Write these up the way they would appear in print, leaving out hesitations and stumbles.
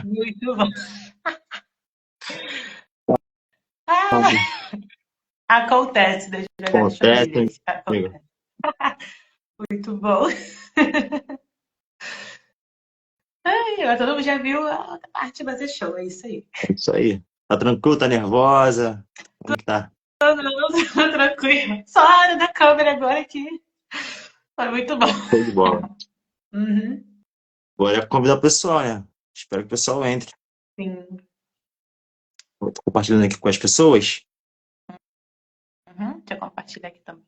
Muito bom. Ah, acontece das melhores Acontece, famílias. amigo. Acontece. Muito bom. Ai, agora todo mundo já viu a outra parte, mas é show, é isso aí. É isso aí. Tá tranquilo? Tá nervosa? Como que tá? Todo mundo tranquilo. Só a hora da câmera agora que foi muito bom. Show de bola. Uhum, Agora é convidar o pessoal, né? Espero que o pessoal entre. sim. Eu tô compartilhando aqui com as pessoas. Uhum, deixa eu compartilhar aqui também.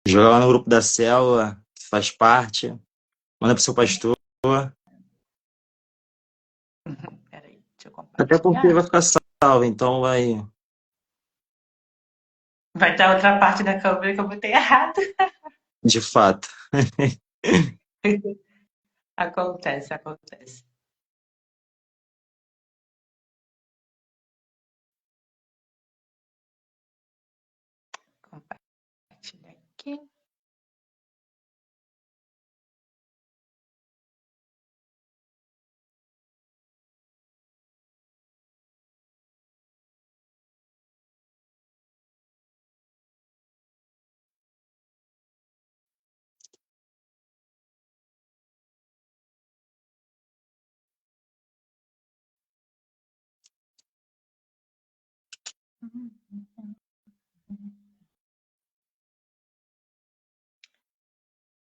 Joga lá no grupo da célula, que faz parte. Manda pro seu pastor. Peraí, deixa eu Até porque vai compartilhar. ficar salvo, então vai. Vai ter outra parte da câmera que eu botei errado. De fato. Acontece, acontece. Compartilhar aqui.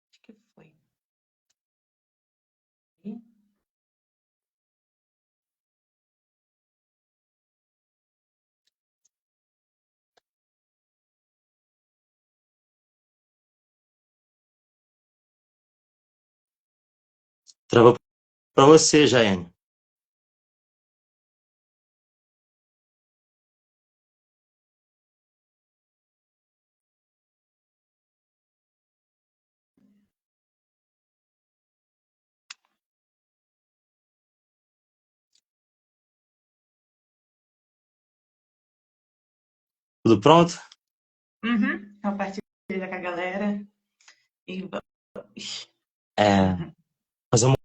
Acho que foi. Travou pra você, Jaiane. Tudo pronto? Uhum, compartilhar com a galera. E vamos. É, fazer uma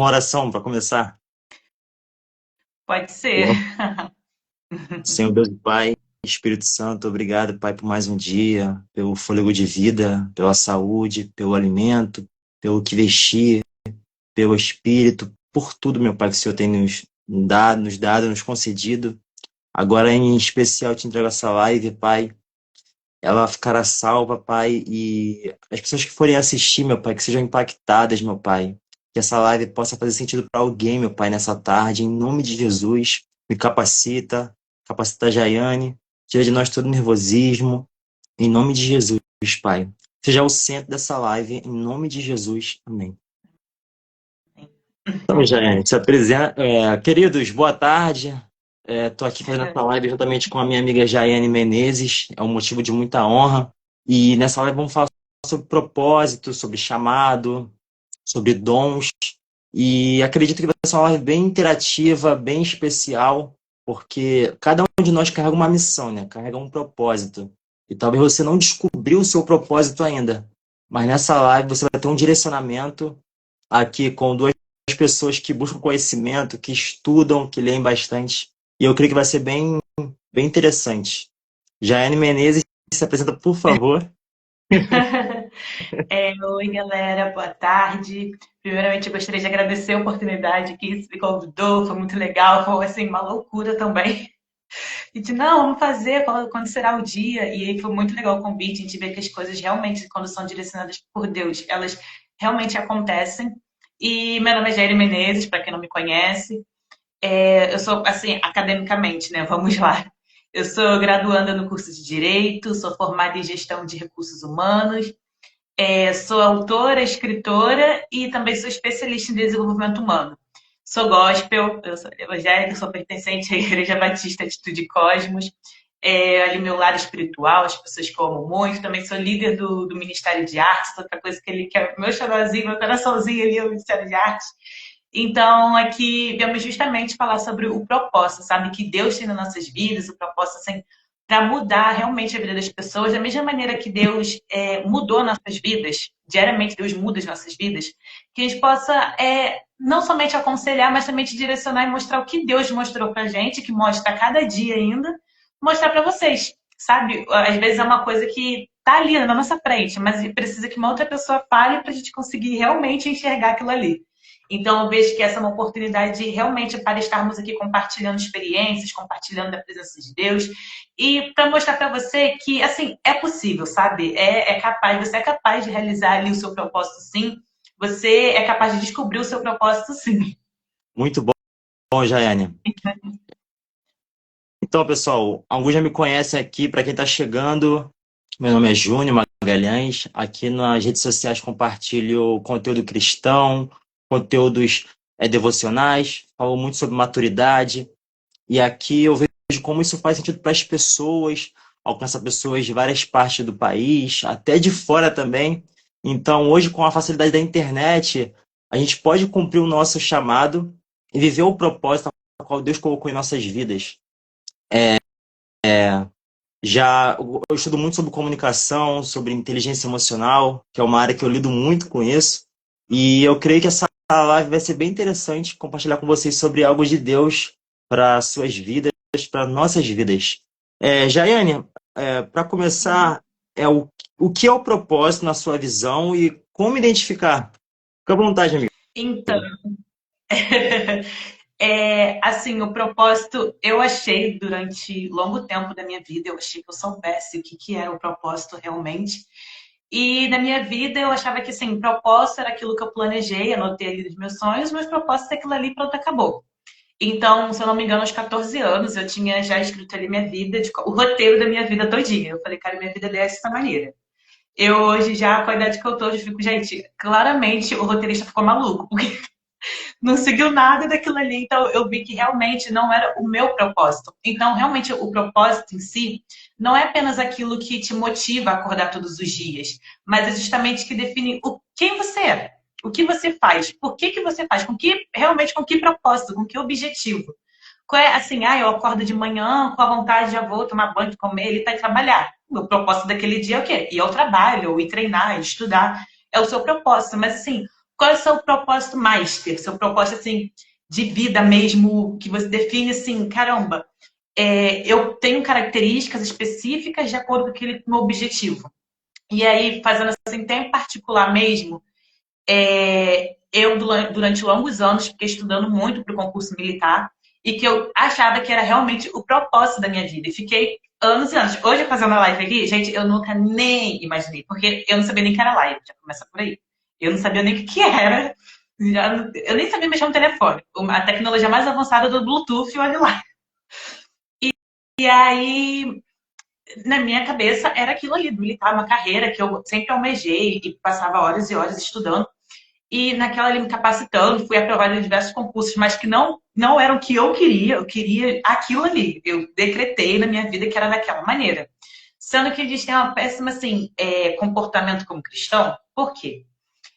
oração para começar. Pode ser. Senhor Deus e Pai, Espírito Santo, obrigado, Pai, por mais um dia, pelo fôlego de vida, pela saúde, pelo alimento, pelo que vestir, pelo Espírito, por tudo, meu Pai, que o Senhor tem nos dado, nos concedido. Agora, em especial, te entrego essa live, Pai. Ela ficará salva, Pai, e as pessoas que forem assistir, meu Pai, que sejam impactadas, meu Pai. Que essa live possa fazer sentido para alguém, meu Pai, nessa tarde. Em nome de Jesus, me capacita a Jaiane, tira de nós todo nervosismo. Em nome de Jesus, Pai. Seja o centro dessa live, em nome de Jesus. Amém. Então, Jaiane, se apresenta. Queridos, boa tarde. Estou aqui fazendo essa live juntamente com a minha amiga Jaiane Menezes. É um motivo de muita honra. E nessa live vamos falar sobre propósito, sobre chamado, sobre dons. E acredito que vai ser uma live bem interativa, bem especial, porque cada um de nós carrega uma missão, né? Carrega um propósito. E talvez você não descobriu o seu propósito ainda. Mas nessa live você vai ter um direcionamento aqui com duas pessoas que buscam conhecimento, que estudam, que leem bastante. E eu creio que vai ser bem, bem interessante. Jaiane Menezes, se apresenta, por favor. Oi, galera, boa tarde. Primeiramente, eu gostaria de agradecer a oportunidade que você me convidou, foi muito legal, foi assim, uma loucura também. E de não, vamos fazer quando será o dia. E aí foi muito legal o convite, a gente vê que as coisas realmente, quando são direcionadas por Deus, elas realmente acontecem. E meu nome é Jair Menezes, para quem não me conhece. Eu sou, assim, academicamente, né? Vamos lá. Eu sou graduanda no curso de Direito, sou formada em Gestão de Recursos Humanos, sou autora, escritora e também sou especialista em desenvolvimento humano. Sou gospel, eu sou evangélica, sou pertencente à Igreja Batista Atitude Cosmos. Ali meu lado espiritual, as pessoas que eu amo muito. Também sou líder do Ministério de Artes, outra coisa que ele quer, meu xodózinho, meu coraçãozinho ali é o Ministério de Artes. Então, aqui viemos justamente falar sobre o propósito, sabe? Que Deus tem nas nossas vidas, o propósito assim, para mudar realmente a vida das pessoas, da mesma maneira que Deus mudou nossas vidas, diariamente Deus muda as nossas vidas, que a gente possa não somente aconselhar, mas também te direcionar e mostrar o que Deus mostrou pra gente, que mostra a cada dia ainda, mostrar para vocês, sabe? Às vezes é uma coisa que tá ali na nossa frente, mas precisa que uma outra pessoa fale para a gente conseguir realmente enxergar aquilo ali. Então, eu vejo que essa é uma oportunidade realmente para estarmos aqui compartilhando experiências, compartilhando a presença de Deus e para mostrar para você que, assim, é possível, sabe? Você é capaz de realizar ali o seu propósito, sim. Você é capaz de descobrir o seu propósito, sim. Muito bom, Jaiane. Então, pessoal, alguns já me conhecem aqui. Para quem está chegando, meu nome é Júnior Magalhães. Aqui nas redes sociais compartilho conteúdo cristão, conteúdos devocionais, falo muito sobre maturidade. E aqui eu vejo como isso faz sentido para as pessoas, alcança pessoas de várias partes do país, até de fora também. Então, hoje, com a facilidade da internet, a gente pode cumprir o nosso chamado e viver o propósito ao qual Deus colocou em nossas vidas. Já eu estudo muito sobre comunicação, sobre inteligência emocional, que é uma área que eu lido muito com isso. E eu creio que essa live vai ser bem interessante compartilhar com vocês sobre algo de Deus para suas vidas, para nossas vidas. Jaiane, para começar, o que é o propósito na sua visão e como identificar? Fica à vontade, amiga. Então, assim, o propósito, eu achei durante longo tempo da minha vida, eu achei que eu soubesse o que era o propósito realmente. E na minha vida eu achava que, assim, propósito era aquilo que eu planejei, anotei ali os meus sonhos, mas propósito é aquilo ali, pronto, acabou. Então, se eu não me engano, aos 14 anos, eu tinha já escrito ali minha vida, o roteiro da minha vida todinha. Eu falei, cara, minha vida é dessa maneira. Eu hoje, já com a idade que eu tô, eu fico, gente, claramente o roteirista ficou maluco, porque não seguiu nada daquilo ali. Então, eu vi que realmente não era o meu propósito. Então, realmente, o propósito em si não é apenas aquilo que te motiva a acordar todos os dias, mas é justamente que define quem você é, o que você faz, por que você faz, realmente com que propósito, com que objetivo. Qual é, assim, eu acordo de manhã com a vontade, já vou tomar banho, comer e para trabalhar. O propósito daquele dia é o quê? Ir ao trabalho, ou ir treinar, estudar. É o seu propósito. Mas, assim, qual é o seu propósito master? Seu propósito, assim, de vida mesmo, que você define assim, caramba, eu tenho características específicas de acordo com aquele meu objetivo. E aí, fazendo assim, tem particular mesmo, eu, durante longos anos, fiquei estudando muito para o concurso militar e que eu achava que era realmente o propósito da minha vida. E fiquei anos e anos. Hoje, fazendo a live aqui, gente, eu nunca nem imaginei, porque eu não sabia nem que era live, já começa por aí. Eu não sabia nem o que era. Eu nem sabia mexer no telefone. A tecnologia mais avançada do Bluetooth, olha lá. E aí, na minha cabeça, era aquilo ali, militar, uma carreira que eu sempre almejei e passava horas e horas estudando. E naquela ali me capacitando, fui aprovada em diversos concursos, mas que não eram o que eu queria aquilo ali. Eu decretei na minha vida que era daquela maneira. Sendo que a gente tem uma péssima, assim, comportamento como cristão. Por quê?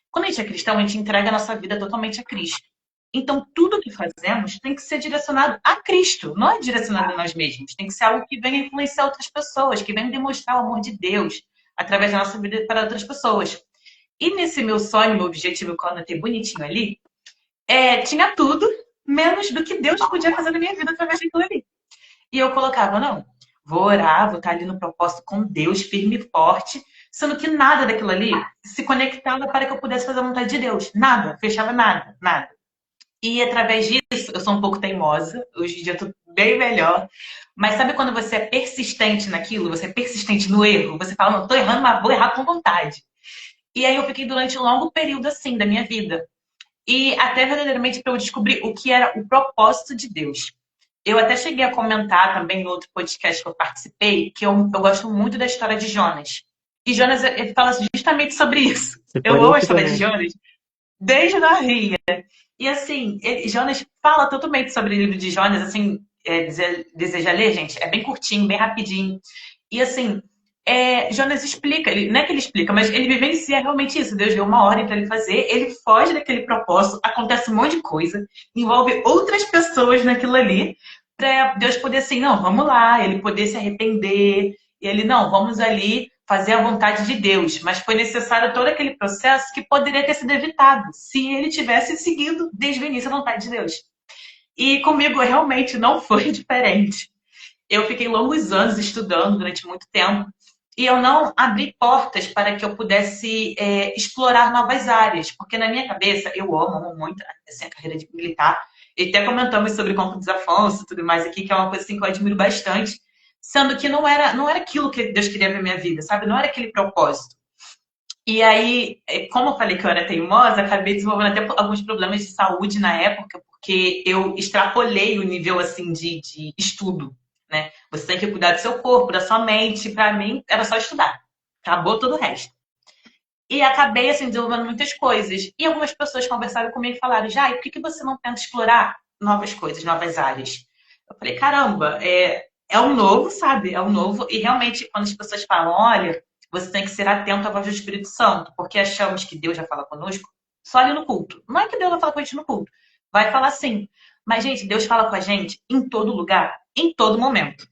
Quando a gente é cristão, a gente entrega a nossa vida totalmente a Cristo. Então, tudo que fazemos tem que ser direcionado a Cristo, não é direcionado a nós mesmos. Tem que ser algo que venha influenciar outras pessoas, que venha demonstrar o amor de Deus através da nossa vida para outras pessoas. E nesse meu sonho, meu objetivo, que eu anotei bonitinho ali, tinha tudo, menos do que Deus podia fazer na minha vida através daquilo ali. E eu colocava, não, vou orar, vou estar ali no propósito com Deus, firme e forte, sendo que nada daquilo ali se conectava para que eu pudesse fazer a vontade de Deus. Nada, fechava nada, nada. E através disso, eu sou um pouco teimosa, hoje em dia eu tô bem melhor. Mas sabe quando você é persistente naquilo, você é persistente no erro, você fala, não, tô errando, mas vou errar com vontade. E aí eu fiquei durante um longo período assim da minha vida. E até verdadeiramente para eu descobrir o que era o propósito de Deus. Eu até cheguei a comentar também no outro podcast que eu participei, que eu gosto muito da história de Jonas. E Jonas, ele fala justamente sobre isso. Você Eu pode amo a aqui história de também. Jonas desde Novinha. E assim, Jonas fala totalmente sobre o livro de Jonas, assim, deseja ler, gente? É bem curtinho, bem rapidinho. E assim, Jonas explica, não é que ele explica, mas ele vivencia realmente isso. Deus deu uma ordem para ele fazer, ele foge daquele propósito, acontece um monte de coisa, envolve outras pessoas naquilo ali, para Deus poder assim, não, vamos lá, ele poder se arrepender, e ele, não, vamos ali fazer a vontade de Deus. Mas foi necessário todo aquele processo que poderia ter sido evitado se ele tivesse seguido desde o início a vontade de Deus. E comigo realmente não foi diferente. Eu fiquei longos anos estudando durante muito tempo e eu não abri portas para que eu pudesse explorar novas áreas, porque na minha cabeça eu amo muito assim, a carreira de militar. E até comentamos sobre o Campo dos Afonso e tudo mais aqui, que é uma coisa assim, que eu admiro bastante, sendo que não era aquilo que Deus queria para minha vida, sabe? Não era aquele propósito. E aí, como eu falei que eu era teimosa, acabei desenvolvendo até alguns problemas de saúde na época, porque eu extrapolei o nível assim de estudo, né? Você tem que cuidar do seu corpo, da sua mente. Para mim, era só estudar. Acabou todo o resto. E acabei assim desenvolvendo muitas coisas. E algumas pessoas conversaram comigo e falaram: Jai, por que você não tenta explorar novas coisas, novas áreas? Eu falei: caramba, é um novo, sabe? É um novo. E realmente, quando as pessoas falam: olha, você tem que ser atento à voz do Espírito Santo, porque achamos que Deus já fala conosco só ali no culto. Não é que Deus vai falar com a gente no culto. Vai falar sim. Mas, gente, Deus fala com a gente em todo lugar, em todo momento.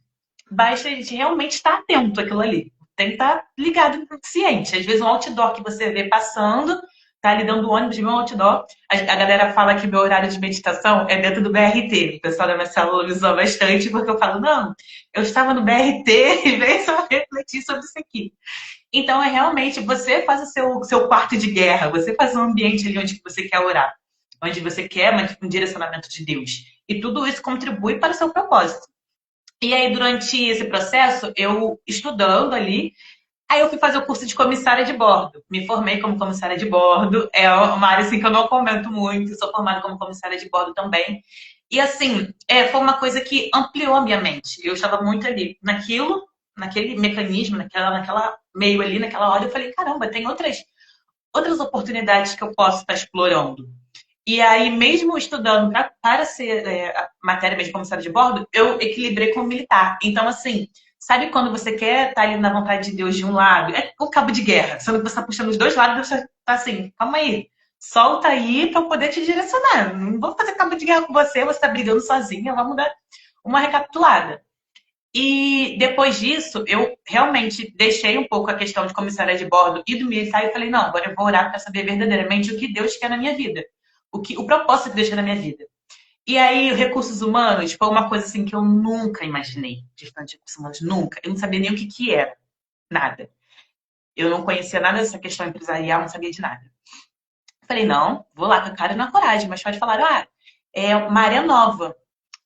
Basta a gente realmente estar atento àquilo ali. Tem que estar ligado, ciente. Às vezes um outdoor que você vê passando, tá ali dando ônibus, vê um outdoor. A galera fala que meu horário de meditação é dentro do BRT. O pessoal da minha célula me zoa bastante, porque eu falo, não, eu estava no BRT e veio só refletir sobre isso aqui. Então, é realmente, você faz o seu quarto de guerra, você faz um ambiente ali onde você quer orar, onde você quer um direcionamento de Deus. E tudo isso contribui para o seu propósito. E aí, durante esse processo, eu estudando ali, aí eu fui fazer o curso de comissária de bordo. Me formei como comissária de bordo. É uma área assim, que eu não comento muito, sou formada como comissária de bordo também. E assim, foi uma coisa que ampliou a minha mente. Eu estava muito ali naquele mecanismo, naquela meio ali, naquela hora, eu falei, caramba, tem outras oportunidades que eu posso estar explorando. E aí, mesmo estudando para ser a matéria mesmo de comissário de bordo, eu equilibrei com o militar. Então, assim, sabe quando você quer estar ali na vontade de Deus de um lado? É o cabo de guerra. Sendo que você está puxando os dois lados, você está assim, calma aí. Solta aí para eu poder te direcionar. Não vou fazer cabo de guerra com você, você está brigando sozinha, vamos dar uma recapitulada. E depois disso, eu realmente deixei um pouco a questão de comissária de bordo e do militar e falei, não, agora eu vou orar para saber verdadeiramente o que Deus quer na minha vida. O propósito que Deus quer na minha vida. E aí, recursos humanos foi uma coisa assim que eu nunca imaginei. Distante de recursos humanos, nunca. Eu não sabia nem o que era. Nada. Eu não conhecia nada dessa questão empresarial, não sabia de nada. Falei, não, vou lá com a cara e na coragem. Mas pode falar, é uma área nova.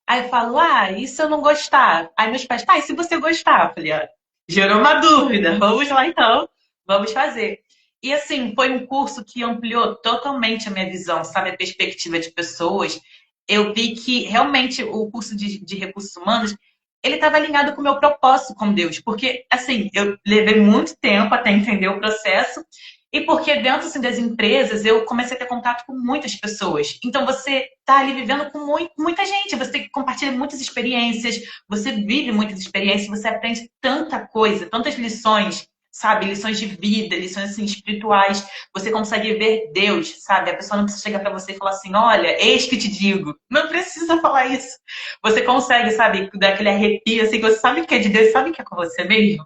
Aí eu falo, e se eu não gostar? Aí meus pais, tá, e se você gostar? Eu falei, gerou uma dúvida. Vamos lá então, vamos fazer. E assim, foi um curso que ampliou totalmente a minha visão, sabe? A perspectiva de pessoas. Eu vi que realmente o curso de recursos humanos, ele estava alinhado com o meu propósito com Deus. Porque, assim, eu levei muito tempo até entender o processo. E porque dentro assim, das empresas eu comecei a ter contato com muitas pessoas. Então você está ali vivendo com muita gente, você compartilha muitas experiências, você vive muitas experiências, você aprende tanta coisa, tantas lições, sabe? Lições de vida, lições assim, espirituais. Você consegue ver Deus, sabe? A pessoa não precisa chegar para você e falar assim, olha, eis que te digo. Não precisa falar isso. Você consegue, sabe, dar aquele arrepio, assim, você sabe que é de Deus, sabe que é com você mesmo.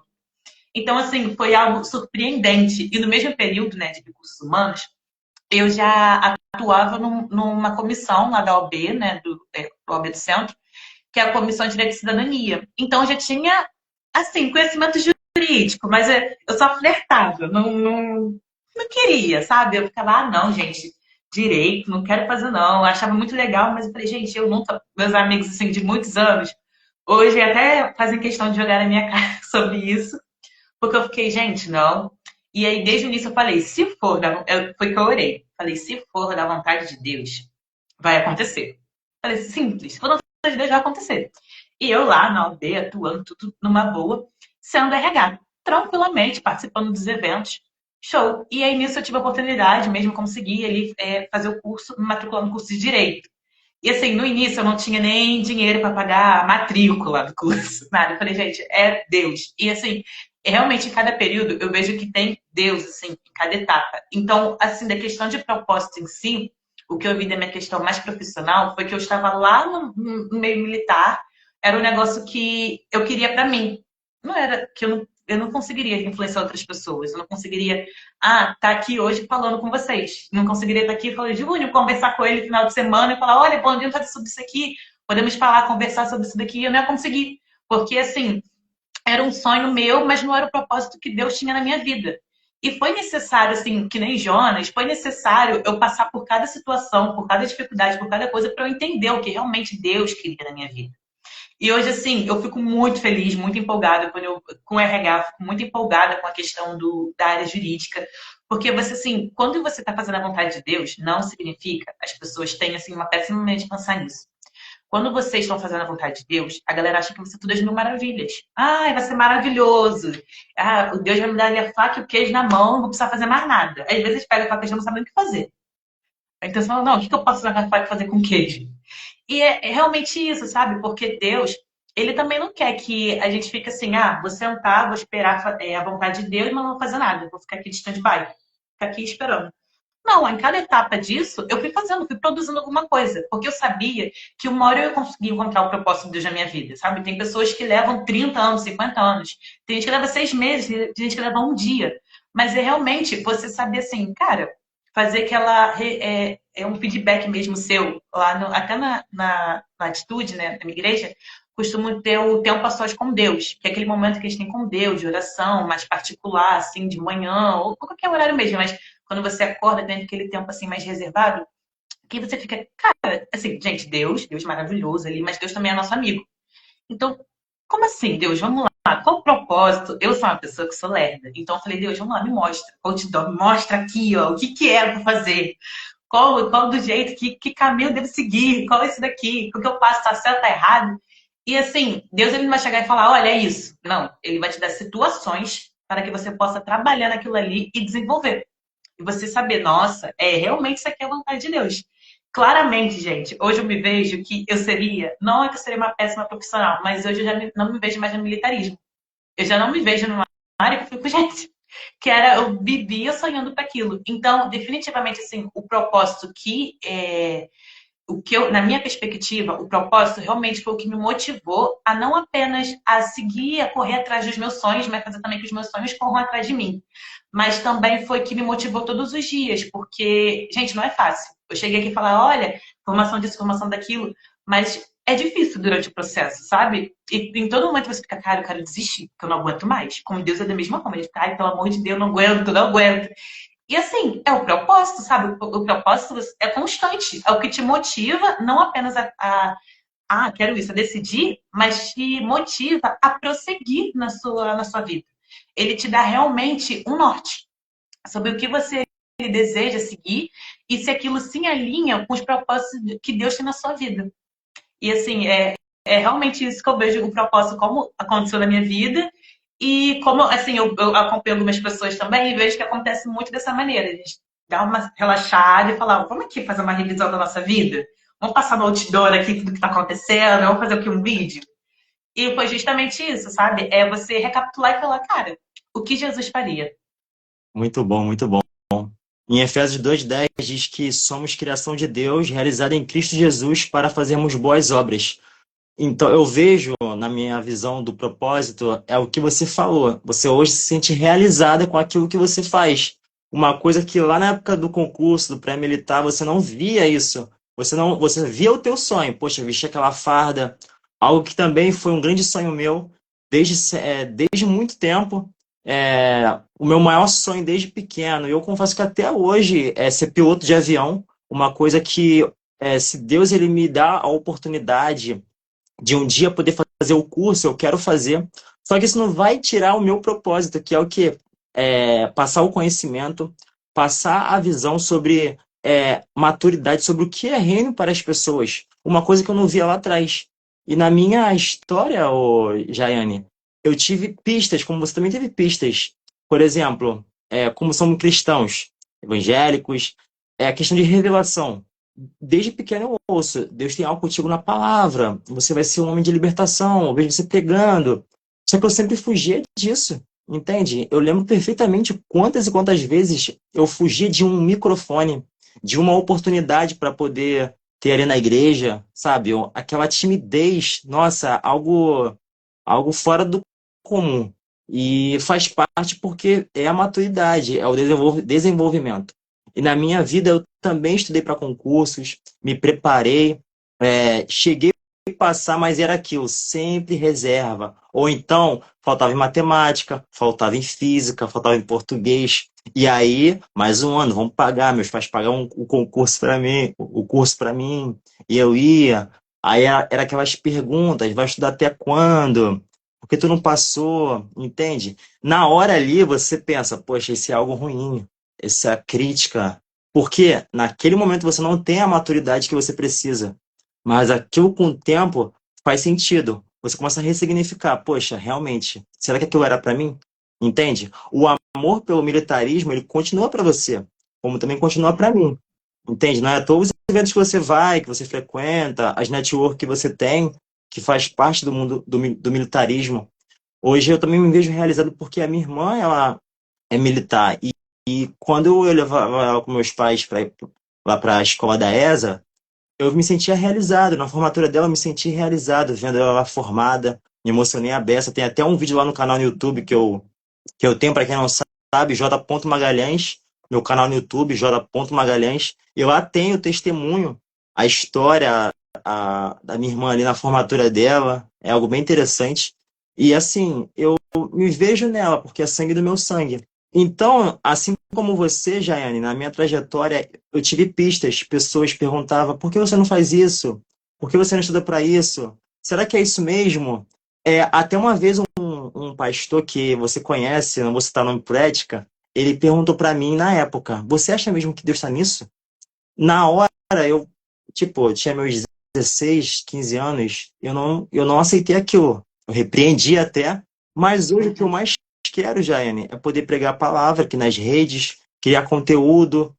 Então, assim, foi algo surpreendente. E no mesmo período, né, de recursos humanos, eu já atuava numa comissão lá da OAB, né, do OAB do Centro, que é a Comissão de Direito e Cidadania. Então, eu já tinha, assim, conhecimento jurídico, mas eu só flertava, não queria, sabe? Eu ficava, não, gente, direito, não quero fazer não. Eu achava muito legal, mas eu falei, gente, eu nunca, meus amigos, assim, de muitos anos, hoje até fazem questão de jogar na minha cara sobre isso, porque eu fiquei, gente, não. E aí, desde o início, eu falei, se for, foi que eu orei. Falei, se for da vontade de Deus, vai acontecer. Falei, simples. Se for da vontade de Deus, vai acontecer. E eu lá na aldeia, atuando tudo numa boa, sendo RH, tranquilamente, participando dos eventos. Show. E aí, nisso, eu tive a oportunidade, mesmo consegui ali fazer o curso, me matricular no curso de Direito. E assim, no início eu não tinha nem dinheiro para pagar a matrícula do curso, nada. Eu falei, gente, é Deus. E assim, realmente, em cada período, eu vejo que tem Deus, assim, em cada etapa. Então, assim, da questão de propósito em si, o que eu vi da minha questão mais profissional foi que eu estava lá no meio militar, era um negócio que eu queria para mim. Não era que eu não conseguiria influenciar outras pessoas, eu não conseguiria, tá aqui hoje falando com vocês. Não conseguiria estar aqui falando, Júnior, conversar com ele no final de semana e falar, olha, podemos falar sobre isso aqui, podemos falar, conversar sobre isso daqui. Eu não ia conseguir, porque, assim, era um sonho meu, mas não era o propósito que Deus tinha na minha vida. E foi necessário, assim, que nem Jonas, foi necessário eu passar por cada situação, por cada dificuldade, por cada coisa, para eu entender o que realmente Deus queria na minha vida. E hoje, assim, eu fico muito feliz, muito empolgada com o RH, fico muito empolgada com a questão da área jurídica, porque você, assim, quando você está fazendo a vontade de Deus, não significa, as pessoas têm, assim, uma péssima maneira de pensar nisso. Quando vocês estão fazendo a vontade de Deus, a galera acha que vai ser tudo as mil maravilhas. Vai ser maravilhoso. O Deus vai me dar ali a faca e o queijo na mão, não vou precisar fazer mais nada. Às vezes pega a faca e já não sabe o que fazer. Então você fala, não, o que eu posso usar a faca e fazer com queijo? E é realmente isso, sabe? Porque Deus, ele também não quer que a gente fique assim, vou sentar, vou esperar a vontade de Deus, mas não vou fazer nada. Vou ficar aqui de stand-by. Ficar aqui esperando. Não, em cada etapa disso, eu fui fazendo, fui produzindo alguma coisa. Porque eu sabia que uma hora eu ia conseguir encontrar o propósito de Deus na minha vida, sabe? Tem pessoas que levam 30 anos, 50 anos. Tem gente que leva 6 meses, tem gente que leva um dia. Mas é realmente você saber assim, cara, fazer um feedback mesmo seu. Lá até na atitude, né, na minha igreja, costumo ter o tempo a sós com Deus, que é aquele momento que a gente tem com Deus, de oração, mais particular, assim, de manhã, ou qualquer horário mesmo, mas quando você acorda dentro daquele tempo assim mais reservado, que você fica, cara, assim, gente, Deus maravilhoso ali, mas Deus também é nosso amigo. Então, como assim, Deus? Vamos lá. Qual o propósito? Eu sou uma pessoa que sou lerda. Então, eu falei, Deus, vamos lá, me mostra. Outdoor, me mostra aqui, ó, o que é para fazer. Qual do jeito, que caminho eu devo seguir? Qual é esse daqui? O que eu passo, tá certo, tá errado? E assim, Deus ele não vai chegar e falar, olha, é isso. Não, ele vai te dar situações para que você possa trabalhar naquilo ali e desenvolver. E você saber, nossa, realmente isso aqui é a vontade de Deus. Claramente, gente, hoje eu me vejo que eu seria, não é que eu seria uma péssima profissional, mas hoje eu já não me vejo mais no militarismo. Eu já não me vejo numa área que eu fico, gente, eu vivia sonhando para aquilo. Então, definitivamente, assim, o propósito na minha perspectiva, o propósito realmente foi o que me motivou a não apenas a seguir, a correr atrás dos meus sonhos, mas fazer também que os meus sonhos corram atrás de mim. Mas também foi que me motivou todos os dias, porque, gente, não é fácil. Eu cheguei aqui e falar, olha, formação disso, formação daquilo, mas é difícil durante o processo, sabe? E em todo momento você fica, cara, eu quero desistir, porque eu não aguento mais. Como Deus é da mesma forma, ele fica, ai, pelo amor de Deus, não aguento, não aguento. E assim, é o propósito, sabe? O propósito é constante, é o que te motiva, não apenas quero isso, a decidir, mas te motiva a prosseguir na sua vida. Ele te dá realmente um norte sobre o que você deseja seguir e se aquilo se alinha com os propósitos que Deus tem na sua vida. E assim, é realmente isso que eu vejo o propósito como aconteceu na minha vida. E como, assim, eu acompanho algumas pessoas também e vejo que acontece muito dessa maneira. A gente dá uma relaxada e fala, vamos aqui fazer uma revisão da nossa vida? Vamos passar no outdoor aqui tudo que está acontecendo? Vamos fazer aqui um vídeo? E foi justamente isso, sabe? É você recapitular e falar, cara, o que Jesus faria? Muito bom, muito bom. Em Efésios 2:10 diz que somos criação de Deus, realizada em Cristo Jesus para fazermos boas obras. Então, eu vejo, na minha visão do propósito, é o que você falou. Você hoje se sente realizada com aquilo que você faz. Uma coisa que lá na época do concurso, do pré-militar, você não via isso. Você via o teu sonho. Poxa, vestir aquela farda. Algo que também foi um grande sonho meu, desde muito tempo. O meu maior sonho desde pequeno. E eu confesso que até hoje é ser piloto de avião. Uma coisa que, se Deus ele me dá a oportunidade de um dia poder fazer o curso, eu quero fazer. Só que isso não vai tirar o meu propósito, que é o quê? Passar o conhecimento, passar a visão sobre maturidade, sobre o que é reino para as pessoas. Uma coisa que eu não via lá atrás. E na minha história, Jaiane, eu tive pistas, como você também teve pistas. Por exemplo, como somos cristãos, evangélicos, é a questão de revelação. Desde pequeno eu ouço, Deus tem algo contigo na palavra, você vai ser um homem de libertação, eu vejo você pregando. Só que eu sempre fugia disso. entende? Eu lembro perfeitamente quantas e quantas vezes eu fugia de um microfone, de uma oportunidade para poder ter ali na igreja, sabe? Aquela timidez, nossa, algo fora do comum. E faz parte porque é a maturidade, é o desenvolvimento. E na minha vida eu também estudei para concursos, me preparei, cheguei a passar, mas era aquilo, sempre reserva. Ou então, faltava em matemática, faltava em física, faltava em português. E aí, mais um ano, vamos pagar, meus pais pagavam o concurso para mim, o curso para mim, e eu ia. Aí era aquelas perguntas, vai estudar até quando? Por que tu não passou? Entende? Na hora ali você pensa, poxa, isso é algo ruim, essa crítica. Porque naquele momento você não tem a maturidade que você precisa. Mas aquilo com o tempo faz sentido. Você começa a ressignificar, poxa, realmente, será que aquilo era para mim? Entende? O amor pelo militarismo, ele continua para você, como também continua para mim. Entende? Não é à toa os eventos que você vai, que você frequenta, as network que você tem, que faz parte do mundo do militarismo. Hoje eu também me vejo realizado porque a minha irmã, ela é militar. E quando eu levava ela com meus pais para lá para a escola da ESA, eu me sentia realizado. Na formatura dela, eu me senti realizado, vendo ela lá formada. Me emocionei a beça. Tem até um vídeo lá no canal no YouTube que eu tenho, para quem não sabe, J. Magalhães, meu canal no YouTube, J. Magalhães. E lá tem o testemunho, a história da minha irmã ali na formatura dela. É algo bem interessante. E assim, eu me vejo nela, porque é sangue do meu sangue. Então, assim como você, Jaiane, na minha trajetória, eu tive pistas. Pessoas perguntavam: por que você não faz isso? Por que você não estuda para isso? Será que é isso mesmo? Até uma vez um pastor que você conhece, não vou citar o nome por ética, ele perguntou para mim na época: você acha mesmo que Deus está nisso? Na hora, eu, tipo, eu tinha meus 16, 15 anos, eu não aceitei aquilo. Eu repreendi até, mas hoje o que eu mais quero, Jaiane, é poder pregar a palavra aqui nas redes, criar conteúdo,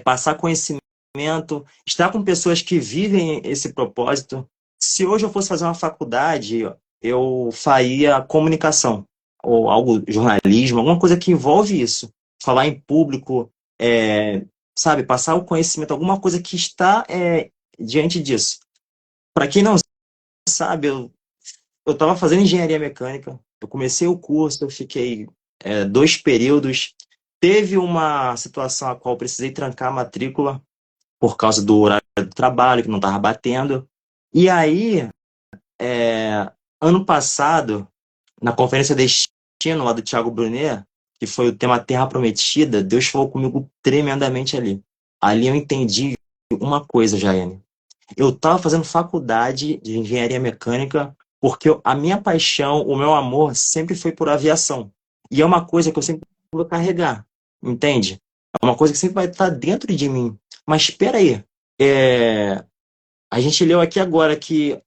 passar conhecimento, estar com pessoas que vivem esse propósito. Se hoje eu fosse fazer uma faculdade, eu faria comunicação, ou algo, jornalismo, alguma coisa que envolve isso. Falar em público, é, sabe, passar o conhecimento, alguma coisa que está diante disso. Para quem não sabe, eu estava fazendo engenharia mecânica, eu comecei o curso, eu fiquei 2 períodos. Teve uma situação a qual eu precisei trancar a matrícula por causa do horário do trabalho, que não estava batendo. E aí, ano passado, na conferência Destino, lá do Thiago Brunet, que foi o tema Terra Prometida, Deus falou comigo tremendamente ali. Ali eu entendi uma coisa, Jaiane. Eu estava fazendo faculdade de engenharia mecânica porque a minha paixão, o meu amor sempre foi por aviação. E é uma coisa que eu sempre vou carregar, entende? É uma coisa que sempre vai estar dentro de mim. Mas espera aí, é, a gente leu aqui agora que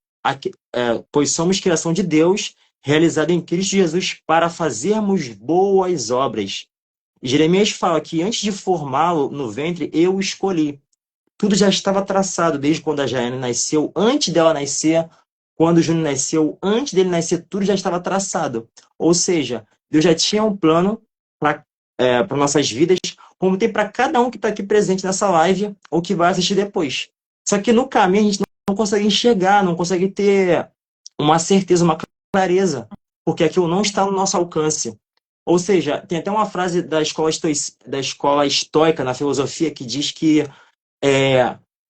pois somos criação de Deus, realizada em Cristo Jesus para fazermos boas obras. Jeremias fala que antes de formá-lo no ventre, eu o escolhi. Tudo já estava traçado desde quando a Jaiane nasceu, antes dela nascer, quando o Júnior nasceu, antes dele nascer, tudo já estava traçado. Ou seja, Deus já tinha um plano para nossas vidas, como tem para cada um que está aqui presente nessa live ou que vai assistir depois. Só que no caminho a gente não consegue enxergar, não consegue ter uma certeza, uma clareza, porque aquilo não está no nosso alcance. Ou seja, tem até uma frase da escola estoica na filosofia que diz que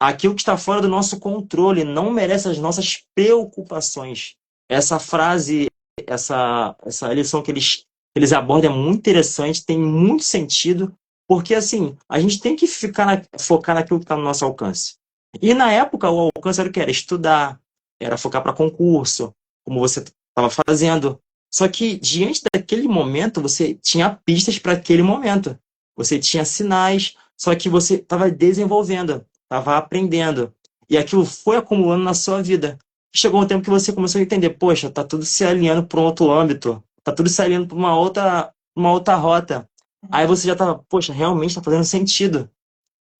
aquilo que está fora do nosso controle não merece as nossas preocupações. Essa frase, essa lição que eles abordam é muito interessante, tem muito sentido, porque assim, a gente tem que focar naquilo que está no nosso alcance. E na época, o alcance era o que? Era estudar, era focar para concurso, como você estava fazendo. Só que, diante daquele momento, você tinha pistas para aquele momento. Você tinha sinais, só que você estava desenvolvendo, estava aprendendo. E aquilo foi acumulando na sua vida. Chegou um tempo que você começou a entender, poxa, tá tudo se alinhando para um outro âmbito, tá tudo se alinhando para uma outra rota. Aí você já estava, poxa, realmente está fazendo sentido.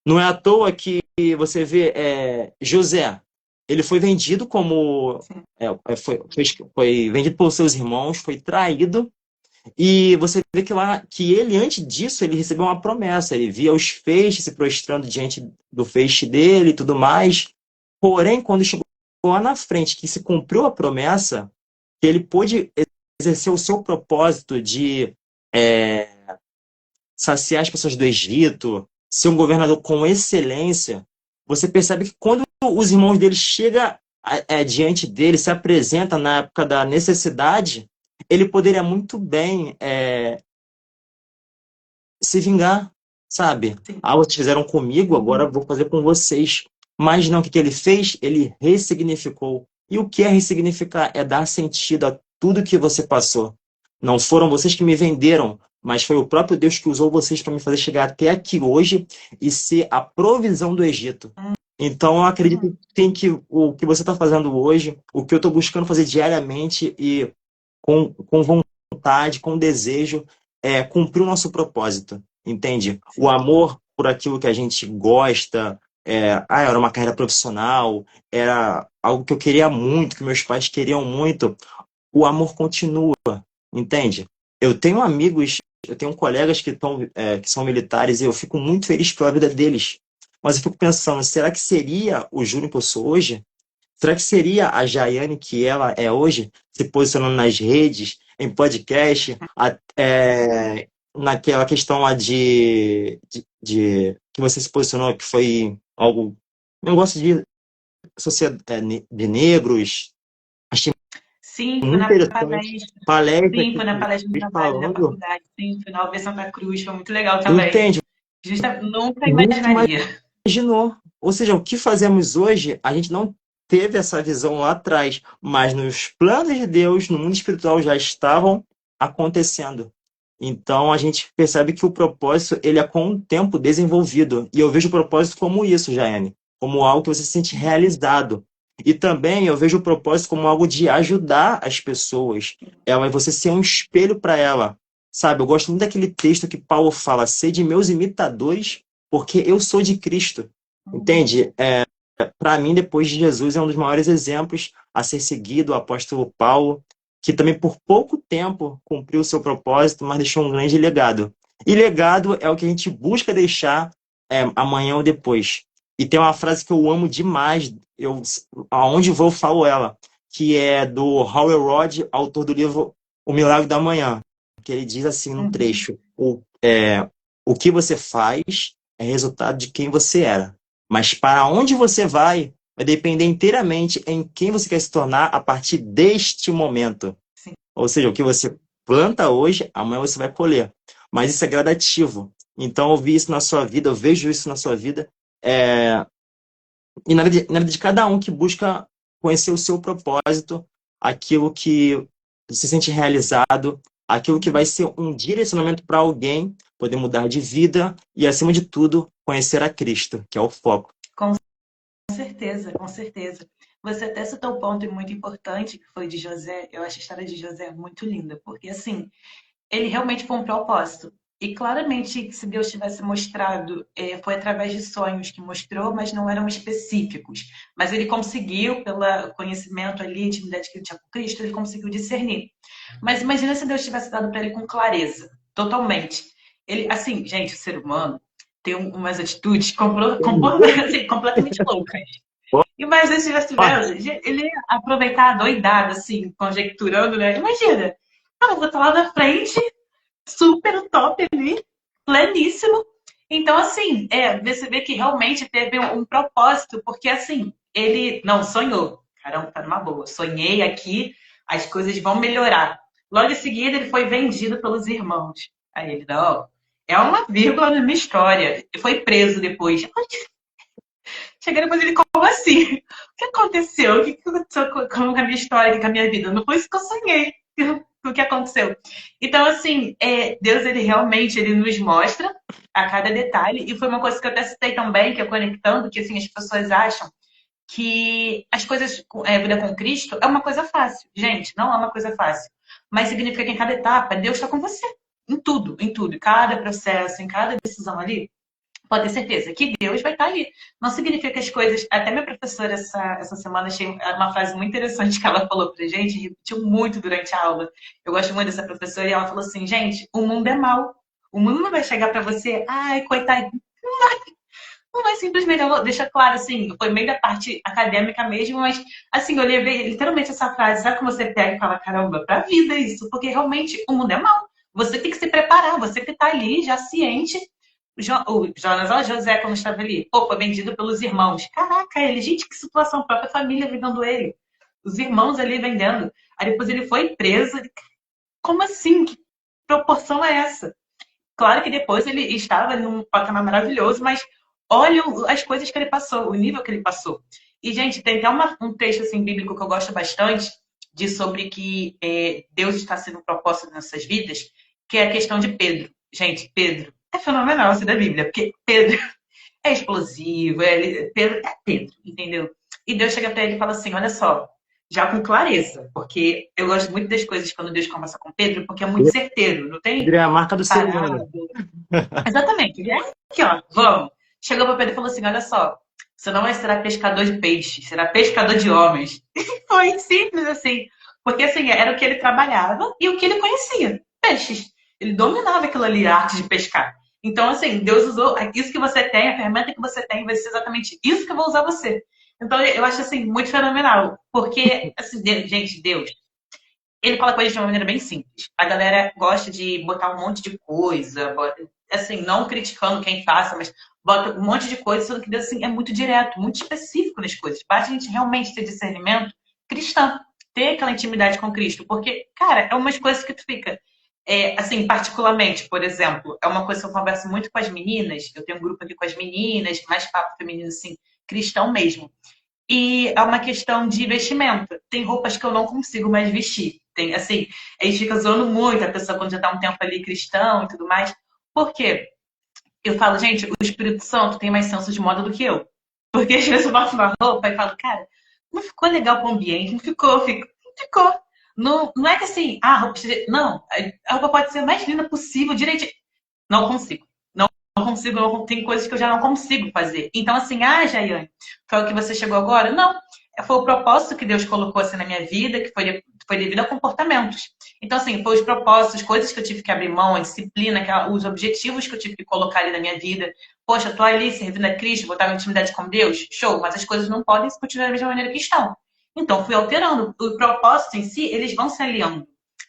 Não é à toa que você vê José, ele foi vendido como. Sim. Foi vendido pelos seus irmãos, foi traído, E você vê que lá, que ele, antes disso, ele recebeu uma promessa. Ele via os feixes se prostrando diante do feixe dele e tudo mais. Porém, quando chegou lá na frente, que se cumpriu a promessa, que ele pôde exercer o seu propósito de é, saciar as pessoas do Egito, ser um governador com excelência, você percebe que quando os irmãos dele chegam diante dele, se apresenta na época da necessidade, ele poderia muito bem se vingar, sabe? Sim. Ah, vocês fizeram comigo, agora eu vou fazer com vocês. Mas não, o que que ele fez? Ele ressignificou. E o que é ressignificar? É dar sentido a tudo que você passou. Não foram vocês que me venderam, mas foi o próprio Deus que usou vocês para me fazer chegar até aqui hoje e ser a provisão do Egito. Então, eu acredito que o que você está fazendo hoje, o que eu estou buscando fazer diariamente e com vontade, com desejo, é cumprir o nosso propósito, entende? O amor por aquilo que a gente gosta, era uma carreira profissional, era algo que eu queria muito, que meus pais queriam muito, o amor continua, entende? Eu tenho amigos, eu tenho colegas que são militares e eu fico muito feliz pela vida deles. Mas eu fico pensando, será que seria o Júnior que eu sou hoje? Será que seria a Jaiane que ela é hoje, se posicionando nas redes, em podcast, naquela questão lá que você se posicionou, que foi algo, um negócio de sociedade de negros, achei Sim, foi muito na interessante. palestra. Palestra Sim, que foi na palestra de vocês trabalho da falando, faculdade. Sim, foi na UB Santa Cruz, foi muito legal também. entende? Nunca Nunca imaginaria. imaginou. Ou seja, o que fazemos hoje, a gente não teve essa visão lá atrás, mas nos planos de Deus, no mundo espiritual, já estavam acontecendo. Então a gente percebe que o propósito ele é com o tempo desenvolvido. E eu vejo o propósito como isso, Jaiane, como algo que você se sente realizado. E também eu vejo o propósito como algo de ajudar as pessoas. É você ser um espelho para ela. Sabe, eu gosto muito daquele texto que Paulo fala: sede meus imitadores, porque eu sou de Cristo. Entende? Para mim, depois de Jesus, é um dos maiores exemplos a ser seguido, o apóstolo Paulo, que também por pouco tempo cumpriu o seu propósito, mas deixou um grande legado. E legado é o que a gente busca deixar amanhã ou depois. E tem uma frase que eu amo demais, aonde vou falo ela, que é do Howell Rodd, autor do livro O Milagre da Manhã, que ele diz assim no Uhum. trecho: o que você faz é resultado de quem você era. Mas para onde você vai depender inteiramente em quem você quer se tornar a partir deste momento. Sim. Ou seja, o que você planta hoje, amanhã você vai colher. Mas isso é gradativo. Então, eu vi isso na sua vida, eu vejo isso na sua vida. E na vida de cada um que busca conhecer o seu propósito, aquilo que se sente realizado, aquilo que vai ser um direcionamento para alguém poder mudar de vida e, acima de tudo, conhecer a Cristo, que é o foco. Com certeza, com certeza. Você até citou um ponto muito importante que foi de José. Eu acho a história de José muito linda, porque assim, ele realmente foi um propósito. E claramente, se Deus tivesse mostrado, foi através de sonhos que mostrou, mas não eram específicos. Mas ele conseguiu, pelo conhecimento ali, intimidade que ele tinha com Cristo, ele conseguiu discernir. Mas imagina se Deus tivesse dado para ele com clareza, totalmente. Ele, assim, gente, o ser humano tem umas atitudes assim, completamente loucas. Imagina se tivesse vendo, ele ia aproveitar a doidada, assim, conjecturando, né? Imagina, eu vou estar lá na frente, super top ali, pleníssimo. Então, assim, você vê que realmente teve um propósito, porque assim, ele não sonhou. Caramba, tá numa boa. Sonhei aqui, as coisas vão melhorar. Logo em seguida, ele foi vendido pelos irmãos. Aí ele, não, é uma vírgula na minha história. E foi preso depois. Chega depois ele, como assim? O que aconteceu? O que aconteceu com a minha história, com a minha vida? Não foi isso que eu sonhei. O que aconteceu? Então, assim, Deus, ele realmente, ele nos mostra a cada detalhe. E foi uma coisa que eu até citei também, que é conectando, que assim, as pessoas acham que as coisas, a vida com Cristo é uma coisa fácil. Gente, não é uma coisa fácil. Mas significa que em cada etapa, Deus está com você. Em tudo, em tudo. Em cada processo, em cada decisão ali, pode ter certeza que Deus vai estar ali. Não significa que as coisas. Até minha professora essa semana achei uma frase muito interessante que ela falou pra gente, repetiu muito durante a aula. Eu gosto muito dessa professora e ela falou assim: gente, o mundo é mau. O mundo não vai chegar pra você, ai, coitado. Não vai simplesmente, ela deixa claro assim, foi meio da parte acadêmica mesmo, mas assim, eu levei literalmente essa frase, sabe como você pega e fala, caramba, pra vida isso, porque realmente o mundo é mau. Você tem que se preparar, você que tá ali já ciente o Jonas, ó, José, quando estava ali, pô, foi vendido pelos irmãos. Caraca, ele, gente, que situação, a própria família vendendo ele. Os irmãos ali vendendo. Aí depois ele foi preso. Como assim? Que proporção é essa? Claro que depois ele estava num patamar maravilhoso, mas olha as coisas que ele passou, o nível que ele passou. E, gente, tem até um texto assim, bíblico que eu gosto bastante, de sobre que Deus está sendo um propósito nessas vidas, que é a questão de Pedro. Gente, Pedro é fenomenal assim da Bíblia, porque Pedro é explosivo, Pedro é Pedro, entendeu? E Deus chega para ele e fala assim: olha só, já com clareza, porque eu gosto muito das coisas quando Deus conversa com Pedro, porque é muito certeiro, não tem Pedro é a marca do segundo. parado. Exatamente, ele é aqui, ó, vamos. Chegou para Pedro e falou assim: olha só, você não vai ser pescador de peixes, será pescador de homens. Foi simples assim, porque assim, era o que ele trabalhava e o que ele conhecia, peixes. Ele dominava aquilo ali, a arte de pescar. Então, assim, Deus usou isso que você tem, a ferramenta que você tem, vai ser exatamente isso que eu vou usar você. Então, eu acho, assim, muito fenomenal. Porque, assim, gente, Deus, ele fala coisas de uma maneira bem simples. A galera gosta de botar um monte de coisa, assim, não criticando quem faça, mas bota um monte de coisa, sendo que Deus, assim, é muito direto, muito específico nas coisas. Basta a gente realmente ter discernimento cristão, ter aquela intimidade com Cristo. Porque, cara, é umas coisas que tu fica assim, particularmente, por exemplo, é uma coisa que eu converso muito com as meninas. Eu tenho um grupo aqui com as meninas, mais papo feminino, assim, cristão mesmo. E é uma questão de vestimenta. Tem roupas que eu não consigo mais vestir. Tem, assim, a gente fica zoando muito a pessoa quando já tá um tempo ali cristão e tudo mais. Por quê? Eu falo, gente, o Espírito Santo tem mais senso de moda do que eu. Porque às vezes eu boto uma roupa e falo, cara, não ficou legal pro ambiente, não ficou, não ficou. Não, não é que assim, ah, a roupa, não, a roupa pode ser a mais linda possível, direitinho. Não consigo. Não consigo, tem coisas que eu já não consigo fazer. Então, assim, ah, Jaiane, foi o que você chegou agora? Não. Foi o propósito que Deus colocou assim na minha vida, que foi devido a comportamentos. Então, assim, foi os propósitos, coisas que eu tive que abrir mão, a disciplina, os objetivos que eu tive que colocar ali na minha vida. Poxa, tô ali servindo a Cristo, botar minha intimidade com Deus, show, mas as coisas não podem continuar da mesma maneira que estão. Então, fui alterando. O propósito em si, eles vão se alinhando.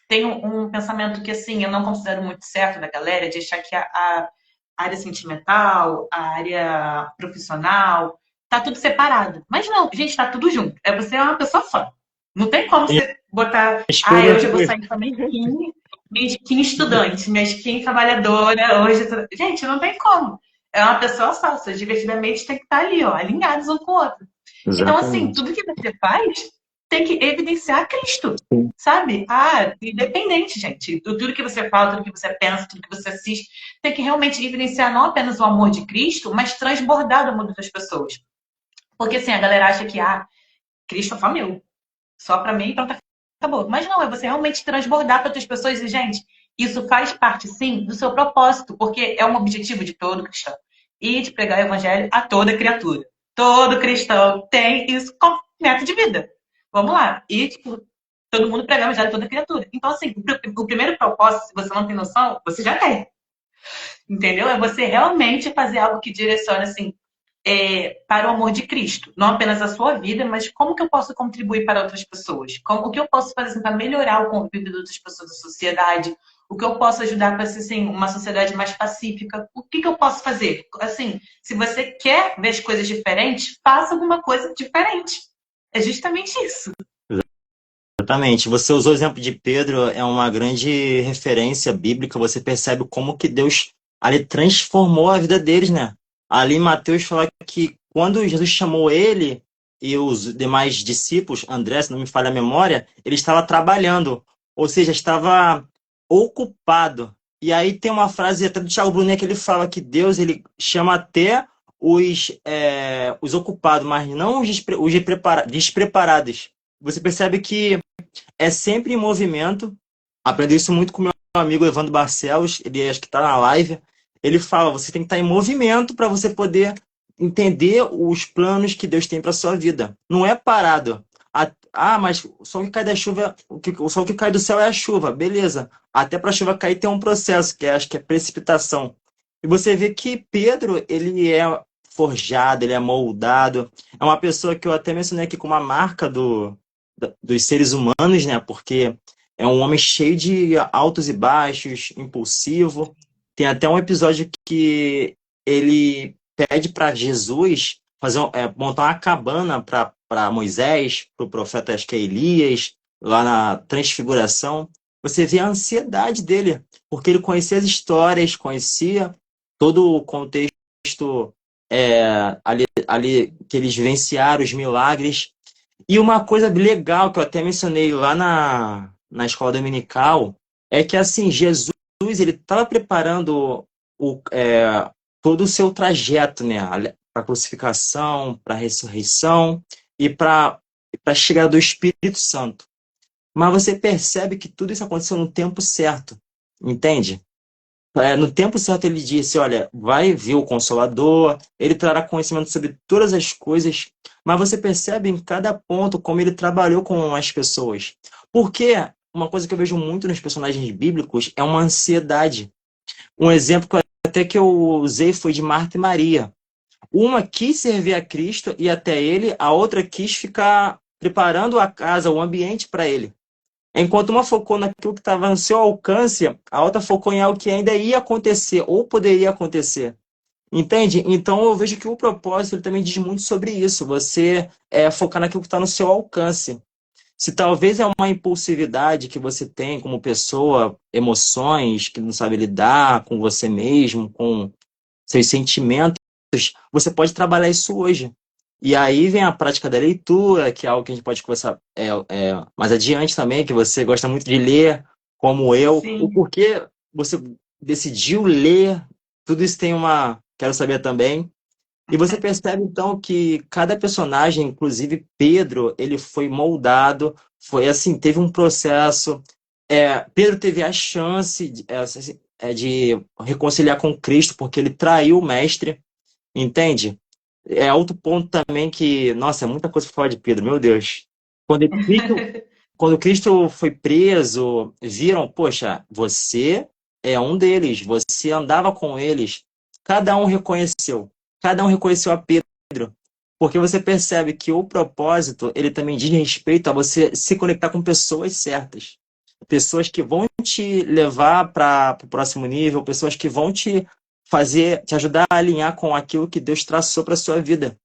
Tem um pensamento que, assim, eu não considero muito certo da galera, de achar que a área sentimental, a área profissional, tá tudo separado. Mas não, gente, tá tudo junto. Você é uma pessoa só. Não tem como E você botar, a hoje eu vou sair com a minha skin estudante, minha skin trabalhadora, hoje. Gente, não tem como. É uma pessoa só, seus divertidamente tem que estar ali, ó, alinhados um com o outro. Então, assim, Exatamente. tudo que você faz tem que evidenciar Cristo, Sim. sabe? Ah, independente, gente. Tudo que você fala, tudo que você pensa, tudo que você assiste, tem que realmente evidenciar não apenas o amor de Cristo, mas transbordar do amor das pessoas. Porque assim, a galera acha que, Cristo é só meu. Só pra mim, então acabou. Mas não, é você realmente transbordar para outras pessoas. E, gente, isso faz parte, sim, do seu propósito, porque é um objetivo de todo cristão. E de pregar o evangelho a toda criatura. Todo cristão tem isso como meta de vida. Vamos lá. E, tipo, todo mundo pregar o evangelho a toda criatura. Então, assim, o primeiro propósito, se você não tem noção, você já tem. Entendeu? É você realmente fazer algo que direcione, assim, para o amor de Cristo. Não apenas a sua vida, mas como que eu posso contribuir para outras pessoas? O que eu posso fazer assim, para melhorar o convívio de outras pessoas da sociedade? O que eu posso ajudar para ser assim, uma sociedade mais pacífica? O que eu posso fazer? Assim, se você quer ver as coisas diferentes, faça alguma coisa diferente. É justamente isso. Exatamente. Você usou o exemplo de Pedro, é uma grande referência bíblica. Você percebe como que Deus ali transformou a vida deles, né? Ali em Mateus fala que quando Jesus chamou ele e os demais discípulos, André, se não me falha a memória, ele estava trabalhando, ou seja, estava ocupado. E aí tem uma frase até do Thiago Brunet que ele fala que Deus ele chama até os ocupados, mas não os despreparados. Você percebe que é sempre em movimento. Aprendi isso muito com meu amigo Evandro Barcelos, ele acho que está na live. ele fala, você tem que estar em movimento para você poder entender os planos que Deus tem para sua vida. Não é parado. Mas o sol que cai da chuva, o sol que cai do céu é a chuva, beleza. Até para a chuva cair tem um processo, que acho que é precipitação. E você vê que Pedro, ele é forjado, ele é moldado. É uma pessoa que eu até mencionei aqui como uma marca dos seres humanos, né? Porque é um homem cheio de altos e baixos, impulsivo. Tem até um episódio que ele pede para Jesus montar uma cabana para Moisés, para o profeta, acho que é Elias, lá na Transfiguração. Você vê a ansiedade dele, porque ele conhecia as histórias, conhecia todo o contexto ali que eles vivenciaram, os milagres. E uma coisa legal que eu até mencionei lá na escola dominical é que, assim, Jesus, ele estava preparando todo o seu trajeto, né? Para a crucificação, para a ressurreição e para a chegada do Espírito Santo. Mas você percebe que tudo isso aconteceu no tempo certo, entende? No tempo certo ele disse, olha, vai vir o Consolador, ele trará conhecimento sobre todas as coisas, mas você percebe em cada ponto como ele trabalhou com as pessoas. Porque uma coisa que eu vejo muito nos personagens bíblicos é uma ansiedade. Um exemplo até que eu usei foi de Marta e Maria. Uma quis servir a Cristo e até ele, a outra quis ficar preparando a casa, o ambiente para ele. Enquanto uma focou naquilo que estava no seu alcance, a outra focou em algo que ainda ia acontecer ou poderia acontecer. Entende? Então eu vejo que o propósito ele também diz muito sobre isso. Você focar naquilo que está no seu alcance. Se talvez é uma impulsividade que você tem como pessoa, emoções que não sabe lidar com você mesmo, com seus sentimentos, você pode trabalhar isso hoje. E aí vem a prática da leitura, que é algo que a gente pode conversar mais adiante também, que você gosta muito de ler, como eu. O Sim. porquê você decidiu ler, tudo isso tem uma. Quero saber também. E você percebe então que cada personagem, inclusive Pedro, ele foi moldado, foi assim, teve um processo. Pedro teve a chance de reconciliar com Cristo, porque ele traiu o mestre, entende? É outro ponto também que, nossa, é muita coisa para falar de Pedro, meu Deus. Quando Cristo foi preso, viram, poxa, você é um deles, você andava com eles. Cada um reconheceu, cada um reconheceu a Pedro, porque você percebe que o propósito, ele também diz respeito a você se conectar com pessoas certas. Pessoas que vão te levar para o próximo nível, pessoas que vão te ajudar a alinhar com aquilo que Deus traçou para sua vida.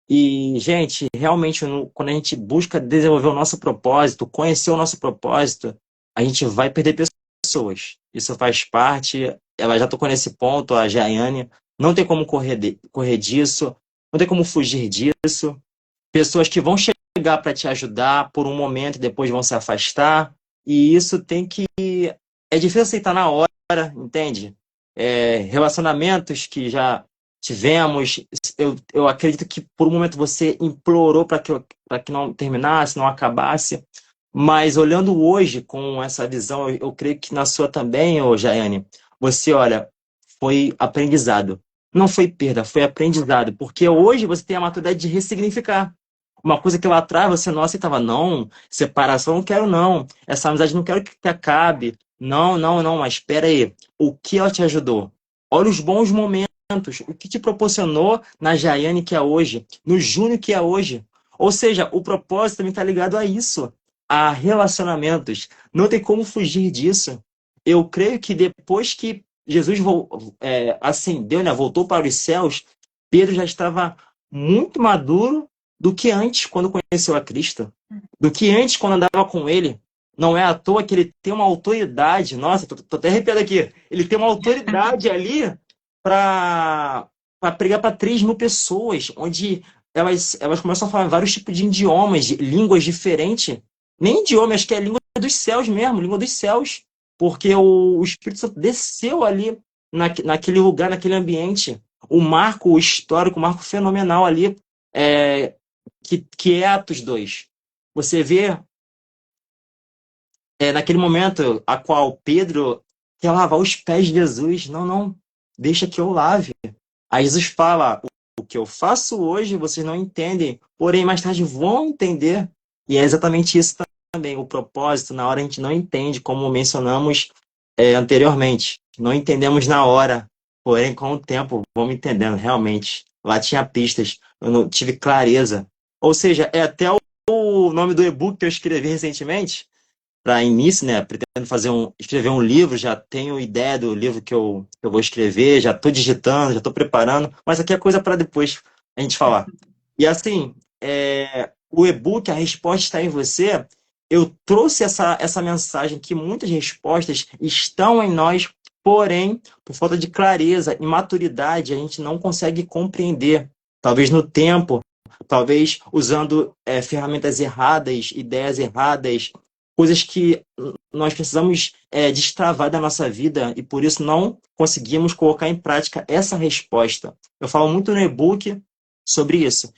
E, gente, realmente, quando a gente busca desenvolver o nosso propósito, conhecer o nosso propósito, a gente vai perder pessoas. Isso faz parte. Ela já tocou nesse ponto, a Jaiane. Não tem como correr disso, não tem como fugir disso. Pessoas que vão chegar para te ajudar por um momento e depois vão se afastar. E isso tem que. É difícil aceitar na hora, entende? Relacionamentos que já tivemos, eu acredito que por um momento você implorou para que não terminasse, não acabasse, mas olhando hoje com essa visão, eu creio que na sua também, ô Jaiane, você, olha, foi aprendizado. Não foi perda, foi aprendizado, porque hoje você tem a maturidade de ressignificar. Uma coisa que lá atrás você não aceitava, não, separação não quero não, essa amizade não quero que acabe, não, não, não, mas espera aí, o que ela te ajudou? Olha os bons momentos, o que te proporcionou na Jaiane que é hoje, no Júnior que é hoje. Ou seja, o propósito também está ligado a isso, a relacionamentos. Não tem como fugir disso. Eu creio que depois que Jesus ascendeu, né, voltou para os céus, Pedro já estava muito maduro do que antes, quando conheceu a Cristo, do que antes, quando andava com ele. Não é à toa que ele tem uma autoridade. Nossa, tô até arrepiado aqui. Ele tem uma autoridade ali para pregar para 3.000 pessoas, onde elas começam a falar vários tipos de idiomas, de línguas diferentes. Nem idioma, acho que é língua dos céus mesmo, língua dos céus. Porque o Espírito Santo desceu ali naquele lugar, naquele ambiente. O marco histórico, o marco fenomenal ali, é, que é Atos 2. Você vê naquele momento a qual Pedro quer lavar os pés de Jesus. Não, não. deixa que eu lave. Aí Jesus fala, o que eu faço hoje vocês não entendem, porém mais tarde vão entender. E é exatamente isso também, o propósito, na hora a gente não entende, como mencionamos anteriormente. Não entendemos na hora, porém com o tempo vamos entendendo, realmente. Lá tinha pistas, eu não tive clareza. Ou seja, é até o nome do e-book que eu escrevi recentemente, para início, né? Pretendo escrever um livro, já tenho ideia do livro que eu vou escrever, já estou digitando, já estou preparando, mas aqui é coisa para depois a gente falar. E assim, o e-book, a resposta está em você. Eu trouxe essa mensagem que muitas respostas estão em nós, porém, por falta de clareza e maturidade, a gente não consegue compreender. Talvez no tempo, talvez usando ferramentas erradas, ideias erradas, coisas que nós precisamos destravar da nossa vida e por isso não conseguimos colocar em prática essa resposta. Eu falo muito no e-book sobre isso.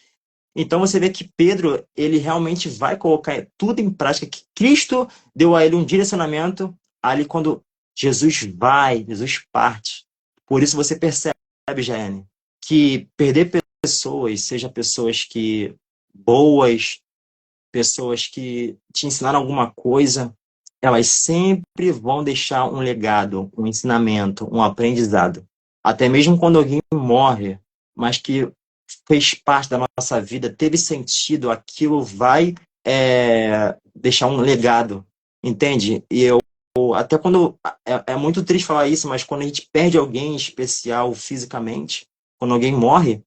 Então você vê que Pedro, ele realmente vai colocar tudo em prática, que Cristo deu a ele um direcionamento ali quando Jesus parte. Por isso você percebe, Jaiane, que perder pessoas, seja pessoas que boas, pessoas que te ensinaram alguma coisa, elas sempre vão deixar um legado, um ensinamento, um aprendizado. Até mesmo quando alguém morre, mas que fez parte da nossa vida, teve sentido, aquilo vai deixar um legado, entende? E até quando, é muito triste falar isso, mas quando a gente perde alguém especial fisicamente, quando alguém morre,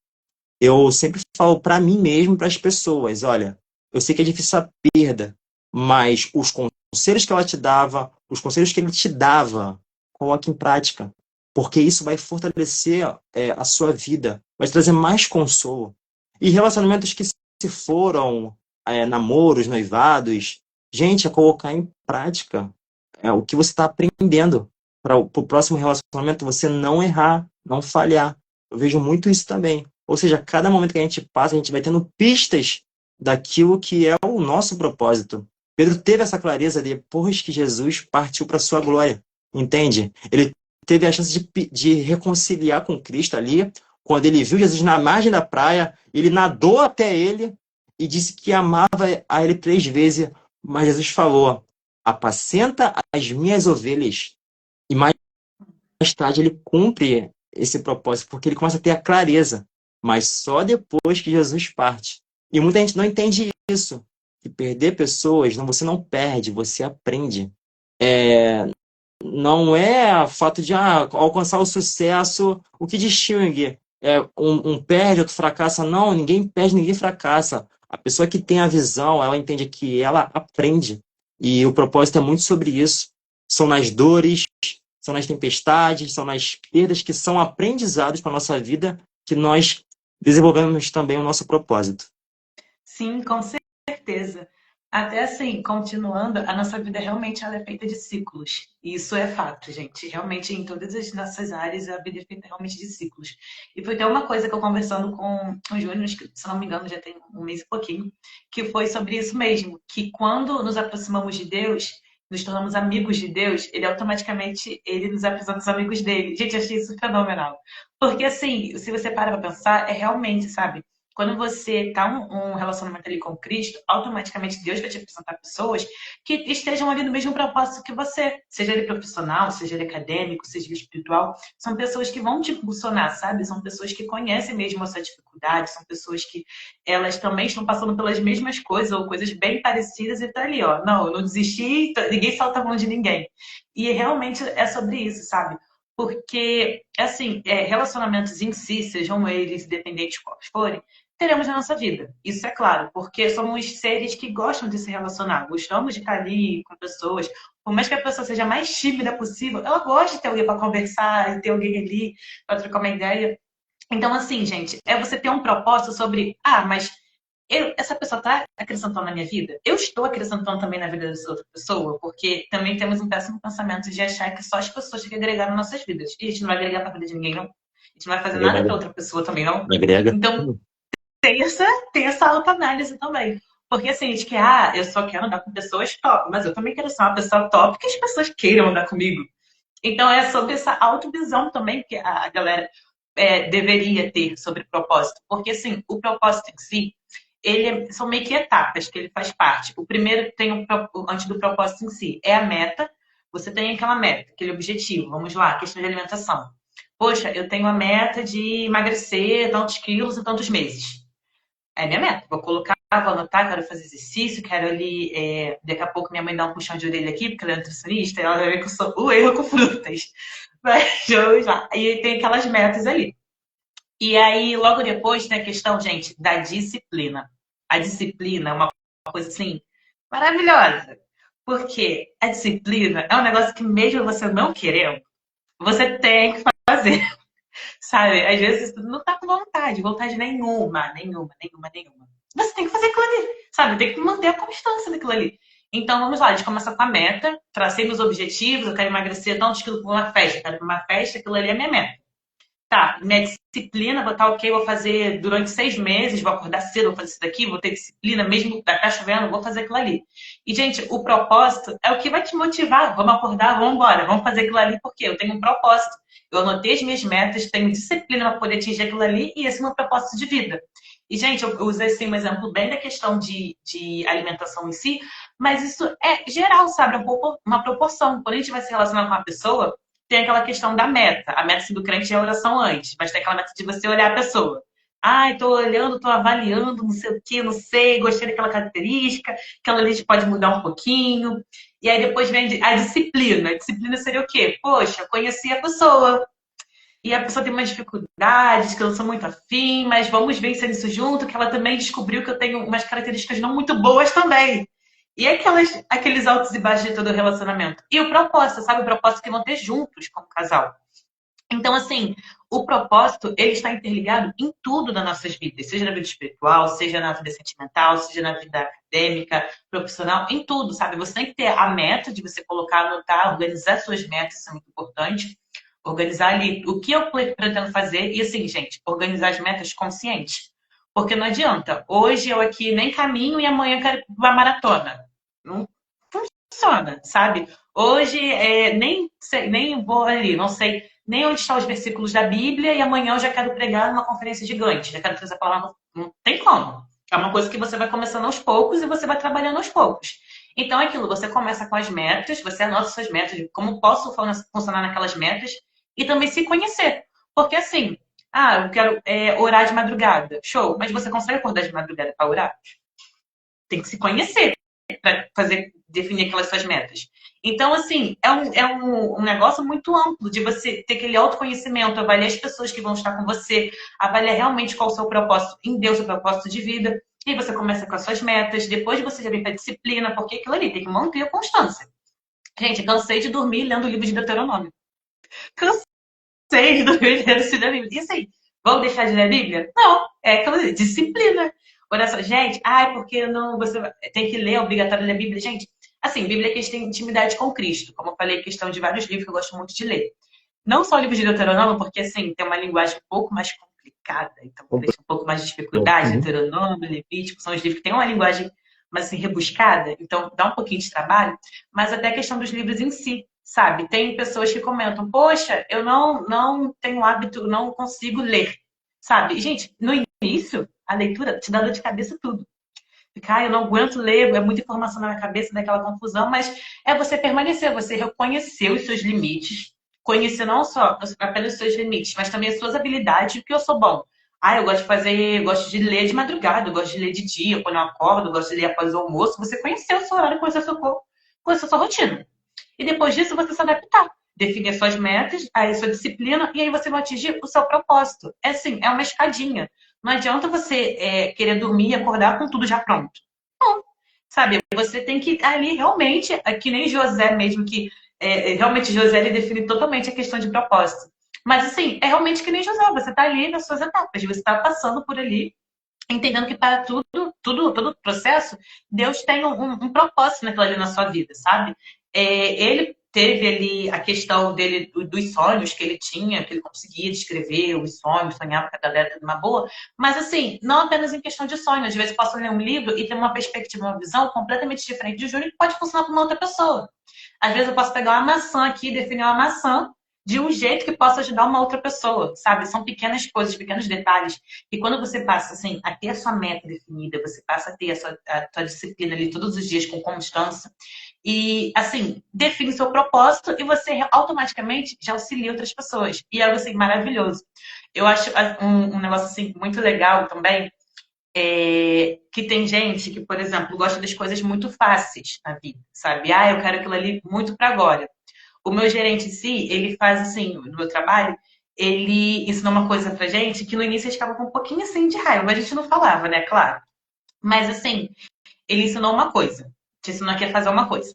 eu sempre falo para mim mesmo, para as pessoas, olha, eu sei que é difícil a perda, mas os conselhos que ela te dava, os conselhos que ele te dava, coloque em prática, porque isso vai fortalecer a sua vida, vai trazer mais consolo. E relacionamentos que se foram, namoros, noivados, gente, é colocar em prática o que você está aprendendo para o próximo relacionamento, você não errar, não falhar. Eu vejo muito isso também. Ou seja, cada momento que a gente passa, a gente vai tendo pistas daquilo que é o nosso propósito. Pedro teve essa clareza depois que Jesus partiu para a sua glória, entende? Ele teve a chance de reconciliar com Cristo ali, quando ele viu Jesus na margem da praia, ele nadou até ele e disse que amava a ele 3 vezes, mas Jesus falou, apacenta as minhas ovelhas. E mais tarde ele cumpre esse propósito, porque ele começa a ter a clareza, mas só depois que Jesus parte. E muita gente não entende isso, que perder pessoas, não, você não perde, você aprende. Não é o fato de alcançar o sucesso, o que distingue um perde, outro fracassa. Não, ninguém perde, ninguém fracassa. A pessoa que tem a visão, ela entende que ela aprende. E o propósito é muito sobre isso. São nas dores, são nas tempestades, são nas perdas que são aprendizados para a nossa vida que nós desenvolvemos também o nosso propósito. Sim, com certeza. Até assim, continuando, a nossa vida realmente ela é feita de ciclos. E isso é fato, gente. Realmente, em todas as nossas áreas, a vida é feita realmente de ciclos. E foi até uma coisa que eu conversando com o Júnior, que, se não me engano, já tem um mês e pouquinho, que foi sobre isso mesmo, que quando nos aproximamos de Deus, nos tornamos amigos de Deus, ele automaticamente ele nos apresenta os amigos dele. Gente, eu achei isso fenomenal. Porque assim, se você para pra pensar, é realmente, sabe? Quando você tá um relacionamento ali com Cristo, automaticamente Deus vai te apresentar pessoas que estejam ali no mesmo propósito que você. Seja ele profissional, seja ele acadêmico, seja ele espiritual. São pessoas que vão te impulsionar, sabe? São pessoas que conhecem mesmo a sua dificuldade, são pessoas que elas também estão passando pelas mesmas coisas ou coisas bem parecidas e tá ali, ó. Não, eu não desisti, ninguém salta a mão de ninguém. E realmente é sobre isso, sabe? Porque, assim, relacionamentos em si, sejam eles independentes quais forem, teremos na nossa vida. Isso é claro, porque somos seres que gostam de se relacionar, gostamos de estar ali com pessoas. Por mais que a pessoa seja mais tímida possível, ela gosta de ter alguém para conversar, de ter alguém ali para trocar uma ideia. Então, assim, gente, é você ter um propósito sobre, mas essa pessoa está acrescentando na minha vida? Eu estou acrescentando também na vida dessa outra pessoa, porque também temos um péssimo pensamento de achar que só as pessoas têm que agregar nas nossas vidas. E a gente não vai agregar para a vida de ninguém, não. A gente não vai fazer nada para outra pessoa também, não. Agrega. Então, tem essa autoanálise também. Porque assim, a gente quer, eu só quero andar com pessoas top, mas eu também quero ser uma pessoa top que as pessoas queiram andar comigo. Então, é sobre essa autovisão também que a galera deveria ter sobre propósito. Porque, assim, o propósito em si, são meio que etapas que ele faz parte. O primeiro tem antes do propósito em si, é a meta. Você tem aquela meta, aquele objetivo. Vamos lá, questão de alimentação. Poxa, eu tenho a meta de emagrecer tantos quilos em tantos meses. É minha meta. Vou colocar, vou anotar, quero fazer exercício, quero ali. Daqui a pouco minha mãe dá um puxão de orelha aqui, porque ela é nutricionista, e ela vai ver que eu sou o erro com frutas. Mas vamos lá. E tem aquelas metas ali. E aí, logo depois, tem a questão, gente, da disciplina. A disciplina é uma coisa assim maravilhosa. Porque a disciplina é um negócio que, mesmo você não querendo, você tem que fazer. Sabe? Às vezes você não tá com vontade nenhuma. Você tem que fazer aquilo ali, sabe? Tem que manter a constância daquilo ali. Então vamos lá, a gente começa com a meta, tracei meus objetivos, eu quero emagrecer tantos quilos para uma festa, eu quero ir para uma festa, aquilo ali é minha meta. Tá, minha disciplina, vou estar ok, vou fazer durante 6 meses, vou acordar cedo, vou fazer isso daqui, vou ter disciplina, mesmo da tá chovendo, vou fazer aquilo ali. E, gente, o propósito é o que vai te motivar. Vamos acordar, vamos embora, vamos fazer aquilo ali, porque eu tenho um propósito. Eu anotei as minhas metas, tenho disciplina para poder atingir aquilo ali, e esse é o meu propósito de vida. E, gente, eu usei assim, um exemplo bem da questão de alimentação em si, mas isso é geral, sabe? Uma proporção. Quando a gente vai se relacionar com uma pessoa, tem aquela questão da meta. A meta assim, do crente é a oração antes, mas tem aquela meta de você olhar a pessoa. Ai, tô olhando, tô avaliando, não sei o que, não sei, gostei daquela característica, aquela ali pode mudar um pouquinho. E aí depois vem a disciplina. A disciplina seria o quê? Poxa, conheci a pessoa. E a pessoa tem umas dificuldades, que eu não sou muito afim, mas vamos vencer isso junto, que ela também descobriu que eu tenho umas características não muito boas também. E aqueles altos e baixos de todo o relacionamento. E o propósito, sabe? O propósito que vão ter juntos como casal. Então, assim, o propósito, ele está interligado em tudo das nossas vidas. Seja na vida espiritual, seja na vida sentimental, seja na vida acadêmica, profissional, em tudo, sabe? Você tem que ter a meta de você colocar, anotar, organizar suas metas, isso é muito importante. Organizar ali o que eu pretendo fazer. E, assim, gente, organizar as metas conscientes. Porque não adianta. Hoje eu aqui nem caminho e amanhã eu quero ir pra uma maratona. Não funciona, sabe? Hoje nem vou ali, não sei nem onde estão os versículos da Bíblia e amanhã eu já quero pregar numa conferência gigante, já quero trazer a palavra. Não tem como. É uma coisa que você vai começando aos poucos e você vai trabalhando aos poucos. Então é aquilo, você começa com as metas, você anota suas metas, como posso funcionar naquelas metas e também se conhecer. Porque assim, eu quero orar de madrugada. Show, mas você consegue acordar de madrugada para orar? Tem que se conhecer para definir aquelas suas metas. Então, assim, é um negócio muito amplo de você ter aquele autoconhecimento, avaliar as pessoas que vão estar com você, avaliar realmente qual o seu propósito em Deus, o propósito de vida. E aí você começa com as suas metas, depois você já vem para a disciplina, porque aquilo ali tem que manter a constância. Gente, cansei de dormir lendo o livro de Deuteronômio. Cansei de dormir lendo o livro da Bíblia. E assim, vamos deixar de ler a Bíblia? Não, é aquela disciplina. Olha só, gente, porque não, você tem que ler, é obrigatório ler a Bíblia. Gente, assim, Bíblia é que a gente tem intimidade com Cristo. Como eu falei, questão de vários livros que eu gosto muito de ler. Não só o livro de Deuteronômio, porque, assim, tem uma linguagem um pouco mais complicada. Então, deixa um pouco mais de dificuldade. Deuteronômio, Levítico, são os livros que têm uma linguagem mais assim, rebuscada. Então, dá um pouquinho de trabalho. Mas até a questão dos livros em si, sabe? Tem pessoas que comentam, poxa, eu não tenho hábito, não consigo ler, sabe? E, gente, no início, a leitura te dá dor de cabeça tudo. Ficar, eu não aguento ler, é muita informação na minha cabeça, daquela confusão, mas é você permanecer, você reconhecer os seus limites, conhecer não só apenas os seus limites, mas também as suas habilidades, o que eu sou bom. Eu gosto de ler de madrugada, eu gosto de ler de dia, quando eu acordo, eu gosto de ler após o almoço. Você conhecer o seu horário, conhecer o seu corpo, conhecer a sua rotina. E depois disso, você se adaptar. Definir as suas metas, a sua disciplina, e aí você vai atingir o seu propósito. É assim, é uma escadinha. Não adianta você querer dormir e acordar com tudo já pronto. Não. Sabe, você tem que ali realmente, que nem José mesmo, que realmente José ele define totalmente a questão de propósito. Mas assim, é realmente que nem José, você está ali nas suas etapas, você está passando por ali, entendendo que para todo o processo, Deus tem um propósito naquilo ali na sua vida, sabe? Ele teve ali a questão dele, dos sonhos que ele tinha, que ele conseguia descrever os sonhos, sonhava com a galera tudo uma boa, mas assim, não apenas em questão de sonho. Às vezes eu posso ler um livro e ter uma perspectiva, uma visão completamente diferente de Júnior que pode funcionar para uma outra pessoa. Às vezes eu posso pegar uma maçã aqui, definir uma maçã de um jeito que possa ajudar uma outra pessoa, sabe? São pequenas coisas, pequenos detalhes. E quando você passa, assim, a ter a sua meta definida, você passa a ter a sua disciplina ali todos os dias com constância, e, assim, define seu propósito e você automaticamente já auxilia outras pessoas. E é algo, assim, maravilhoso. Eu acho um negócio, assim, muito legal também, que tem gente que, por exemplo, gosta das coisas muito fáceis na vida, sabe? Ah, eu quero aquilo ali muito para agora. O meu gerente em si, ele faz assim, no meu trabalho, ele ensinou uma coisa pra gente que no início a gente ficava com um pouquinho assim de raiva, mas a gente não falava, né? Claro. Mas assim, ele ensinou uma coisa, te ensinou aqui a fazer uma coisa.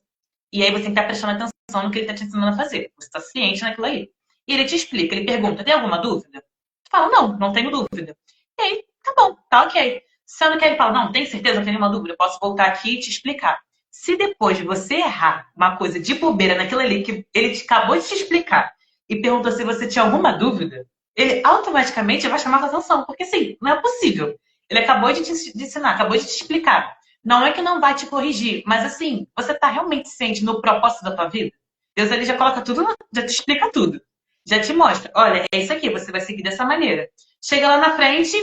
E aí você tem que estar prestando atenção no que ele está te ensinando a fazer. Você está ciente naquilo aí. E ele te explica, ele pergunta, tem alguma dúvida? Tu fala, não, não tenho dúvida. E aí, tá bom, tá ok. Sendo que ele fala, não, tem certeza, não tem nenhuma dúvida, eu posso voltar aqui e te explicar. Se depois de você errar uma coisa de bobeira naquilo ali que ele acabou de te explicar e perguntou se você tinha alguma dúvida, ele automaticamente vai chamar a atenção, porque assim, não é possível. Ele acabou de te ensinar, acabou de te explicar. Não é que não vai te corrigir, mas assim, você tá realmente ciente no propósito da tua vida? Deus ele já coloca tudo, já te explica tudo. Já te mostra, olha, é isso aqui, você vai seguir dessa maneira. Chega lá na frente,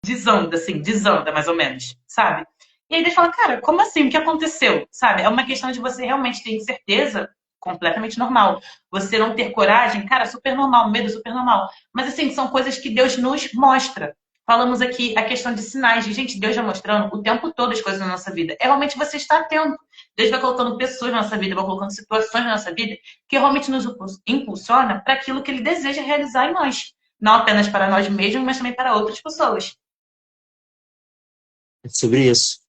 desanda, assim, desanda mais ou menos, sabe? E aí ele fala, cara, como assim? O que aconteceu? Sabe? É uma questão de você realmente ter certeza, completamente normal. Você não ter coragem, cara, super normal, medo super normal. Mas assim, são coisas que Deus nos mostra. Falamos aqui a questão de sinais, de gente, Deus já mostrando o tempo todo as coisas na nossa vida. É realmente você estar atento. Deus vai colocando pessoas na nossa vida, vai colocando situações na nossa vida que realmente nos impulsiona para aquilo que Ele deseja realizar em nós. Não apenas para nós mesmos, mas também para outras pessoas. É sobre isso.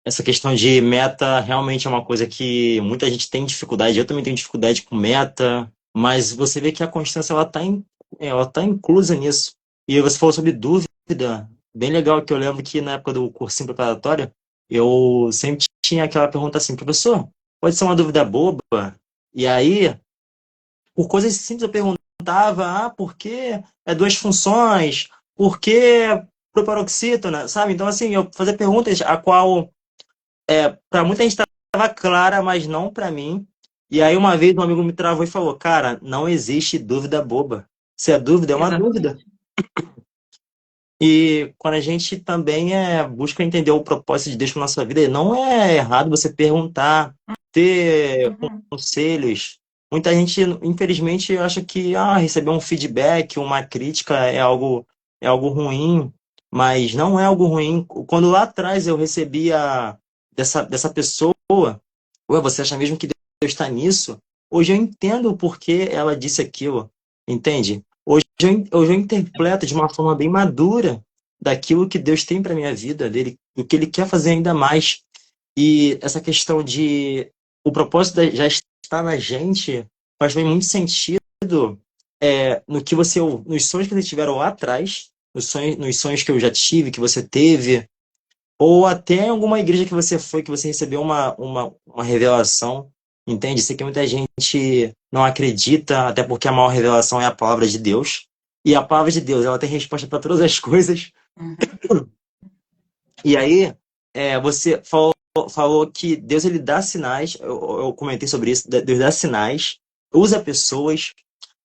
Essa questão de meta realmente é uma coisa que muita gente tem dificuldade. Eu também tenho dificuldade com meta, mas você vê que a constância ela tá inclusa nisso. E você falou sobre dúvida, bem legal que eu lembro que na época do cursinho preparatório, eu sempre tinha aquela pergunta assim, professor, pode ser uma dúvida boba? E aí, por coisas simples eu perguntava, por que duas funções? Por que proparoxítona? Sabe? Então, assim, eu fazia perguntas a qual para muita gente estava clara, mas não para mim. E aí uma vez um amigo me travou e falou, cara, não existe dúvida boba. Se é dúvida, é uma dúvida. Exatamente. E quando a gente também busca entender o propósito de Deus para nossa vida, não é errado você perguntar, ter Uhum. conselhos. Muita gente, infelizmente, acha que receber um feedback, uma crítica é algo ruim, mas não é algo ruim. Quando lá atrás eu recebia dessa pessoa, ué, você acha mesmo que Deus está nisso? Hoje eu entendo o porquê ela disse aquilo, entende? Hoje eu interpreto de uma forma bem madura daquilo que Deus tem para minha vida, dele, do que Ele quer fazer ainda mais. E essa questão de o propósito já está na gente faz bem muito sentido no que nos sonhos que você tiveram lá atrás, nos sonhos que eu já tive, que você teve, ou até em alguma igreja que você foi, que você recebeu uma revelação, entende? Sei que muita gente não acredita, até porque a maior revelação é a palavra de Deus. E a palavra de Deus, ela tem resposta para todas as coisas. Uhum. E aí, você falou que Deus ele dá sinais, eu comentei sobre isso, Deus dá sinais, usa pessoas,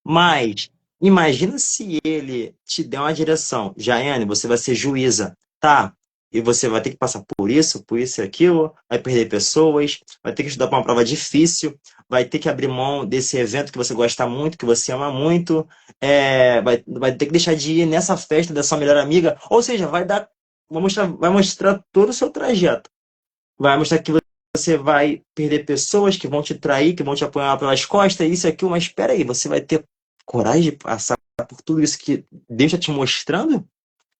mas imagina se ele te der uma direção. Jaiane, você vai ser juíza, tá? E você vai ter que passar por isso e aquilo, vai perder pessoas, vai ter que estudar para uma prova difícil, vai ter que abrir mão desse evento que você gosta muito, que você ama muito, vai ter que deixar de ir nessa festa da sua melhor amiga, ou seja, vai mostrar todo o seu trajeto. Vai mostrar que você vai perder pessoas que vão te trair, que vão te apoiar pelas costas, isso e aquilo, mas espera aí, você vai ter coragem de passar por tudo isso que Deus está te mostrando?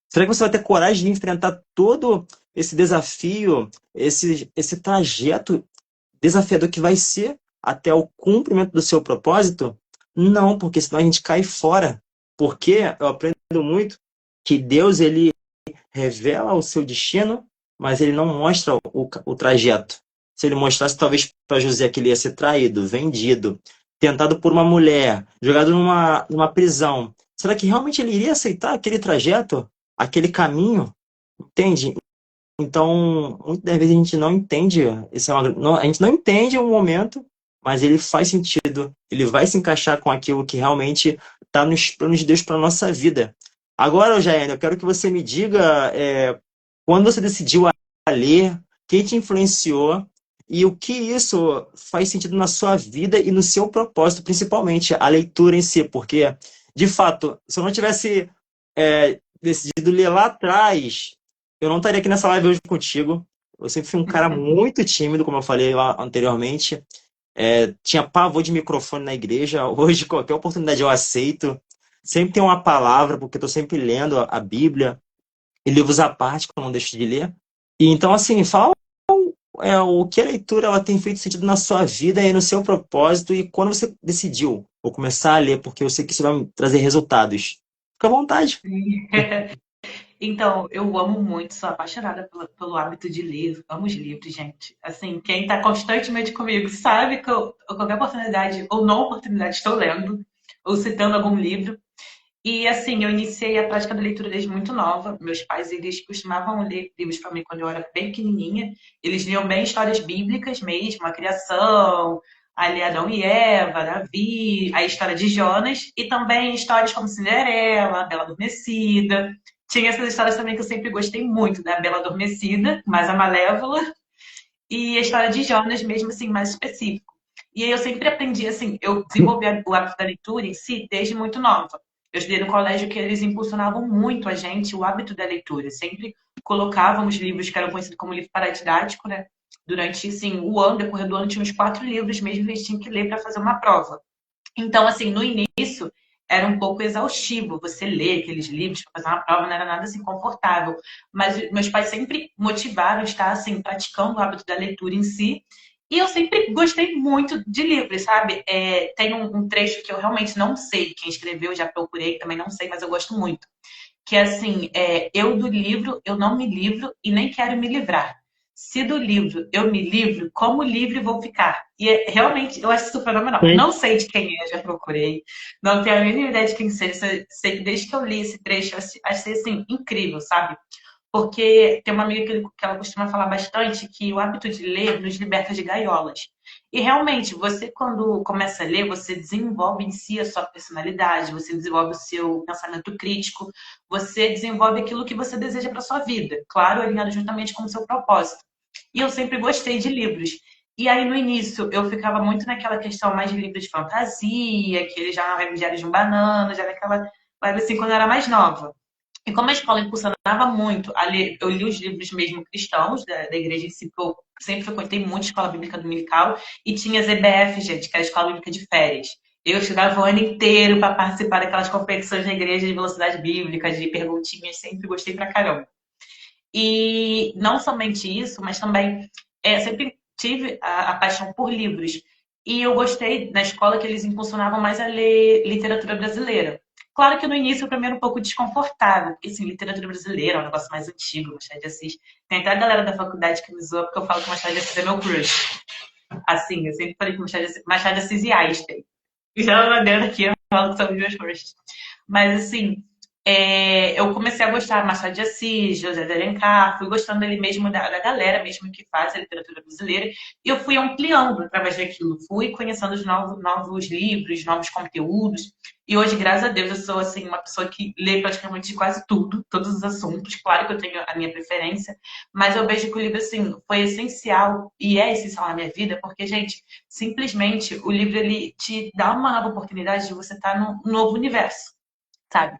Será que você vai ter coragem de enfrentar todo esse desafio, esse trajeto desafiador que vai ser até o cumprimento do seu propósito? Não, porque senão a gente cai fora. Porque eu aprendo muito que Deus, ele revela o seu destino, mas ele não mostra o trajeto. se ele mostrasse talvez para José que ele ia ser traído, vendido, tentado por uma mulher, jogado numa prisão, será que realmente ele iria aceitar aquele trajeto, aquele caminho? Entende? Então, muitas vezes a gente não entende, a gente não entende o momento, mas ele faz sentido, ele vai se encaixar com aquilo que realmente está nos planos de Deus para a nossa vida. Agora, Jair, eu quero que você me diga, quando você decidiu a ler, quem te influenciou e o que isso faz sentido na sua vida e no seu propósito, principalmente a leitura em si, porque, de fato, se eu não tivesse decidido ler lá atrás, eu não estaria aqui nessa live hoje contigo. Eu sempre fui um cara muito tímido, como eu falei lá anteriormente. Tinha pavor de microfone na igreja. Hoje, qualquer oportunidade eu aceito. Sempre tem uma palavra, porque estou sempre lendo a Bíblia e livros à parte, que eu não deixo de ler. E então, assim, fala o que a leitura ela tem feito sentido na sua vida e no seu propósito e quando você decidiu, vou começar a ler, porque eu sei que isso vai me trazer resultados. Fica à vontade. Então, eu amo muito, sou apaixonada pelo hábito de ler, amo os livros, gente. Assim, quem está constantemente comigo sabe que eu, qualquer oportunidade ou não oportunidade, estou lendo ou citando algum livro. E assim, eu iniciei a prática da leitura desde muito nova. Meus pais, eles costumavam ler livros para mim quando eu era bem pequenininha. Eles liam bem histórias bíblicas mesmo, a criação, ali Adão e Eva, Davi, a história de Jonas e também histórias como Cinderela, Bela Adormecida. Tinha essas histórias também que eu sempre gostei muito, da Bela Adormecida, mais a Malévola, e a história de Jonas mesmo assim, mais específico. E aí eu sempre aprendi assim, eu desenvolvi o hábito da leitura em si desde muito nova. Eu estudei no colégio que eles impulsionavam muito a gente o hábito da leitura. Sempre colocávamos livros que eram conhecidos como livro paradidático, né? Durante, assim, o ano, decorrer do ano, tinha uns 4 livros mesmo que eles tinham que ler para fazer uma prova. Então, assim, no início era um pouco exaustivo você ler aqueles livros para fazer uma prova, não era nada assim confortável. Mas meus pais sempre motivaram a estar assim praticando o hábito da leitura em si. E eu sempre gostei muito de livros, sabe? Tem um trecho que eu realmente não sei quem escreveu, já procurei, também não sei, mas eu gosto muito. Que é assim, eu do livro, eu não me livro e nem quero me livrar. Se do livro eu me livro, como livre vou ficar? E realmente, eu acho isso fenomenal. Sim. Não sei de quem é, já procurei. Não tenho a mínima ideia de quem seja. Sei que desde que eu li esse trecho, eu achei assim, incrível, sabe? Porque tem uma amiga que ela costuma falar bastante que o hábito de ler nos liberta de gaiolas. E realmente, você quando começa a ler, você desenvolve em si a sua personalidade, você desenvolve o seu pensamento crítico, você desenvolve aquilo que você deseja para sua vida, claro, alinhado juntamente com o seu propósito. E eu sempre gostei de livros. E aí, no início, eu ficava muito naquela questão mais de livros de fantasia, aquele já no Diário de um Banana, já naquela vibe assim, quando eu era mais nova. E como a escola impulsionava muito a ler, eu li os livros mesmo cristãos da igreja em si, porque eu sempre frequentei muito a escola bíblica dominical, e tinha as EBF, gente, que era a escola bíblica de férias. Eu estudava o ano inteiro para participar daquelas competições na igreja de velocidade bíblica, de perguntinhas, sempre gostei pra caramba. E não somente isso, mas também sempre tive a paixão por livros. E eu gostei na escola que eles impulsionavam mais a ler literatura brasileira. Claro que no início para mim era um pouco desconfortável, porque assim, literatura brasileira é um negócio mais antigo, Machado de Assis. Tem até a galera da faculdade que me zoa porque eu falo que Machado de Assis é meu crush. Assim, eu sempre falei que Machado de Assis e Einstein. E já na dentro aqui eu falo que são os meus crushes. Mas assim, eu comecei a gostar Machado de Assis, José de Alencar, fui gostando dele mesmo, da galera mesmo que faz a literatura brasileira, e eu fui ampliando através daquilo, fui conhecendo os novos livros, novos conteúdos, e hoje, graças a Deus, eu sou assim, uma pessoa que lê praticamente quase tudo, todos os assuntos, claro que eu tenho a minha preferência, mas eu vejo que o livro assim, foi essencial, e é essencial na minha vida, porque, gente, simplesmente o livro ele te dá uma nova oportunidade de você estar num novo universo, sabe?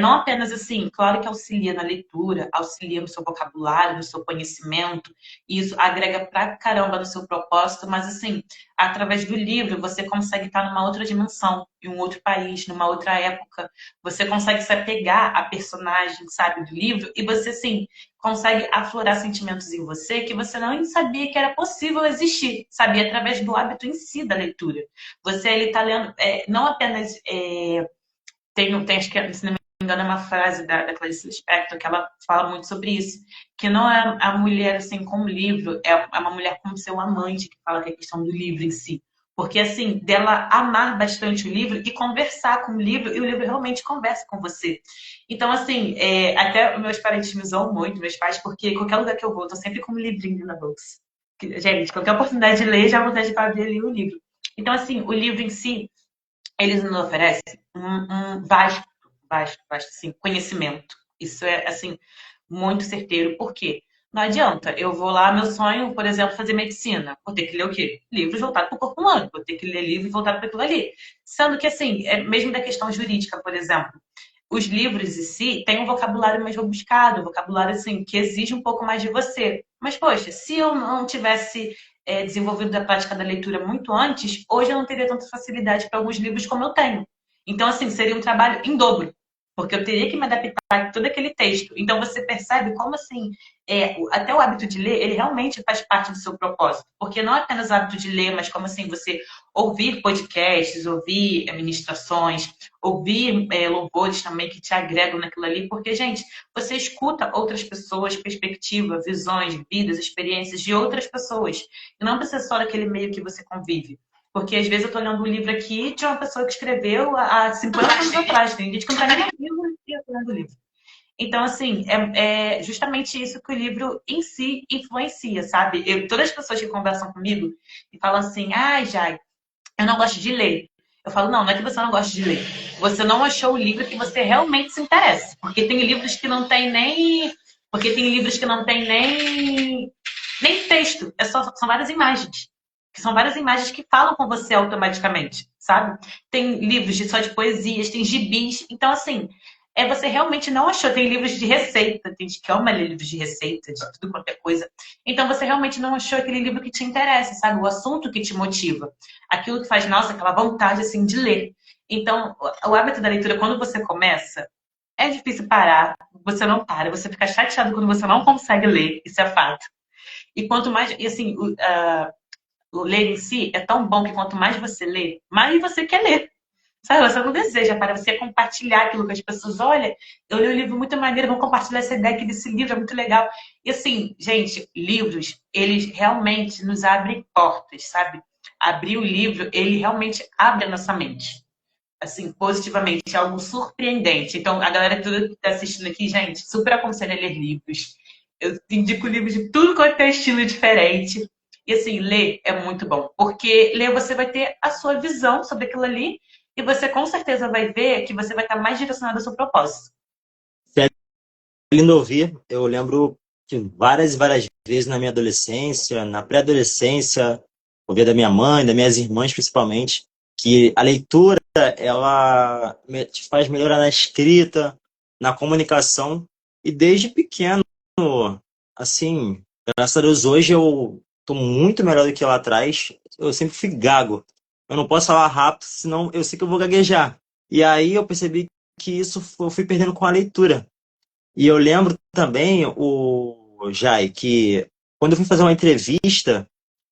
Não apenas assim, claro que auxilia na leitura, auxilia no seu vocabulário, no seu conhecimento, e isso agrega pra caramba no seu propósito, mas assim, através do livro você consegue estar numa outra dimensão, em um outro país, numa outra época, você consegue se apegar à personagem, sabe, do livro, e você assim, consegue aflorar sentimentos em você que você não sabia que era possível existir, sabia, através do hábito em si da leitura. Você ele está lendo, não apenas tem acho que engano, é uma frase da Clarice Lispector que ela fala muito sobre isso. Que não é a mulher, assim, como livro, é uma mulher como seu amante, que fala que é a questão do livro em si. Porque, assim, dela amar bastante o livro e conversar com o livro, e o livro realmente conversa com você. Então, assim, até meus parentes me zoam muito, meus pais, porque qualquer lugar que eu vou, eu tô sempre com um livrinho na bolsa. Gente, qualquer oportunidade de ler, já vou vontade de abrir ali o livro. Então, assim, o livro em si, eles nos oferecem um vasto, assim, conhecimento. Isso é, assim, muito certeiro. Por quê? Não adianta. Eu vou lá, meu sonho, por exemplo, fazer medicina. Vou ter que ler o quê? Livros voltados para o corpo humano. Vou ter que ler livros voltados para aquilo ali. Sendo que, assim, mesmo da questão jurídica, por exemplo, os livros em si têm um vocabulário mais rebuscado, um vocabulário, assim, que exige um pouco mais de você. Mas, poxa, se eu não tivesse desenvolvido a prática da leitura muito antes, hoje eu não teria tanta facilidade para alguns livros como eu tenho. Então, assim, seria um trabalho em dobro, porque eu teria que me adaptar a todo aquele texto. Então, você percebe como, assim, até o hábito de ler, ele realmente faz parte do seu propósito. Porque não é apenas o hábito de ler, mas como, assim, você ouvir podcasts, ouvir ministrações, ouvir louvores também que te agregam naquilo ali. Porque, gente, você escuta outras pessoas, perspectivas, visões, vidas, experiências de outras pessoas. E não precisa só daquele meio que você convive. Porque às vezes eu estou lendo um livro aqui de uma pessoa que escreveu há 50 anos atrás. Tem gente que não está nem vivo e eu estou lendo o livro. Então, assim, é justamente isso que o livro em si influencia, sabe? Todas as pessoas que conversam comigo e falam assim, ai, Jai, eu não gosto de ler. Eu falo, não, não é que você não gosta de ler. Você não achou o livro que você realmente se interessa. Porque tem livros que não tem nem. Porque tem livros que não tem nem texto. São várias imagens. Que são várias imagens que falam com você automaticamente, sabe? Tem livros só de poesias, tem gibis. Então, assim, você realmente não achou. Tem livros de receita, tem gente que ama ler livros de receita, de tudo quanto é coisa. Então, você realmente não achou aquele livro que te interessa, sabe? O assunto que te motiva. Aquilo que faz, nossa, aquela vontade, assim, de ler. Então, o hábito da leitura, quando você começa, é difícil parar. Você não para. Você fica chateado quando você não consegue ler. Isso é fato. E quanto mais... E, assim, o ler em si é tão bom que quanto mais você lê, mais você quer ler. Sabe, você não deseja para você compartilhar aquilo com as pessoas. Olha, eu li um livro muito maneiro, vamos compartilhar essa ideia aqui desse livro, é muito legal. E assim, gente, livros, eles realmente nos abrem portas, sabe? Abrir o livro, ele realmente abre a nossa mente. Assim, positivamente, é algo surpreendente. Então, a galera toda que está assistindo aqui, gente, super aconselho a ler livros. Eu indico livros de tudo quanto é estilo diferente. E assim, ler é muito bom. Porque ler você vai ter a sua visão sobre aquilo ali e você com certeza vai ver que você vai estar mais direcionado ao seu propósito. É lindo ouvir. Eu lembro que várias e várias vezes na minha adolescência, na pré-adolescência, ouvia da minha mãe, das minhas irmãs principalmente, que a leitura ela te faz melhorar na escrita, na comunicação. E desde pequeno, assim, graças a Deus, hoje eu estou muito melhor do que lá atrás. Eu sempre fui gago. Eu não posso falar rápido, senão eu sei que eu vou gaguejar. E aí eu percebi que isso eu fui perdendo com a leitura. E eu lembro também, o Jai, que quando eu fui fazer uma entrevista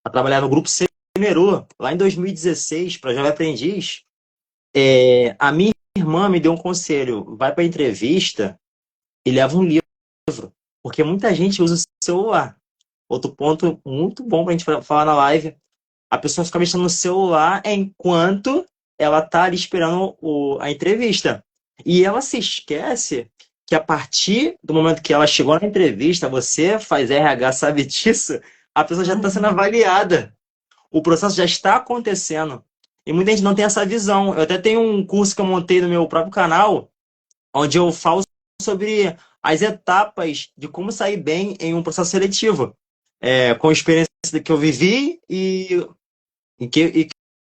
para trabalhar no Grupo Semeru, lá em 2016, para Jovem Aprendiz, a minha irmã me deu um conselho: vai para a entrevista e leva um livro, porque muita gente usa o celular. Outro ponto muito bom para a gente falar na live: a pessoa fica mexendo no celular enquanto ela tá ali esperando a entrevista. E ela se esquece que a partir do momento que ela chegou na entrevista, você faz RH, sabe disso, a pessoa já está sendo avaliada. O processo já está acontecendo. E muita gente não tem essa visão. Eu até tenho um curso que eu montei no meu próprio canal, onde eu falo sobre as etapas de como sair bem em um processo seletivo. Com a experiência que eu vivi e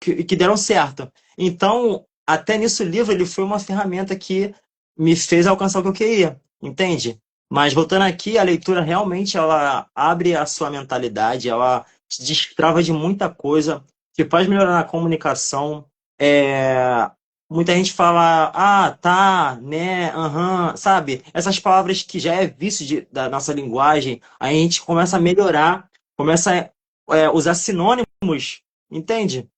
que deram certo. Então, até nisso o livro ele foi uma ferramenta que me fez alcançar o que eu queria, entende? Mas voltando aqui, a leitura realmente ela abre a sua mentalidade, ela te destrava de muita coisa, te faz melhorar na comunicação. Muita gente fala, ah, tá, né, aham, sabe? Essas palavras que já é vício da nossa linguagem, a gente começa a melhorar, começa a usar sinônimos, entende?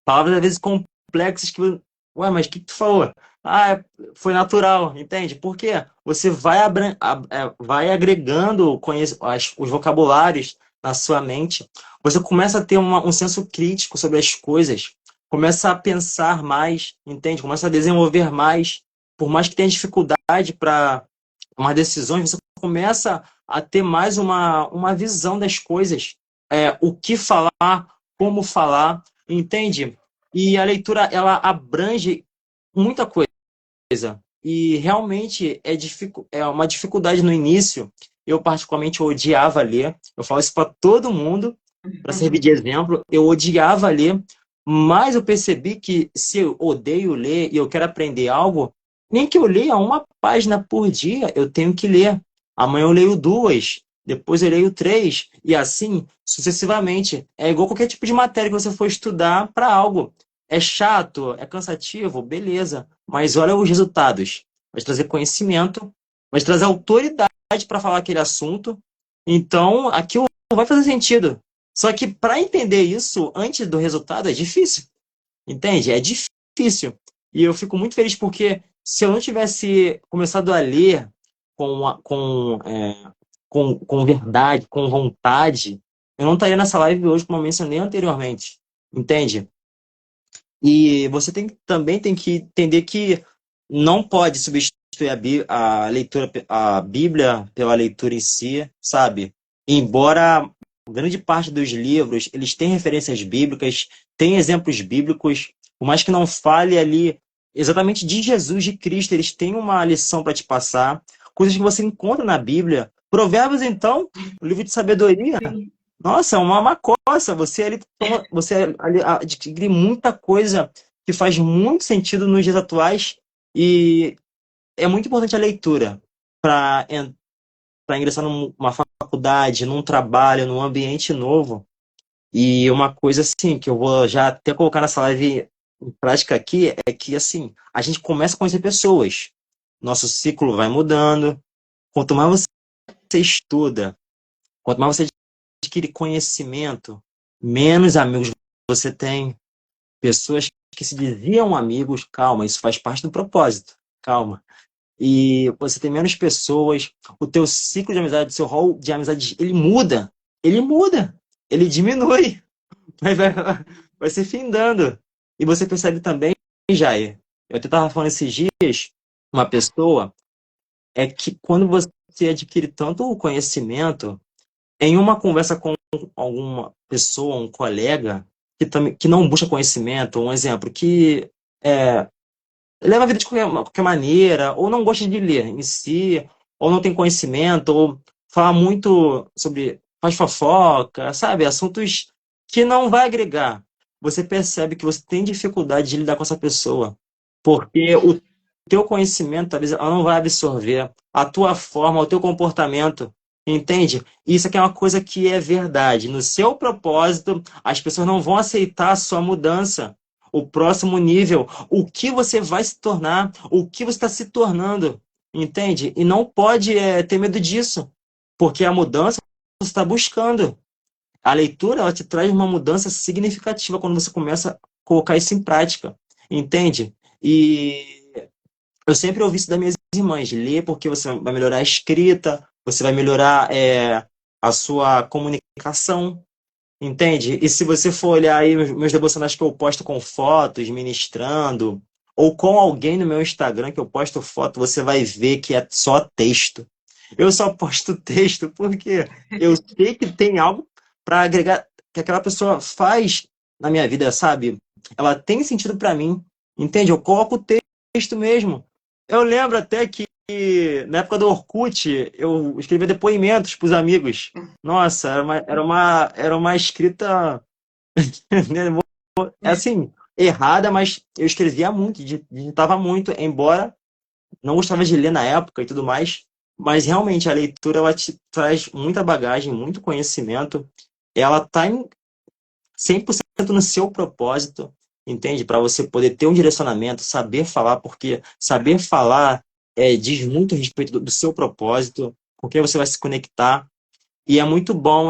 Palavras às vezes complexas que Ué, mas o que tu falou? Ah, foi natural, entende? Por quê? Você vai, vai agregando os vocabulários na sua mente. Você começa a ter um senso crítico sobre as coisas. Começa a pensar mais, entende? Começa a desenvolver mais. Por mais que tenha dificuldade para tomar decisões, você começa a ter mais uma visão das coisas. O que falar, como falar, entende? E a leitura, ela abrange muita coisa. E realmente é uma dificuldade no início. Eu, particularmente, odiava ler. Eu falo isso para todo mundo, para servir de exemplo. Eu odiava ler, mas eu percebi que se eu odeio ler e eu quero aprender algo, nem que eu leia uma página por dia, eu tenho que ler. Amanhã eu leio duas, depois eu leio três, e assim sucessivamente. É igual qualquer tipo de matéria que você for estudar para algo. É chato, é cansativo, beleza. Mas olha os resultados. Vai trazer conhecimento, vai trazer autoridade para falar aquele assunto. Então, aquilo vai fazer sentido. Só que para entender isso antes do resultado é difícil. Entende? É difícil. E eu fico muito feliz porque se eu não tivesse começado a ler com, com verdade, com vontade, eu não estaria nessa live hoje, como eu mencionei anteriormente. Entende? E você também tem que entender que não pode substituir a leitura, a Bíblia pela leitura em si, sabe? Embora grande parte dos livros, eles têm referências bíblicas, têm exemplos bíblicos, por mais que não fale ali exatamente de Jesus, de Cristo, eles têm uma lição para te passar, coisas que você encontra na Bíblia. Provérbios, então, o livro de sabedoria, Sim. nossa, é uma coça. Você ali adquire muita coisa que faz muito sentido nos dias atuais e é muito importante a leitura para ingressar numa faculdade, num trabalho, num ambiente novo. E uma coisa assim que eu vou já até colocar nessa live em prática aqui é que assim, a gente começa a conhecer pessoas. Nosso ciclo vai mudando. Quanto mais você estuda, quanto mais você adquire conhecimento, menos amigos você tem. Pessoas que se diziam amigos, calma, isso faz parte do propósito, calma. E você tem menos pessoas, o teu ciclo de amizade, o seu rol de amizade, ele muda, ele diminui, vai, vai se findando. E você percebe também, Jair, eu até estava falando esses dias, uma pessoa, é que quando você adquire tanto conhecimento, em uma conversa com alguma pessoa, um colega, que não busca conhecimento, um exemplo, que leva a vida de qualquer maneira, ou não gosta de ler em si, ou não tem conhecimento, ou fala muito sobre, faz fofoca, sabe? Assuntos que não vai agregar. Você percebe que você tem dificuldade de lidar com essa pessoa, porque o teu conhecimento, talvez, ela não vai absorver a tua forma, o teu comportamento, entende? Isso aqui é uma coisa que é verdade. No seu propósito, as pessoas não vão aceitar a sua mudança. O próximo nível, o que você vai se tornar, o que você está se tornando, entende? E não pode ter medo disso, porque a mudança você está buscando. A leitura, ela te traz uma mudança significativa quando você começa a colocar isso em prática, entende? E eu sempre ouvi isso das minhas irmãs, ler porque você vai melhorar a escrita, você vai melhorar a sua comunicação, entende? E se você for olhar aí meus devocionais que eu posto com fotos, ministrando, ou com alguém no meu Instagram que eu posto foto, você vai ver que é só texto. Eu só posto texto porque eu sei que tem algo para agregar, que aquela pessoa faz na minha vida, sabe? Ela tem sentido para mim, entende? Eu coloco o texto mesmo. Eu lembro até que na época do Orkut, eu escrevia depoimentos para os amigos. Nossa, era uma escrita, né, assim, errada, mas eu escrevia muito, digitava muito, embora não gostava de ler na época e tudo mais. Mas realmente a leitura ela te traz muita bagagem, muito conhecimento. Ela está 100% no seu propósito, entende? Para você poder ter um direcionamento, saber falar, porque saber falar diz muito a respeito do seu propósito, com quem você vai se conectar. E é muito bom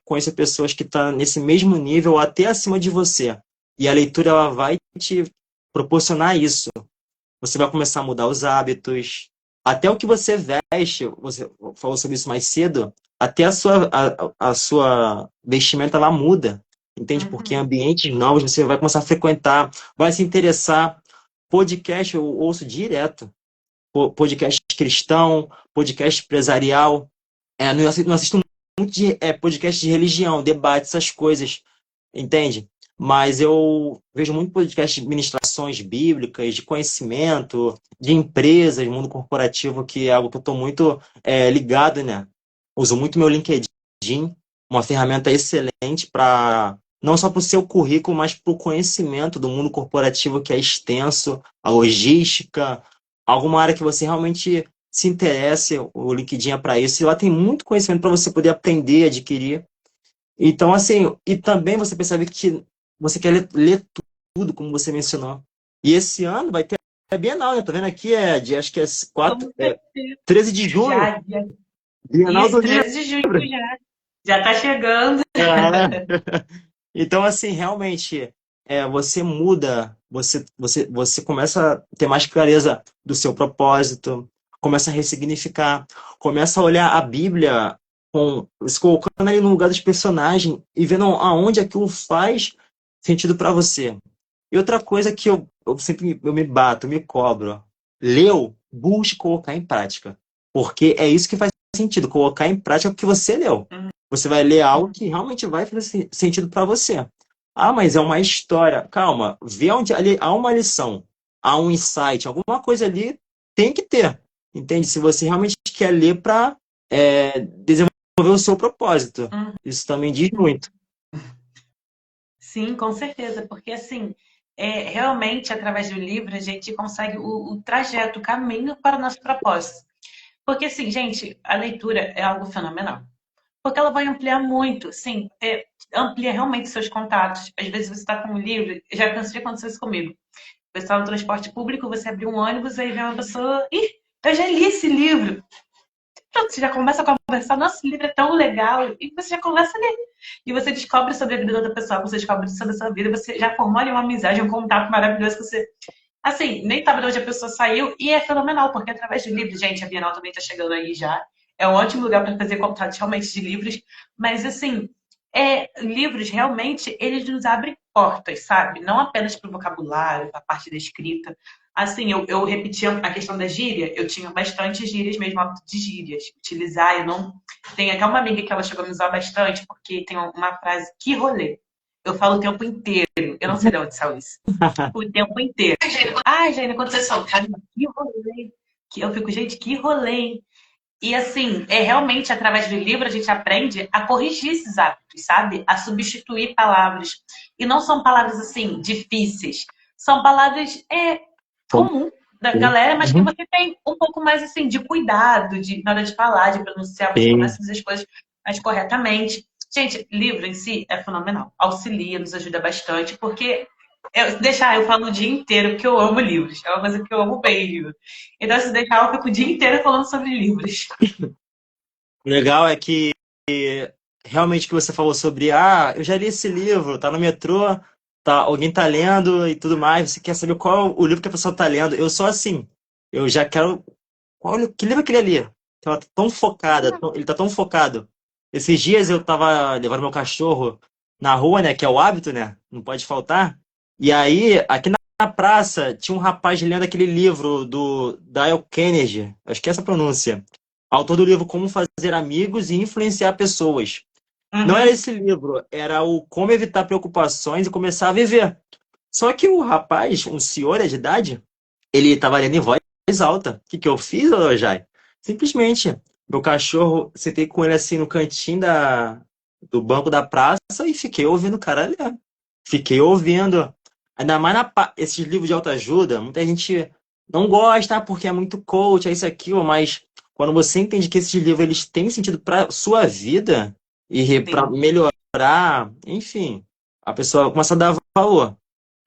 conhecer pessoas que estão nesse mesmo nível ou até acima de você. E a leitura ela vai te proporcionar isso. Você vai começar a mudar os hábitos, até o que você veste, você falou sobre isso mais cedo, até a sua vestimenta lá muda, entende? Porque em Uhum. ambientes novos você vai começar a frequentar, vai se interessar. Podcast eu ouço direto, podcast cristão, podcast empresarial, não assisto muito de podcast de religião, debate, essas coisas, entende? Mas eu vejo muito podcast de ministrações bíblicas, de conhecimento, de empresas, mundo corporativo, que é algo que eu estou muito ligado, né? Uso muito meu LinkedIn, uma ferramenta excelente para não só para o seu currículo, mas para o conhecimento do mundo corporativo que é extenso, a logística, alguma área que você realmente se interesse, o LinkedIn é para isso. E lá tem muito conhecimento para você poder aprender, adquirir. Então, assim, e também você percebe que você quer ler tudo, como você mencionou. E esse ano vai ter a Bienal, né? Tô vendo aqui, acho que é Com 13 de junho, Já, Bienal do isso, Livro. 13 de junho já. Já tá chegando. É. Então, assim, realmente, você muda, você começa a ter mais clareza do seu propósito, começa a ressignificar, começa a olhar a Bíblia se colocando ali no lugar dos personagens e vendo aonde aquilo faz sentido para você. E outra coisa que eu sempre eu me bato, me cobro, leu, busque colocar em prática. Porque é isso que faz sentido, colocar em prática o que você leu. Você vai ler algo que realmente vai fazer sentido para você. Ah, mas é uma história. Calma, vê onde ali há uma lição, há um insight, alguma coisa ali tem que ter. Entende? Se você realmente quer ler para desenvolver o seu propósito. Uhum. Isso também diz muito. Sim, com certeza, porque assim, realmente através do livro a gente consegue o trajeto, o caminho para o nosso propósito. Porque assim, gente, a leitura é algo fenomenal. Porque ela vai ampliar muito, sim, amplia realmente seus contatos. Às vezes você está com um livro, já cansei de acontecer isso comigo. Você está no transporte público, você abre um ônibus, aí vem uma pessoa, ih, eu já li esse livro. Pronto, você já começa a conversar, nossa, esse livro é tão legal, e você já começa a ler. E você descobre sobre a vida da outra pessoa, você descobre sobre a sua vida, você já formou ali uma amizade, um contato maravilhoso que você, assim, nem sabe de onde a pessoa saiu, e é fenomenal, porque através de livros, gente, a Bienal também está chegando aí já, é um ótimo lugar para fazer contato realmente de livros, mas assim, livros realmente, eles nos abrem portas, sabe? Não apenas para o vocabulário, para a parte da escrita. Assim, eu repetia a questão da gíria, eu tinha bastante gírias mesmo, hábito de gírias. Utilizar, eu não. Tem até uma amiga que ela chegou a me usar bastante, porque tem uma frase, que rolê. Eu falo o tempo inteiro. Eu não sei de onde saiu isso. O tempo inteiro. Ai, Jaina, quando você fala, caramba, que rolê. Que eu fico, gente, que rolê, hein? E assim, realmente através do livro a gente aprende a corrigir esses hábitos, sabe? A substituir palavras. E não são palavras assim difíceis, são palavras Como- comum da galera, mas que Uhum. você tem um pouco mais assim de cuidado na hora de falar, de pronunciar, você começa Sim. a dizer as coisas mais corretamente. Gente, livro em si é fenomenal. Auxilia, nos ajuda bastante, porque eu falo o dia inteiro que eu amo livros. É uma coisa que eu amo mesmo. Então, se deixar, eu fico o dia inteiro falando sobre livros. O legal é que realmente que você falou sobre, eu já li esse livro, tá no metrô, alguém tá lendo e tudo mais, você quer saber qual é o livro que a pessoa tá lendo. Eu sou assim, eu já quero, que livro que ele lê? Ela tá tão focada, ele tá tão focado. Esses dias eu tava levando meu cachorro na rua, né, que é o hábito, né, não pode faltar. E aí, aqui na praça, tinha um rapaz lendo aquele livro do Dale Carnegie, acho que é essa a pronúncia. Autor do livro Como Fazer Amigos e Influenciar Pessoas. Não era Uhum. esse livro, era o Como Evitar Preocupações e Começar a Viver. Só que o rapaz, um senhor de idade, ele estava lendo em voz alta. O que eu fiz, ô Jai? Simplesmente, meu cachorro, sentei com ele assim no cantinho do banco da praça e fiquei ouvindo o cara ler. Fiquei ouvindo. Ainda mais esses livros de autoajuda, muita gente não gosta porque é muito coach, é isso, aquilo, mas quando você entende que esses livros eles têm sentido para sua vida e para Sim, melhorar, enfim, a pessoa começa a dar valor.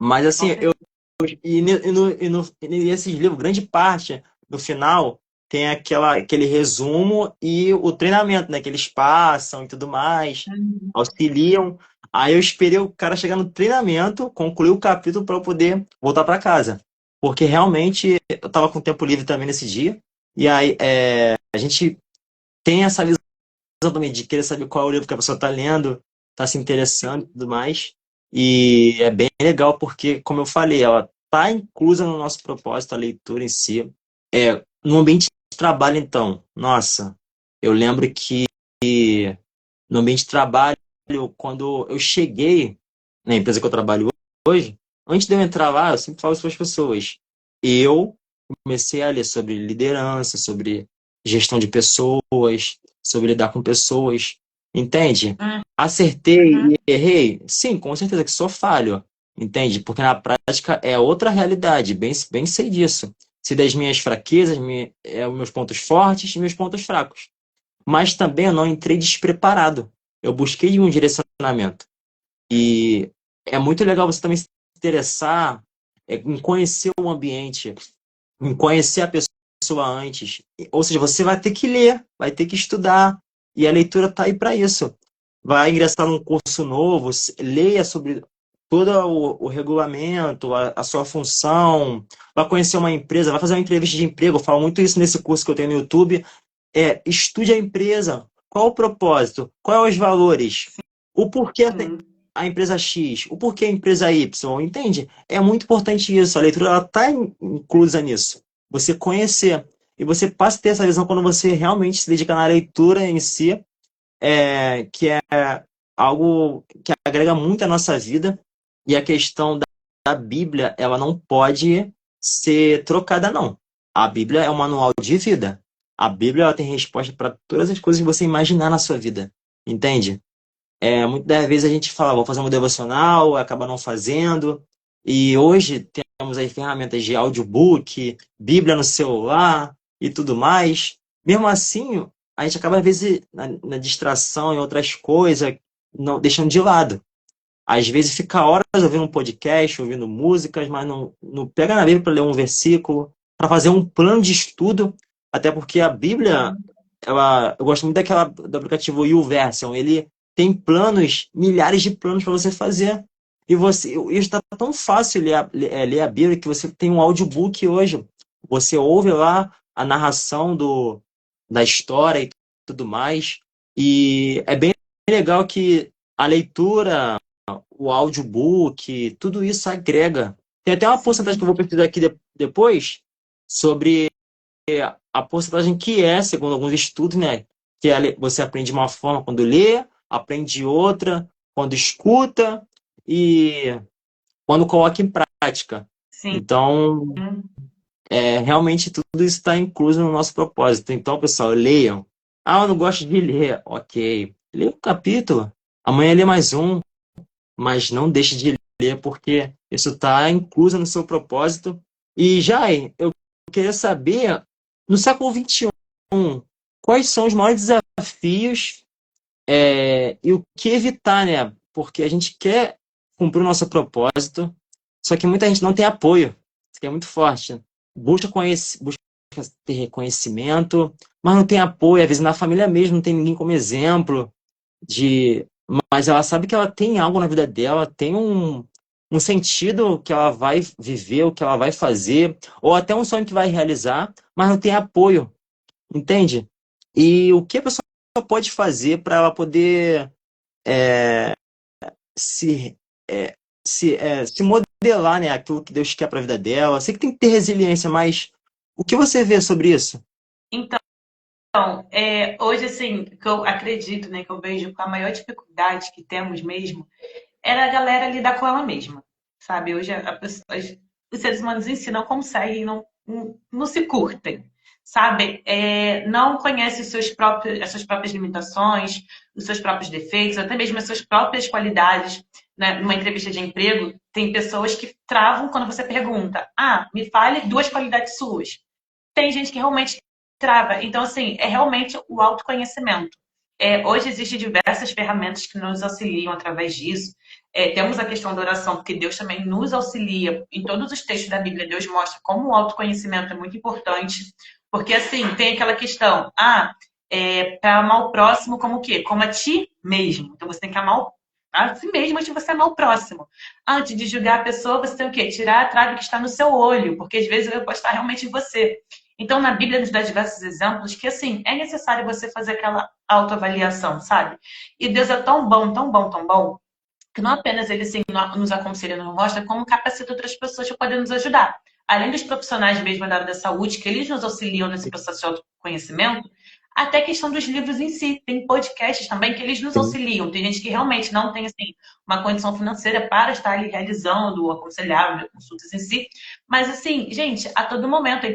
Mas assim, com certeza. e nesses livros, grande parte, no final, tem aquele resumo e o treinamento, né? Que eles passam e tudo mais, Uhum. auxiliam. Aí eu esperei o cara chegar no treinamento, concluir o capítulo para eu poder voltar para casa. Porque realmente eu estava com tempo livre também nesse dia. E aí a gente tem essa visão também de querer saber qual é o livro que a pessoa está lendo, está se interessando e tudo mais. E é bem legal porque, como eu falei, ela está inclusa no nosso propósito, a leitura em si. No ambiente de trabalho, então, nossa, eu lembro que no ambiente de trabalho, quando eu cheguei na empresa que eu trabalho hoje, antes de eu entrar lá, eu sempre falo isso para as pessoas. Eu comecei a ler sobre liderança, sobre gestão de pessoas, sobre lidar com pessoas, entende? Acertei Uhum. e errei? Sim, com certeza que sou falho, entende? Porque na prática é outra realidade, bem sei disso. Sei das minhas fraquezas, os meus pontos fortes e meus pontos fracos. Mas também eu não entrei despreparado. Eu busquei um direcionamento. E é muito legal você também se interessar em conhecer o ambiente, em conhecer a pessoa antes. Ou seja, você vai ter que ler, vai ter que estudar. E a leitura está aí para isso. Vai ingressar num curso novo, leia sobre todo o regulamento, a sua função, vai conhecer uma empresa, vai fazer uma entrevista de emprego. Eu falo muito isso nesse curso que eu tenho no YouTube. Estude a empresa. Qual o propósito? Quais os valores? O porquê Sim. a empresa X, o porquê a empresa Y, entende? É muito importante isso. A leitura está inclusa nisso. Você conhecer. E você passa a ter essa visão quando você realmente se dedica na leitura em si, que é algo que agrega muito à nossa vida. E a questão da Bíblia, ela não pode ser trocada, não. A Bíblia é um manual de vida. A Bíblia ela tem resposta para todas as coisas que você imaginar na sua vida. Entende? Muitas das vezes a gente fala, vou fazer um devocional, acaba não fazendo. E hoje temos aí ferramentas de audiobook, Bíblia no celular e tudo mais. Mesmo assim, a gente acaba, às vezes, na distração em outras coisas, não, deixando de lado. Às vezes fica horas ouvindo um podcast, ouvindo músicas, mas não pega na Bíblia para ler um versículo, para fazer um plano de estudo, até porque a Bíblia, eu gosto muito do aplicativo YouVersion, ele tem planos, milhares de planos para você fazer. E está tão fácil ler a Bíblia que você tem um audiobook hoje. Você ouve lá a narração da história e tudo mais. E é bem legal que a leitura, o audiobook, tudo isso agrega. Tem até uma porcentagem que eu Sim. vou pesquisar aqui depois sobre a porcentagem que segundo alguns estudos, né? Que você aprende de uma forma quando lê, aprende outra quando escuta e quando coloca em prática. Sim. Então, realmente tudo isso está incluso no nosso propósito. Então, pessoal, leiam. Ah, eu não gosto de ler. Ok. Leia um capítulo. Amanhã lê mais um, mas não deixe de ler, porque isso está incluso no seu propósito. E, Jai, eu queria saber, no século XXI, quais são os maiores desafios e o que evitar, né? Porque a gente quer cumprir o nosso propósito, só que muita gente não tem apoio, isso que é muito forte. Busca ter reconhecimento, mas não tem apoio, às vezes na família mesmo não tem ninguém como exemplo de, mas ela sabe que ela tem algo na vida dela, tem um sentido que ela vai viver, o que ela vai fazer, ou até um sonho que vai realizar, mas não tem apoio, entende? E o que a pessoa pode fazer para ela poder se, é, se modelar, né, aquilo que Deus quer para a vida dela? Eu sei que tem que ter resiliência, mas o que você vê sobre isso? Então, hoje, assim, o que eu acredito, né, que eu vejo com a maior dificuldade que temos mesmo, era a galera lidar com ela mesma, sabe? Hoje os seres humanos em si não conseguem, não se curtem, sabe? Não conhecem as suas próprias limitações, os seus próprios defeitos, até mesmo as suas próprias qualidades. Né? Numa entrevista de emprego, tem pessoas que travam quando você pergunta: ah, me fale duas qualidades suas. Tem gente que realmente trava. Então, assim, é realmente o autoconhecimento. Hoje existem diversas ferramentas que nos auxiliam através disso. Temos a questão da oração, porque Deus também nos auxilia. Em todos os textos da Bíblia, Deus mostra como o autoconhecimento é muito importante. Porque, assim, tem aquela questão, para amar o próximo como o quê? Como a ti mesmo. Então, você tem que amar a si mesmo antes de você amar o próximo. Antes de julgar a pessoa, você tem o quê? Tirar a trave que está no seu olho, porque às vezes ele pode estar realmente em você. Então, na Bíblia nos dá diversos exemplos que, assim, é necessário você fazer aquela autoavaliação, sabe? E Deus é tão bom, tão bom, tão bom, que não apenas ele assim, nos aconselha, nos mostra, como capacita outras pessoas para poder nos ajudar. Além dos profissionais mesmo da área da saúde, que eles nos auxiliam nesse processo de autoconhecimento, até a questão dos livros em si. Tem podcasts também que eles nos Sim. auxiliam. Tem gente que realmente não tem assim, uma condição financeira para estar ali realizando, aconselhar, consultas em si. Mas assim, gente, a todo momento é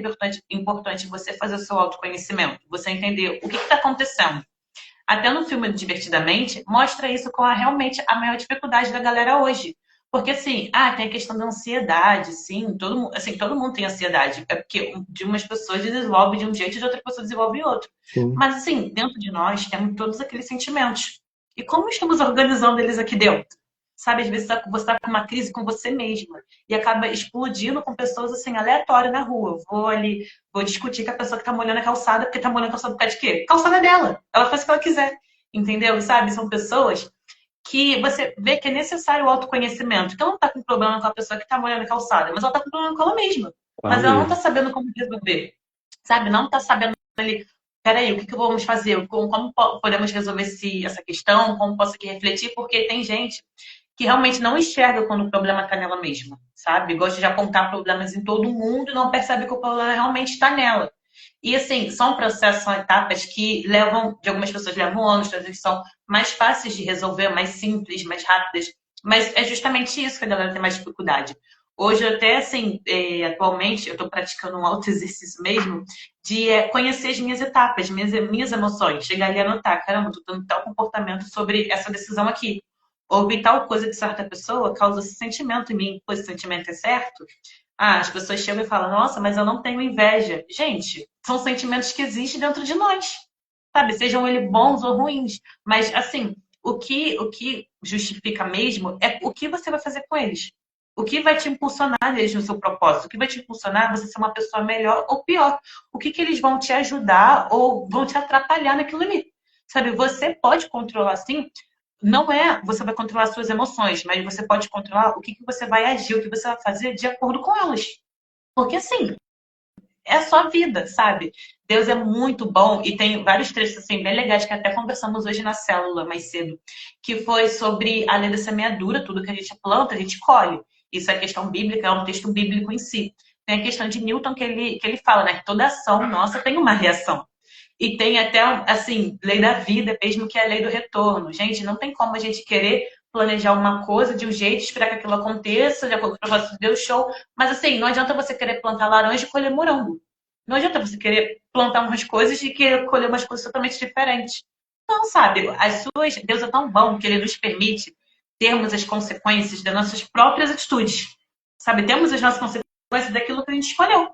importante você fazer o seu autoconhecimento. Você entender o que está acontecendo. Até no filme Divertidamente, mostra isso com realmente a maior dificuldade da galera hoje. Porque, assim, tem a questão da ansiedade, sim, todo mundo tem ansiedade. É porque de umas pessoas desenvolve de um jeito e de outra pessoa desenvolve outro. Sim. Mas, assim, dentro de nós temos todos aqueles sentimentos. E como estamos organizando eles aqui dentro? Sabe, às vezes você está com uma crise com você mesma e acaba explodindo com pessoas, assim, aleatórias na rua. Vou ali, vou discutir com a pessoa que tá molhando a calçada, porque tá molhando a calçada por causa de quê? Calçada é dela. Ela faz o que ela quiser. Entendeu? Sabe? São pessoas que você vê que é necessário o autoconhecimento. Que ela não tá com problema com a pessoa que tá molhando a calçada, mas ela tá com problema com ela mesma. Mas ela não tá sabendo como resolver. Sabe? Não tá sabendo ali. Peraí, o que vamos fazer? Como podemos resolver essa questão? Como posso aqui refletir? Porque tem gente que realmente não enxerga quando o problema está nela mesma, sabe? Gosta de apontar problemas em todo mundo e não percebe que o problema realmente está nela. E assim, são processos, são etapas que de algumas pessoas levam anos, outras são mais fáceis de resolver, mais simples, mais rápidas. Mas é justamente isso que a galera tem mais dificuldade. Hoje, até assim, atualmente, eu estou praticando um autoexercício mesmo de conhecer as minhas etapas, minhas emoções. Chegar ali e anotar, caramba, estou tendo tal comportamento sobre essa decisão aqui. Ouvir tal coisa de certa pessoa causa esse sentimento em mim, pois esse sentimento é certo. As pessoas chegam e falam, nossa, mas eu não tenho inveja. Gente, são sentimentos que existem dentro de nós, sabe? Sejam eles bons ou ruins. Mas, assim, o que justifica mesmo é o que você vai fazer com eles. O que vai te impulsionar eles no seu propósito? O que vai te impulsionar você ser uma pessoa melhor ou pior? O que eles vão te ajudar ou vão te atrapalhar naquilo ali? Sabe, você pode controlar, sim, não é você vai controlar suas emoções, mas você pode controlar o que você vai agir, o que você vai fazer de acordo com elas. Porque assim, é a sua vida, sabe? Deus é muito bom e tem vários trechos assim bem legais que até conversamos hoje na célula mais cedo, que foi sobre a lei da semeadura, tudo que a gente planta, a gente colhe. Isso é questão bíblica, é um texto bíblico em si. Tem a questão de Newton que ele fala, né? Que toda ação nossa tem uma reação. E tem até, assim, lei da vida mesmo, que é a lei do retorno. Gente, não tem como a gente querer planejar uma coisa de um jeito, esperar que aquilo aconteça, de acordo com o propósito de Deus, show. Mas, assim, não adianta você querer plantar laranja e colher morango. Não adianta você querer plantar umas coisas e querer colher umas coisas totalmente diferentes. Não, sabe? Deus é tão bom que ele nos permite termos as consequências das nossas próprias atitudes. Sabe? Temos as nossas consequências daquilo que a gente escolheu.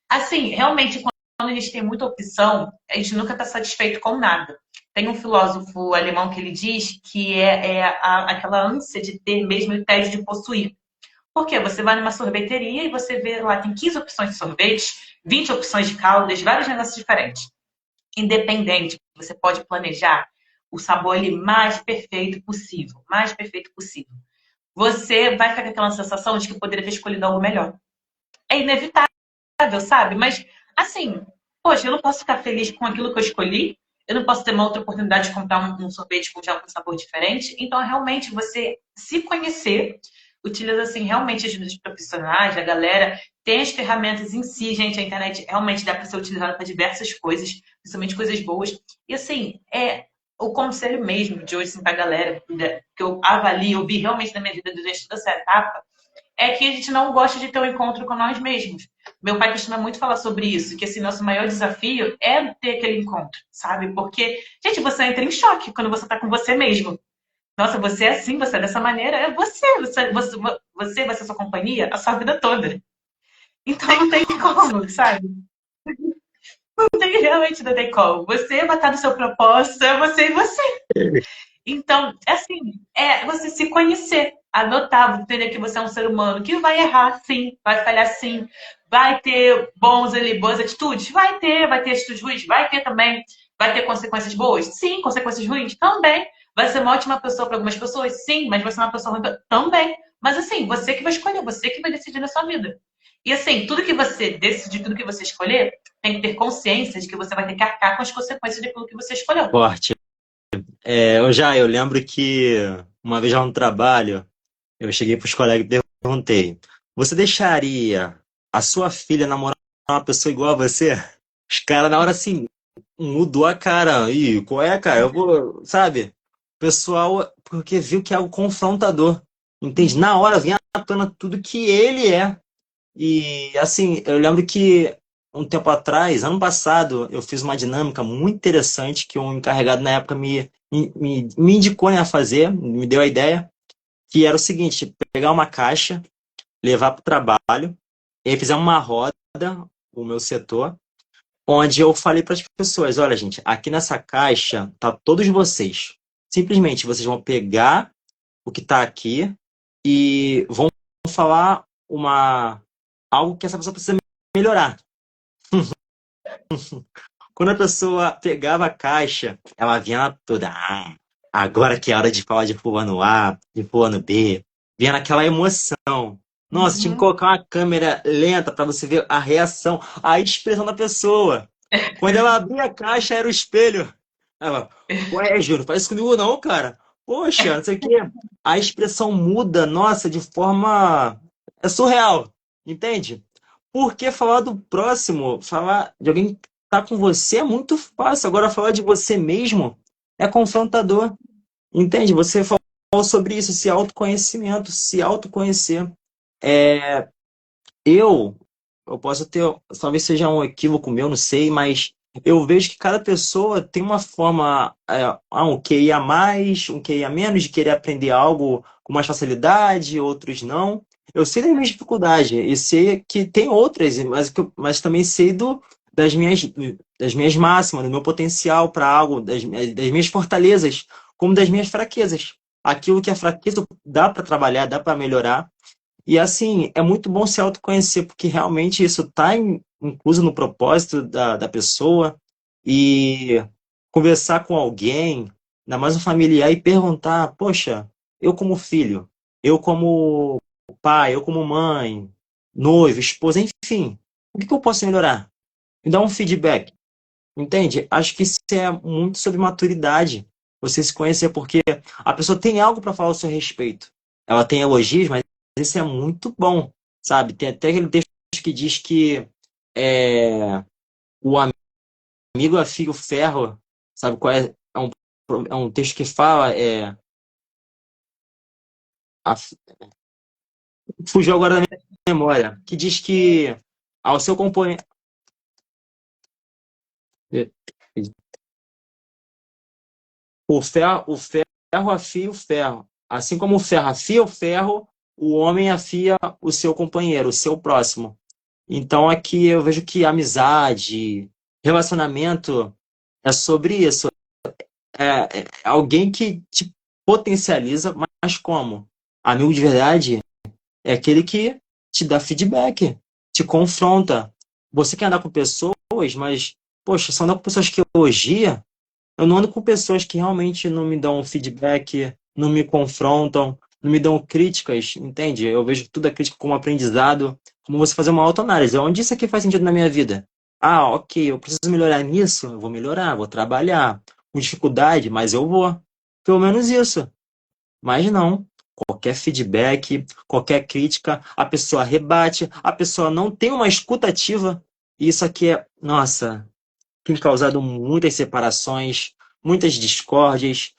Assim, realmente, quando a gente tem muita opção, a gente nunca está satisfeito com nada. Tem um filósofo alemão que ele diz que aquela ânsia de ter mesmo o tédio de possuir. Por quê? Você vai numa sorveteria e você vê lá, tem 15 opções de sorvete, 20 opções de caldas, vários negócios diferentes. Independente, você pode planejar o sabor ali mais perfeito possível. Mais perfeito possível. Você vai ficar com aquela sensação de que poderia ter escolhido algo melhor. É inevitável, sabe? Mas, assim, poxa, eu não posso ficar feliz com aquilo que eu escolhi. Eu não posso ter uma outra oportunidade de comprar um sorvete com já com sabor diferente. Então, realmente, você se conhecer, utiliza, assim, realmente ajuda dos profissionais, da galera. Tem as ferramentas em si, gente. A internet realmente dá para ser utilizada para diversas coisas, principalmente coisas boas. E, assim, o conselho mesmo de hoje, assim, para a galera, que eu avalio, eu vi realmente na minha vida durante toda essa etapa, é que a gente não gosta de ter um encontro com nós mesmos. Meu pai costuma muito falar sobre isso, que assim, nosso maior desafio é ter aquele encontro, sabe? Porque, gente, você entra em choque quando você tá com você mesmo. Nossa, você é assim, você é dessa maneira, é você vai ser sua companhia a sua vida toda. Então não tem como, sabe? Não tem realmente não tem como. Você vai estar no seu propósito, é você e você. Então, assim, você se conhecer, adotar, entender que você é um ser humano que vai errar sim, vai falhar sim, Vai ter bons ali, boas atitudes? Vai ter atitudes ruins? Vai ter também. Vai ter consequências boas? Sim, consequências ruins? Também. Vai ser uma ótima pessoa para algumas pessoas? Sim, mas vai ser uma pessoa ruim também. Mas assim, você que vai escolher, você que vai decidir na sua vida. E assim, tudo que você decidir, tudo que você escolher, tem que ter consciência de que você vai ter que arcar com as consequências daquilo que você escolheu. Forte. Eu lembro que uma vez lá no trabalho, eu cheguei para os colegas e perguntei: você deixaria a sua filha namorar uma pessoa igual a você? Os caras, na hora assim, mudou a cara. Ih, qual é, cara? Eu vou, sabe? O pessoal, porque viu que é algo confrontador. Entende? Na hora vinha à tona tudo que ele é. E assim, eu lembro que um tempo atrás, ano passado, eu fiz uma dinâmica muito interessante que um encarregado na época me indicou, né, a fazer, me deu a ideia, que era o seguinte: pegar uma caixa, levar para o trabalho, e aí fizemos uma roda, o meu setor, onde eu falei para as pessoas: olha, gente, aqui nessa caixa tá todos vocês. Simplesmente vocês vão pegar o que está aqui e vão falar algo que essa pessoa precisa melhorar. Quando a pessoa pegava a caixa, ela vinha toda: agora que é hora de falar de fulano A, de fulano B. Vinha naquela emoção. Nossa, tinha que Uhum. colocar uma câmera lenta para você ver a reação, a expressão da pessoa. Quando ela abria a caixa, era o espelho. Ela: ué, Júlio, faz isso comigo não, cara. Poxa, não sei o quê. A expressão muda, nossa, de forma... É surreal, entende? Porque falar do próximo, falar de alguém que tá com você é muito fácil. Agora, falar de você mesmo é confrontador, entende? Você falou sobre isso, esse autoconhecimento, se autoconhecer. Eu, eu posso ter, talvez seja um equívoco meu, não sei, mas eu vejo que cada pessoa tem uma forma, um QI a mais, um QI a menos, de querer aprender algo com mais facilidade, outros não. Eu sei das minhas dificuldades e sei que tem outras, mas também sei das das minhas máximas, do meu potencial para algo, das minhas fortalezas, como das minhas fraquezas. Aquilo que é fraqueza dá para trabalhar, dá para melhorar. E assim, é muito bom se autoconhecer, porque realmente isso está incluso no propósito da pessoa. E conversar com alguém, ainda mais um familiar, e perguntar: poxa, eu como filho, eu como pai, eu como mãe, noivo, esposa, enfim, o que eu posso melhorar? Me dá um feedback, entende? Acho que isso é muito sobre maturidade. Você se conhecer, porque a pessoa tem algo para falar ao seu respeito. Ela tem elogios, mas isso é muito bom, sabe? Tem até aquele texto que diz que o amigo afia o ferro, sabe qual é? É um texto que fala, af- fugiu agora da minha memória, que diz que ao seu componente, o ferro afia o ferro. Assim como o ferro afia o ferro, o homem afia o seu companheiro, o seu próximo. Então aqui eu vejo que amizade, relacionamento é sobre isso. É alguém que te potencializa, mas como? Amigo de verdade é aquele que te dá feedback, te confronta. Você quer andar com pessoas, mas, poxa, só andar com pessoas que elogiam. Eu não ando com pessoas que realmente não me dão feedback, não me confrontam, não me dão críticas, entende? Eu vejo tudo a crítica como aprendizado, como você fazer uma autoanálise. Onde isso aqui faz sentido na minha vida? Ah, ok, eu preciso melhorar nisso, eu vou melhorar, vou trabalhar. Com dificuldade, mas eu vou. Pelo menos isso. Mas não. Qualquer feedback, qualquer crítica, a pessoa rebate, a pessoa não tem uma escuta ativa. E isso aqui nossa, tem causado muitas separações, muitas discórdias,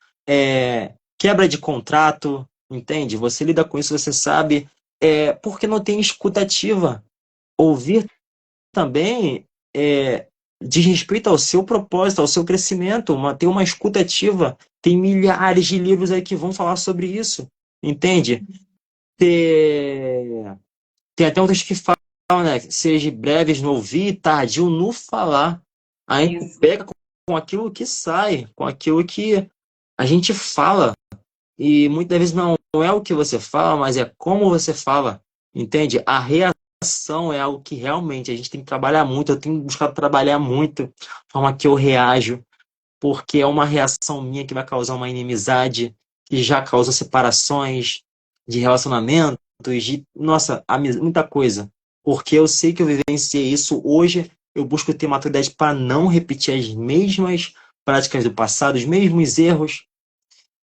quebra de contrato, entende? Você lida com isso, você sabe, porque não tem escuta ativa. Ouvir também diz respeito ao seu propósito, ao seu crescimento, ter uma escuta ativa. Tem milhares de livros aí que vão falar sobre isso, entende? Ter- Tem até outros que falam, né? Seja breves no ouvir, tardio no falar. A gente Isso. pega com aquilo que sai, com aquilo que a gente fala. E muitas vezes não é o que você fala, mas é como você fala. Entende? A reação reação é algo que realmente a gente tem que trabalhar muito. Eu tenho buscado trabalhar muito a forma que eu reajo, porque é uma reação minha que vai causar uma inimizade, que já causa separações de relacionamentos, de, nossa, muita coisa. Porque eu sei que eu vivenciei isso hoje, eu busco ter maturidade para não repetir as mesmas práticas do passado, os mesmos erros,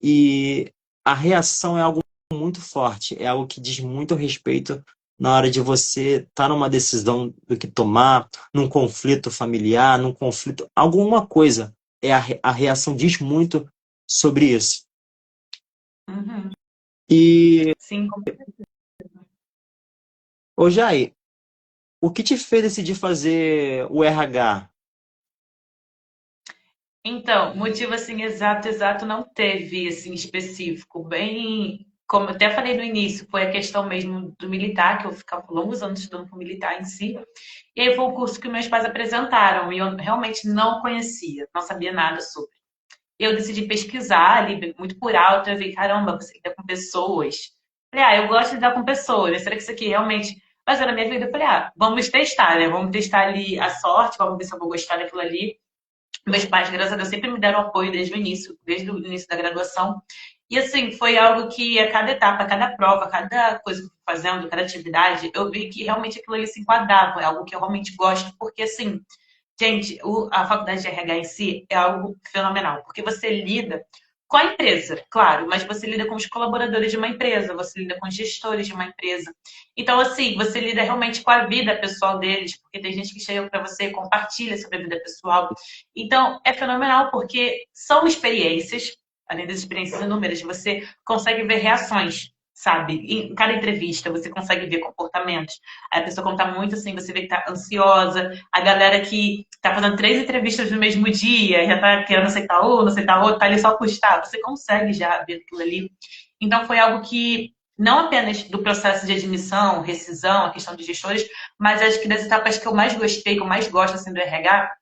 e a reação é algo muito forte, é algo que diz muito a respeito na hora de você estar numa decisão do que tomar, num conflito familiar, num conflito, alguma coisa. A reação diz muito sobre isso. Uhum. E, Sim. ô Jai, o que te fez decidir fazer o RH? Então, motivo assim exato não teve assim específico, bem, como eu até falei no início, foi a questão mesmo do militar, que eu ficava longos anos estudando para o militar em si. E aí foi o curso que meus pais apresentaram e eu realmente não conhecia, não sabia nada sobre. Eu decidi pesquisar ali muito por alto, eu vi, caramba, você lida com pessoas. Falei, eu gosto de lidar com pessoas, né? Será que isso aqui realmente vai ser na minha vida? Eu falei, vamos testar, né? Vamos testar ali a sorte, vamos ver se eu vou gostar daquilo ali. Meus pais, graças a Deus, sempre me deram apoio desde o início da graduação. E assim, foi algo que a cada etapa, a cada prova, a cada coisa que eu fui fazendo, cada atividade, eu vi que realmente aquilo ali se enquadrava, é algo que eu realmente gosto, porque assim, gente, a faculdade de RH em si é algo fenomenal, porque você lida com a empresa, claro, mas você lida com os colaboradores de uma empresa, você lida com os gestores de uma empresa. Então, assim, você lida realmente com a vida pessoal deles, porque tem gente que chega para você e compartilha sobre a vida pessoal. Então, é fenomenal, porque são experiências, além das experiências inúmeras, você consegue ver reações, sabe? Em cada entrevista, você consegue ver comportamentos. Aí a pessoa, quando tá muito assim, você vê que tá ansiosa. A galera que tá fazendo 3 entrevistas no mesmo dia, já tá querendo aceitar um, não aceitar outro, tá ali só custar. Você consegue já ver aquilo ali. Então, foi algo que não apenas do processo de admissão, rescisão, a questão de gestores, mas acho que das etapas que eu mais gostei, que eu mais gosto assim, do RH,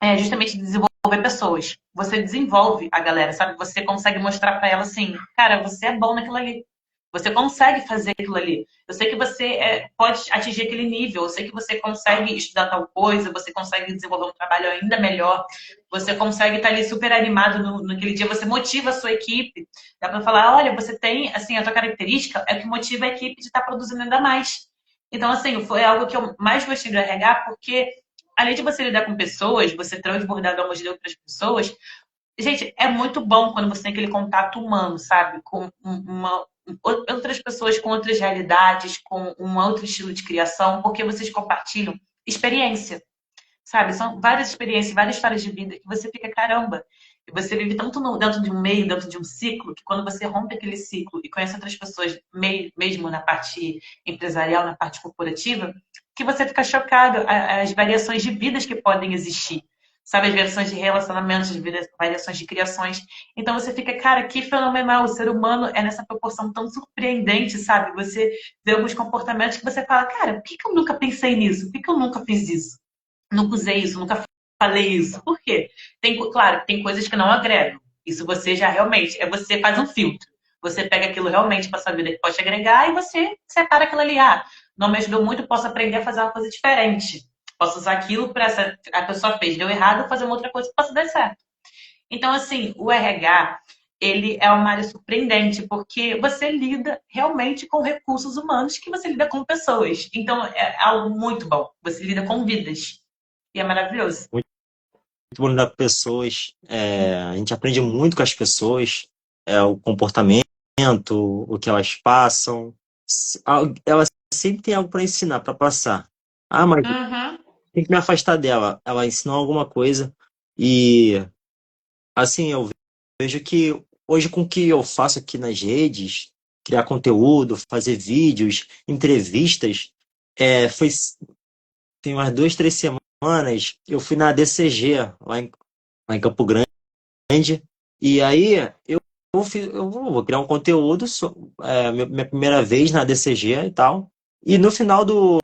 é justamente desenvolver pessoas. Você desenvolve a galera, sabe? Você consegue mostrar para ela assim, cara, você é bom naquilo ali. Você consegue fazer aquilo ali. Eu sei que você pode atingir aquele nível. Eu sei que você consegue estudar tal coisa. Você consegue desenvolver um trabalho ainda melhor. Você consegue estar ali super animado naquele dia. Você motiva a sua equipe. Dá para falar, olha, você tem, assim, a tua característica é que motiva a equipe de estar produzindo ainda mais. Então, assim, foi algo que eu mais gostei do RH, porque além de você lidar com pessoas, você transbordar do amor de outras pessoas, gente, é muito bom quando você tem aquele contato humano, sabe? Com outras pessoas com outras realidades, com um outro estilo de criação, porque vocês compartilham experiência, sabe? São várias experiências, várias histórias de vida que você fica, caramba, e você vive tanto dentro de um meio, dentro de um ciclo, que quando você rompe aquele ciclo e conhece outras pessoas, mesmo na parte empresarial, na parte corporativa, que você fica chocado as variações de vidas que podem existir. Sabe, as variações de relacionamentos, as variações de criações. Então você fica, cara, que fenomenal. O ser humano é nessa proporção tão surpreendente, sabe? Você vê alguns comportamentos que você fala, cara, por que eu nunca pensei nisso? Por que eu nunca fiz isso? Nunca usei isso, nunca falei isso. Por quê? Claro, tem coisas que não agregam. Isso você já realmente, você faz um filtro. Você pega aquilo realmente para sua vida que pode agregar e você separa aquilo ali. Não me ajudou muito, posso aprender a fazer uma coisa diferente. Posso usar aquilo para a pessoa fez, deu errado, fazer uma outra coisa que possa dar certo. Então, assim, o RH, ele é uma área surpreendente, porque você lida realmente com recursos humanos que você lida com pessoas. Então, é algo muito bom. Você lida com vidas. E é maravilhoso. Muito, muito bom lidar com pessoas. A gente aprende muito com as pessoas, o comportamento, o que elas passam. Elas sempre têm algo para ensinar, para passar. Ah, mas Uhum. tem que me afastar dela. Ela ensinou alguma coisa e, assim, eu vejo que hoje com o que eu faço aqui nas redes, criar conteúdo, fazer vídeos, entrevistas, foi tem umas 2, 3 semanas, eu fui na DCG, lá em Campo Grande, e aí eu vou criar um conteúdo, minha primeira vez na DCG e tal, e no final do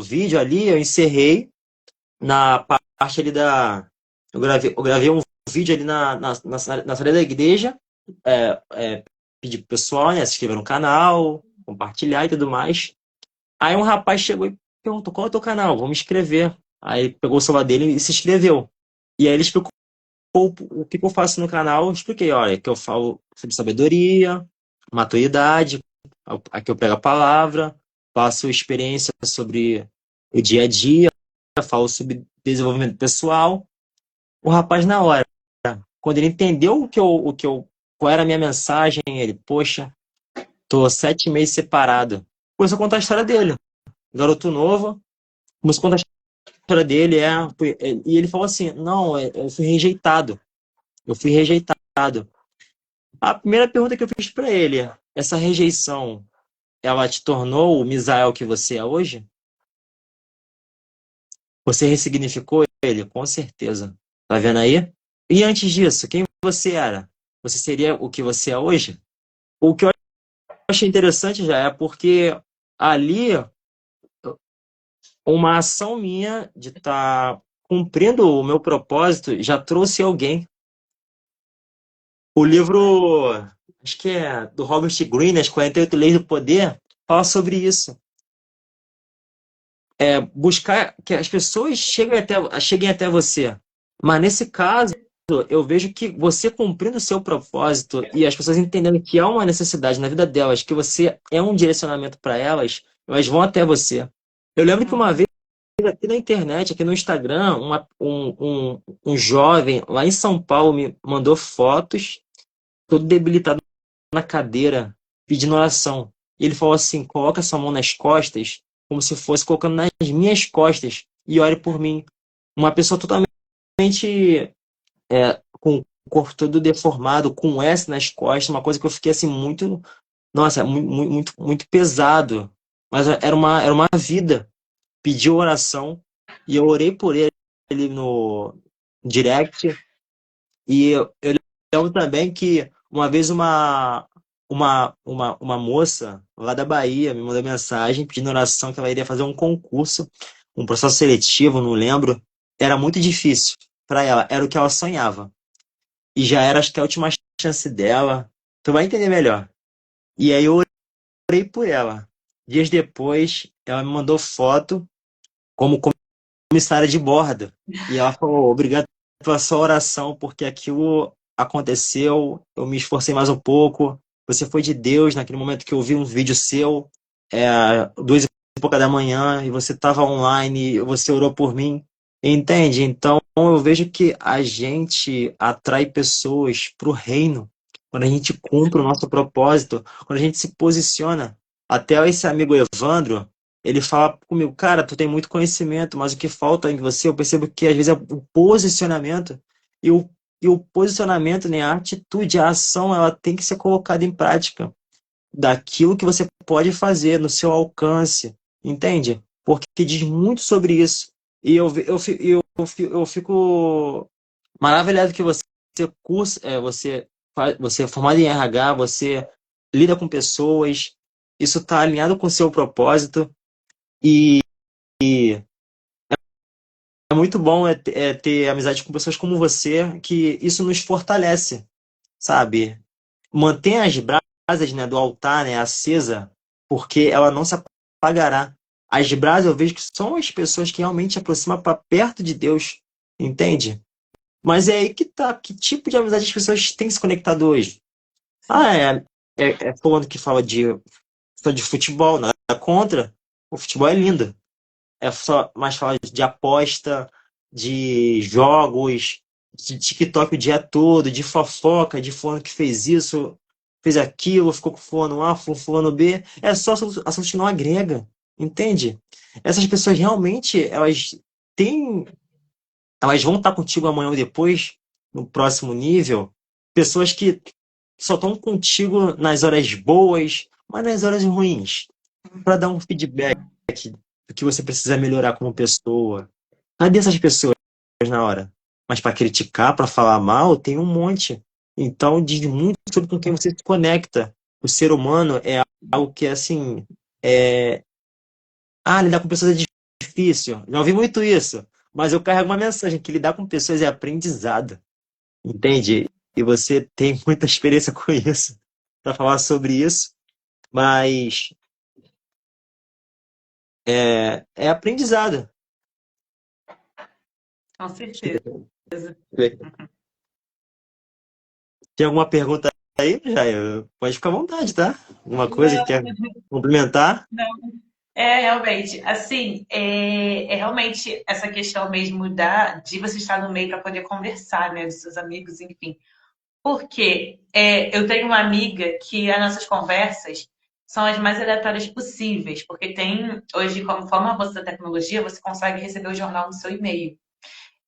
vídeo ali, eu encerrei na parte ali eu gravei um vídeo ali na saída da igreja, pedi pro pessoal, né, se inscrever no canal, compartilhar e tudo mais. Aí um rapaz chegou e perguntou, qual é o teu canal? Vou me inscrever. Aí ele pegou o celular dele e se inscreveu. E aí ele explicou o que que eu faço no canal. Eu expliquei, olha, que eu falo sobre sabedoria, maturidade, aqui eu pego a palavra, faço experiência sobre o dia a dia, falo sobre desenvolvimento pessoal. O rapaz, na hora, quando ele entendeu qual era a minha mensagem, ele, poxa, tô 7 meses separado. Começou a contar a história dele. Garoto novo, começou a contar a história dele, e ele falou assim, não, eu fui rejeitado. Eu fui rejeitado. A primeira pergunta que eu fiz para ele, essa rejeição, ela te tornou o Misael que você é hoje? Você ressignificou ele? Com certeza. Tá vendo aí? E antes disso, quem você era? Você seria o que você é hoje? O que eu achei interessante já é porque ali uma ação minha de estar cumprindo o meu propósito já trouxe alguém. O livro, acho que é do Robert Greene, As 48 Leis do Poder, fala sobre isso. É buscar que as pessoas cheguem até você. Mas nesse caso, eu vejo que você cumprindo o seu propósito e as pessoas entendendo que há uma necessidade na vida delas, que você é um direcionamento para elas, elas vão até você. Eu lembro que uma vez aqui na internet, aqui no Instagram, um jovem lá em São Paulo me mandou fotos, todo debilitado na cadeira, pedindo oração. E ele falou assim: coloca sua mão nas costas, como se fosse colocando nas minhas costas, e ore por mim. Uma pessoa totalmente com o corpo todo deformado, com um S nas costas, uma coisa que eu fiquei assim muito, nossa, muito, muito pesado. Mas era uma vida. Pediu oração e eu orei por ele no direct. E eu lembro também que uma vez uma moça lá da Bahia me mandou mensagem pedindo oração que ela iria fazer um concurso, um processo seletivo, não lembro. Era muito difícil para ela, era o que ela sonhava. E já era, acho que a última chance dela. Tu vai entender melhor. E aí eu orei por ela. Dias depois, ela me mandou foto como comissária de bordo. E ela falou: obrigado pela sua oração, porque aquilo aconteceu, eu me esforcei mais um pouco. Você foi de Deus naquele momento que eu vi um vídeo seu, 2h pouca da manhã, e você estava online, e você orou por mim. Entende? Então eu vejo que a gente atrai pessoas para o reino quando a gente cumpre o nosso propósito, quando a gente se posiciona. Até esse amigo Evandro, ele fala comigo, cara, tu tem muito conhecimento, mas o que falta em você, eu percebo que às vezes é o posicionamento. E o posicionamento, né, a atitude, a ação, ela tem que ser colocada em prática daquilo que você pode fazer no seu alcance, entende? Porque diz muito sobre isso. E eu fico maravilhado que você cursa, você é formado em RH, você lida com pessoas, isso está alinhado com o seu propósito. E é muito bom ter amizade com pessoas como você, que isso nos fortalece, sabe? Mantenha as brasas, né, do altar, né, acesa, porque ela não se apagará. As brasas eu vejo que são as pessoas que realmente se aproximam para perto de Deus, entende? Mas é aí que tá. Que tipo de amizade as pessoas têm se conectado hoje? Ah, é fulano que fala só de futebol, nada contra. O futebol é lindo. É só mais fala de aposta, de jogos, de TikTok o dia todo, de fofoca, de fulano que fez isso, fez aquilo, ficou com fulano A, fulano B. É só assunto que não agrega, entende? Essas pessoas realmente, têm, elas vão estar contigo amanhã ou depois, no próximo nível. Pessoas que só estão contigo nas horas boas, mas nas horas ruins, para dar um feedback do que você precisa melhorar como pessoa. Cadê essas pessoas na hora? Mas para criticar, para falar mal, tem um monte. Então diz muito sobre com quem você se conecta. O ser humano é algo que assim, é... lidar com pessoas é difícil. Já ouvi muito isso, mas eu carrego uma mensagem que lidar com pessoas é aprendizado, entende? E você tem muita experiência com isso para falar sobre isso, mas é aprendizado. Com certeza. Tem alguma pergunta aí, Jair? Pode ficar à vontade, tá? Alguma coisa que Não, quer complementar? não. É, realmente, assim, é realmente essa questão mesmo de você estar no meio para poder conversar, né, dos seus amigos, enfim. Porque eu tenho uma amiga que as nossas conversas são as mais aleatórias possíveis, porque tem, hoje, conforme o avanço da tecnologia, você consegue receber o jornal no seu e-mail.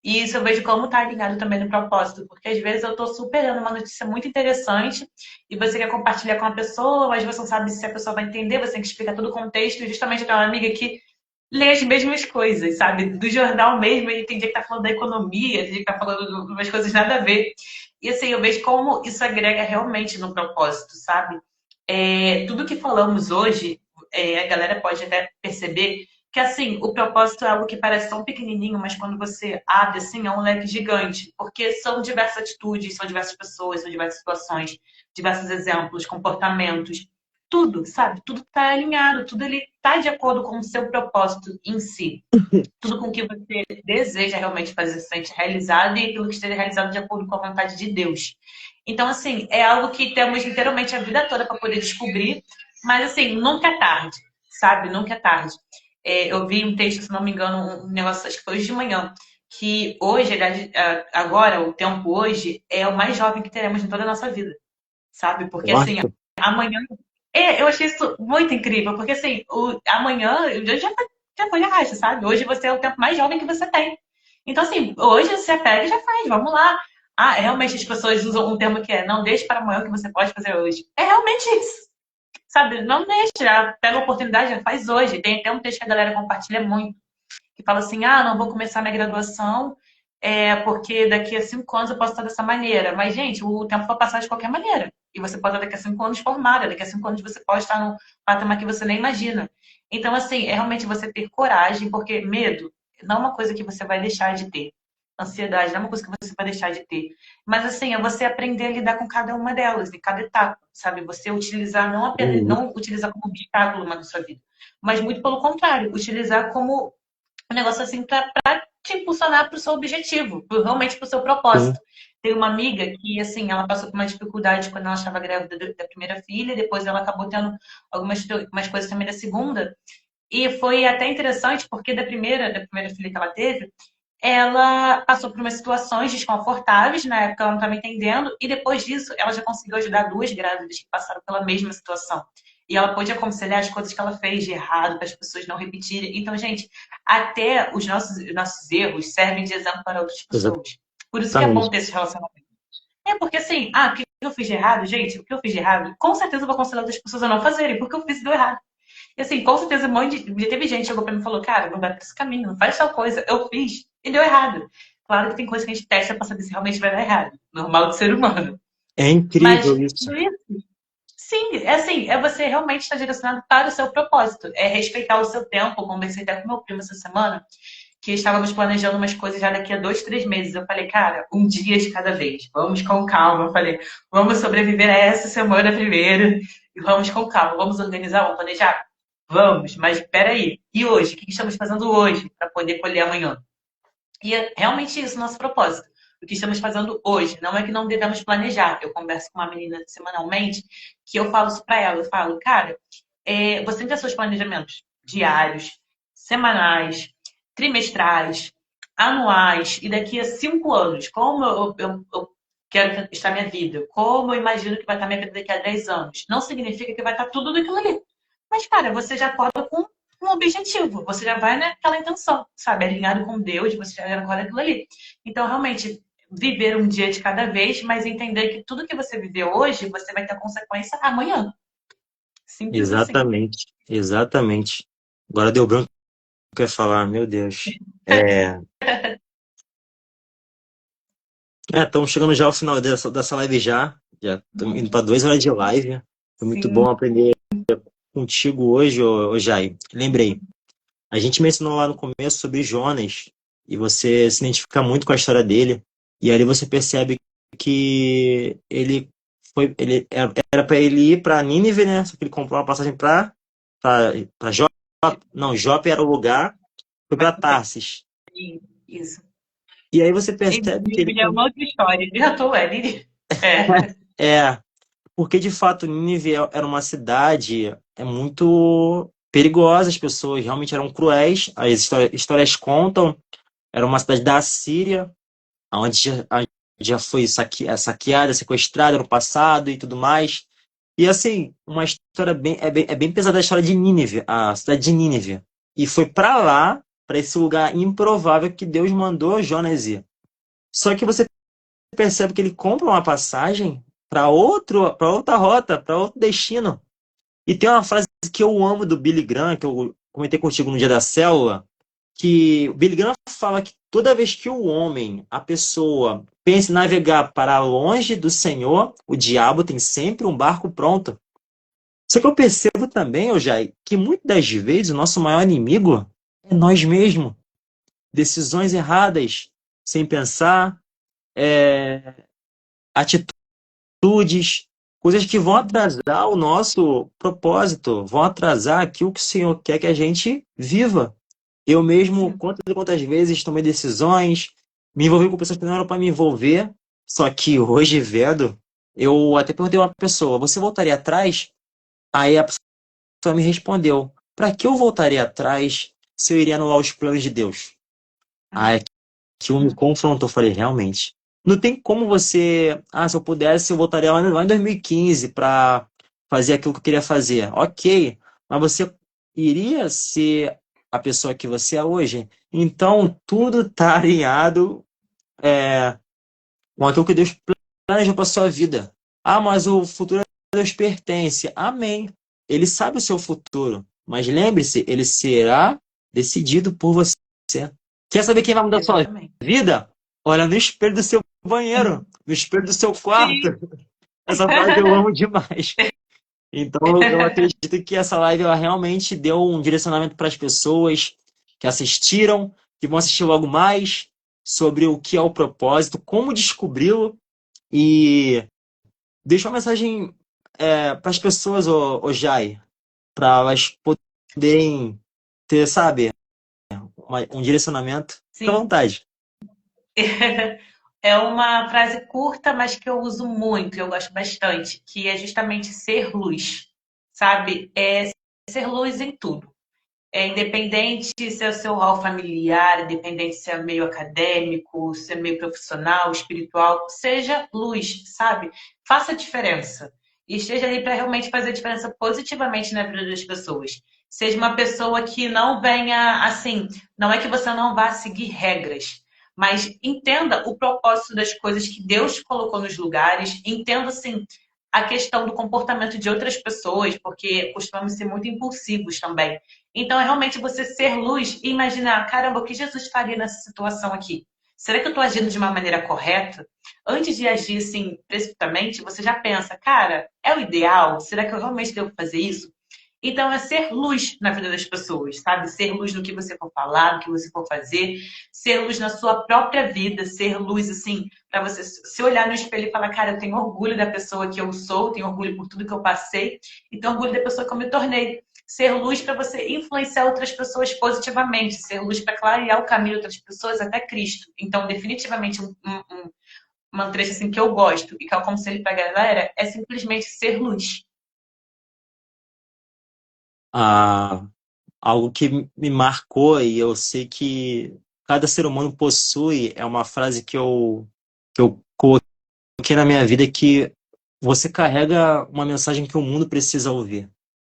E isso eu vejo como tá ligado também no propósito, porque às vezes eu tô super dando uma notícia muito interessante e você quer compartilhar com a pessoa, mas você não sabe se a pessoa vai entender, você tem que explicar todo o contexto. E justamente eu tenho uma amiga que lê as mesmas coisas, sabe? Do jornal mesmo, e tem dia que tá falando da economia, tem dia que tá falando de umas coisas nada a ver. E assim, eu vejo como isso agrega realmente no propósito, sabe? Tudo que falamos hoje, a galera pode até perceber que assim, o propósito é algo que parece tão pequenininho, mas quando você abre assim, é um leque gigante, porque são diversas atitudes, são diversas pessoas, são diversas situações, diversos exemplos, comportamentos, tudo, sabe? Tudo está alinhado, tudo ele está de acordo com o seu propósito em si. Tudo com que você deseja realmente fazer se sente realizado e aquilo que esteja realizado de acordo com a vontade de Deus. Então, assim, é algo que temos literalmente a vida toda para poder descobrir, mas, assim, nunca é tarde, sabe? Nunca é tarde. Eu vi um texto, se não me engano, um negócio, acho que foi hoje de manhã, que hoje, agora, o tempo hoje, é o mais jovem que teremos em toda a nossa vida, sabe? Porque, assim, Nossa, amanhã. Eu achei isso muito incrível, porque, assim, amanhã, o dia já foi de arrasto, sabe? Hoje você é o tempo mais jovem que você tem. Então, assim, hoje você pega e já faz, vamos lá. Ah, realmente as pessoas usam um termo que é não deixe para amanhã o que você pode fazer hoje. É realmente isso. Sabe, não deixa, já pega a oportunidade, já faz hoje. Tem até um texto que a galera compartilha muito, que fala assim, ah, não vou começar minha graduação porque daqui a 5 anos eu posso estar dessa maneira. Mas, gente, o tempo vai passar de qualquer maneira. E você pode estar daqui a 5 anos formada, daqui a 5 anos você pode estar num patamar que você nem imagina. Então, assim, é realmente você ter coragem, porque medo não é uma coisa que você vai deixar de ter. Ansiedade não é uma coisa que você vai deixar de ter. Mas, assim, é você aprender a lidar com cada uma delas, em cada etapa, sabe? Você utilizar, não apenas, uhum, não utilizar como obstáculo na sua vida, mas muito pelo contrário, utilizar como um negócio assim para te impulsionar para o seu objetivo, realmente para o seu sim. propósito. Tem uma amiga que, assim, ela passou por uma dificuldade quando ela estava grávida da primeira filha, depois ela acabou tendo algumas coisas também da segunda. E foi até interessante, porque da primeira filha que ela teve, ela passou por umas situações desconfortáveis, na época ela não estava entendendo, e depois disso ela já conseguiu ajudar duas grávidas que passaram pela mesma situação. E ela pôde aconselhar as coisas que ela fez de errado, para as pessoas não repetirem. Então, gente, até os nossos erros servem de exemplo para outras pessoas. Por isso que é bom Exatamente. ter esse relacionamento. Porque assim, o que eu fiz de errado, gente, o que eu fiz de errado, com certeza eu vou aconselhar outras pessoas a não fazerem, porque eu fiz e deu errado. E assim, com certeza, um monte de teve gente que chegou pra mim e falou, cara, não vai pra esse caminho, não faz tal coisa. Eu fiz e deu errado. Claro que tem coisa que a gente testa pra saber se realmente vai dar errado. Normal de ser humano. É Mas incrível isso. tudo isso, sim, é assim, é você realmente estar direcionado para o seu propósito. É respeitar o seu tempo. Eu conversei até com meu primo essa semana, que estávamos planejando umas coisas já daqui a 2, 3 meses. Eu falei, cara, um dia de cada vez. Vamos com calma. Eu falei, vamos sobreviver a essa semana primeiro. E vamos com calma. Vamos organizar, vamos planejar? Vamos, mas peraí. E hoje? O que estamos fazendo hoje para poder colher amanhã? E é realmente isso o nosso propósito. O que estamos fazendo hoje. Não é que não devemos planejar. Eu converso com uma menina semanalmente que eu falo isso para ela. Eu falo, cara, você tem que ter seus planejamentos diários, semanais, trimestrais, anuais e daqui a 5 anos. Como eu quero estar minha vida? Como eu imagino que vai estar minha vida daqui a 10 anos? Não significa que vai estar tudo daquilo ali. Mas, cara, você já acorda com um objetivo, você já vai naquela intenção, sabe? Alinhado com Deus, você já acorda aquilo ali. Então, realmente, viver um dia de cada vez, mas entender que tudo que você viveu hoje, você vai ter consequência amanhã. Simples assim. Exatamente. Exatamente. Agora deu branco o que eu ia falar, meu Deus. É, estamos chegando já ao final dessa live já. Já estamos indo para 2 horas de live. Foi muito Sim. bom aprender contigo hoje, ô Jai. Lembrei. A gente mencionou lá no começo sobre Jonas e você se identifica muito com a história dele. E ali você percebe que ele era para ele ir para Nínive, né? Só que ele comprou uma passagem para Jope. Não, Jope era o lugar, foi para Tarsis. Isso. E aí você E percebe que ele... Nínive é uma outra história. Já tô, Nínive. É. É, porque de fato Nínive era uma cidade muito perigosa, as pessoas realmente eram cruéis, as histórias contam, era uma cidade da Assíria, onde já foi saqueada, sequestrada no passado e tudo mais. E assim, uma história bem pesada, a história de Nínive, a cidade de Nínive. E foi para lá, para esse lugar improvável que Deus mandou Jonas ir. Só que você percebe que ele compra uma passagem para outra rota, para outro destino. E tem uma frase que eu amo do Billy Graham, que eu comentei contigo no dia da célula, que o Billy Graham fala que toda vez que o homem, a pessoa, pensa em navegar para longe do Senhor, o diabo tem sempre um barco pronto. Só que eu percebo também, Jai, que muitas das vezes o nosso maior inimigo é nós mesmos. Decisões erradas, sem pensar, é, atitudes, coisas que vão atrasar o nosso propósito, vão atrasar aquilo que o Senhor quer que a gente viva. Eu mesmo, Sim. quantas e quantas vezes tomei decisões, me envolvi com pessoas que não eram para me envolver, só que hoje, vendo, eu até perguntei a uma pessoa, você voltaria atrás? Aí a pessoa me respondeu, para que eu voltaria atrás se eu iria anular os planos de Deus? Aí aquilo me confrontou, eu falei, realmente. Não tem como você, se eu pudesse, eu voltaria lá em 2015 para fazer aquilo que eu queria fazer. Ok, mas você iria ser a pessoa que você é hoje? Então, tudo está alinhado com aquilo que Deus planejou para sua vida. Mas o futuro a Deus pertence. Amém. Ele sabe o seu futuro, mas lembre-se, ele será decidido por você. Quer saber quem vai mudar a sua Exatamente. vida? Olha no espelho do seu banheiro, no espelho do seu quarto. Sim. Essa frase eu amo demais. Então, eu acredito que essa live ela realmente deu um direcionamento para as pessoas que assistiram, que vão assistir logo mais sobre o que é o propósito, como descobri-lo e deixa uma mensagem para as pessoas, ô Jai, para elas poderem ter, sabe, um direcionamento. Fica à Sim. vontade. É uma frase curta, mas que eu uso muito, eu gosto bastante, que é justamente ser luz, sabe? É ser luz em tudo. É independente se é o seu rol familiar, independente se é meio acadêmico, se é meio profissional, espiritual, seja luz, sabe? Faça a diferença. E esteja ali para realmente fazer a diferença positivamente na vida das pessoas. Seja uma pessoa que não venha assim, não é que você não vá seguir regras, mas entenda o propósito das coisas que Deus colocou nos lugares, entenda assim a questão do comportamento de outras pessoas, porque costumamos ser muito impulsivos também. Então, é realmente você ser luz e imaginar, caramba, o que Jesus faria nessa situação aqui? Será que eu estou agindo de uma maneira correta? Antes de agir assim, precipitamente, você já pensa, cara, é o ideal? Será que eu realmente devo fazer isso? Então, é ser luz na vida das pessoas, sabe? Ser luz no que você for falar, no que você for fazer, ser luz na sua própria vida, ser luz, assim, para você se olhar no espelho e falar, cara, eu tenho orgulho da pessoa que eu sou, tenho orgulho por tudo que eu passei, e tenho orgulho da pessoa que eu me tornei. Ser luz para você influenciar outras pessoas positivamente, ser luz para clarear o caminho de outras pessoas até Cristo. Então, definitivamente, um trecho assim, que eu gosto e que eu aconselho para a galera é simplesmente ser luz. Ah, algo que me marcou e eu sei que cada ser humano possui é uma frase que eu coloquei na minha vida que você carrega uma mensagem que o mundo precisa ouvir.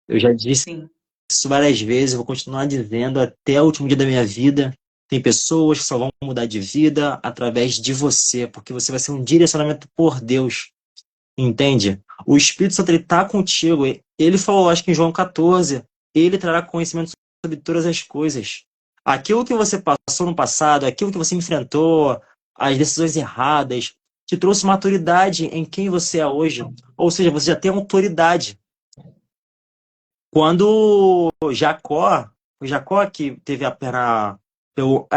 Eu já disse Sim. isso várias vezes, vou continuar dizendo até o último dia da minha vida. Tem pessoas que só vão mudar de vida através de você, porque você vai ser um direcionamento por Deus, entende? O Espírito Santo ele está contigo. Ele falou, acho que em João 14, ele trará conhecimento sobre todas as coisas. Aquilo que você passou no passado, aquilo que você enfrentou, as decisões erradas, te trouxe maturidade em quem você é hoje. Ou seja, você já tem autoridade. Quando Jacó, o Jacó que teve a perna,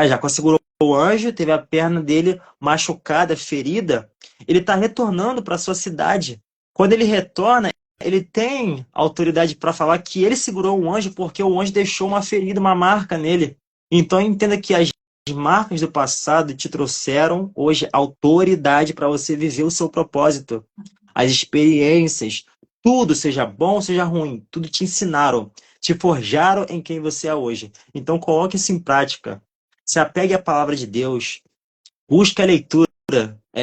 Jacó segurou o anjo, teve a perna dele machucada, ferida, ele está retornando para sua cidade. Quando ele retorna, ele tem autoridade para falar que ele segurou o anjo porque o anjo deixou uma ferida, uma marca nele. Então entenda que as marcas do passado te trouxeram hoje autoridade para você viver o seu propósito. As experiências, tudo, seja bom, seja ruim, tudo te ensinaram, te forjaram em quem você é hoje. Então coloque isso em prática. Se apegue à palavra de Deus. Busque a leitura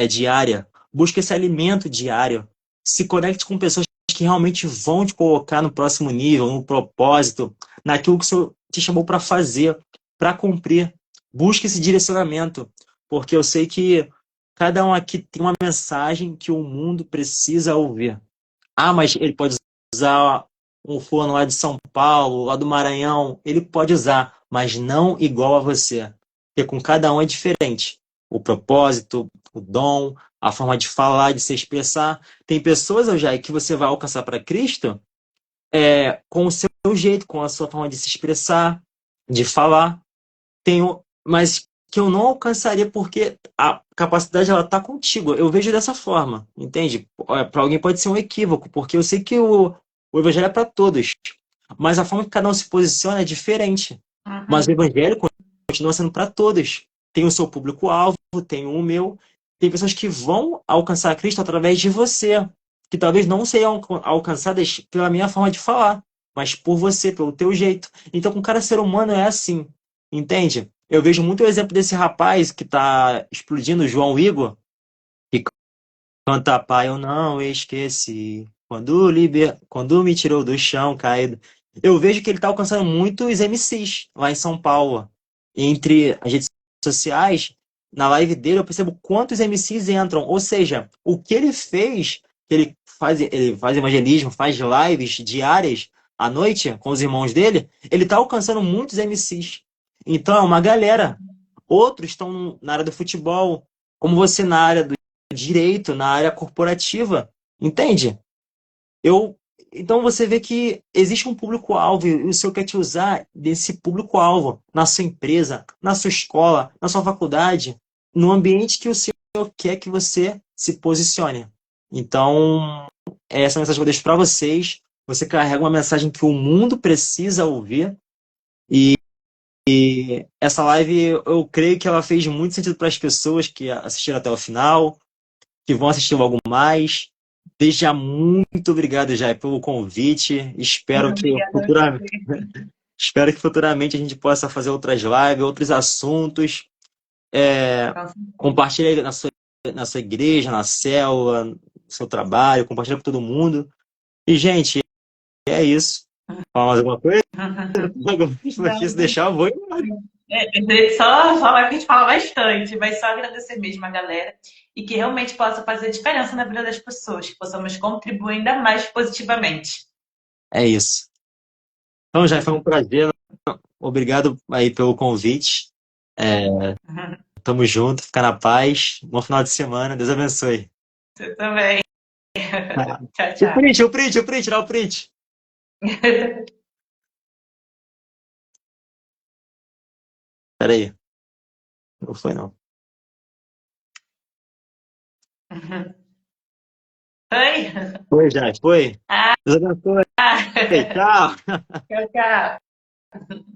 diária. Busque esse alimento diário. Se conecte com pessoas que realmente vão te colocar no próximo nível, no propósito, naquilo que o Senhor te chamou para fazer, para cumprir. Busque esse direcionamento, porque eu sei que cada um aqui tem uma mensagem que o mundo precisa ouvir. Ah, mas ele pode usar um fulano lá de São Paulo, lá do Maranhão. Ele pode usar, mas não igual a você. Porque com cada um é diferente. O propósito, o dom, a forma de falar, de se expressar. Tem pessoas, Jair, que você vai alcançar para Cristo com o seu jeito, com a sua forma de se expressar, de falar. Mas que eu não alcançaria porque a capacidade ela tá contigo. Eu vejo dessa forma, entende? Para alguém pode ser um equívoco, porque eu sei que o evangelho é para todos, mas a forma que cada um se posiciona é diferente. Mas o evangelho continua sendo para todos. Tem o seu público-alvo, tem o meu. Tem pessoas que vão alcançar Cristo através de você, que talvez não sejam alcançadas pela minha forma de falar, mas por você, pelo teu jeito. Então, com cada ser humano é assim, entende? Eu vejo muito o exemplo desse rapaz que está explodindo, o João Igor, que canta Pai, eu não esqueci, quando me tirou do chão caído. Eu vejo que ele está alcançando muitos MCs lá em São Paulo. Entre as redes sociais, na live dele, eu percebo quantos MCs entram. Ou seja, o que ele fez, ele faz evangelismo, faz lives diárias à noite com os irmãos dele, ele está alcançando muitos MCs. Então é uma galera. Outros estão na área do futebol, como você na área do direito, na área corporativa. Entende? Eu, então você vê que existe um público-alvo e o Senhor quer te usar desse público-alvo na sua empresa, na sua escola, na sua faculdade, no ambiente que o Senhor quer que você se posicione. Então, essa é a mensagem que eu deixo para vocês. Você carrega uma mensagem que o mundo precisa ouvir. E essa live, eu creio que ela fez muito sentido para as pessoas que assistiram até o final, que vão assistir logo mais. Desde já, muito obrigado, Jai, pelo convite. Obrigada a você. Espero que futuramente a gente possa fazer outras lives, outros assuntos. Compartilhe aí na sua igreja, na célula, no seu trabalho, compartilhe com todo mundo. E, gente, é isso. Fala mais alguma coisa? Se deixar, eu vou embora. Só vai que a gente fala bastante, mas só agradecer mesmo a galera e que realmente possa fazer diferença na vida das pessoas, que possamos contribuir ainda mais positivamente. É isso. Então, Jai, foi um prazer. Obrigado aí pelo convite. Tamo junto, fica na paz. Bom final de semana. Deus abençoe. Você também. Tchau, O tchau. print, o print, o print, dá o print. Pera aí. Não foi, não. Oi? Foi, Jai, foi. Deus abençoe. Tchau. Tchau, tchau.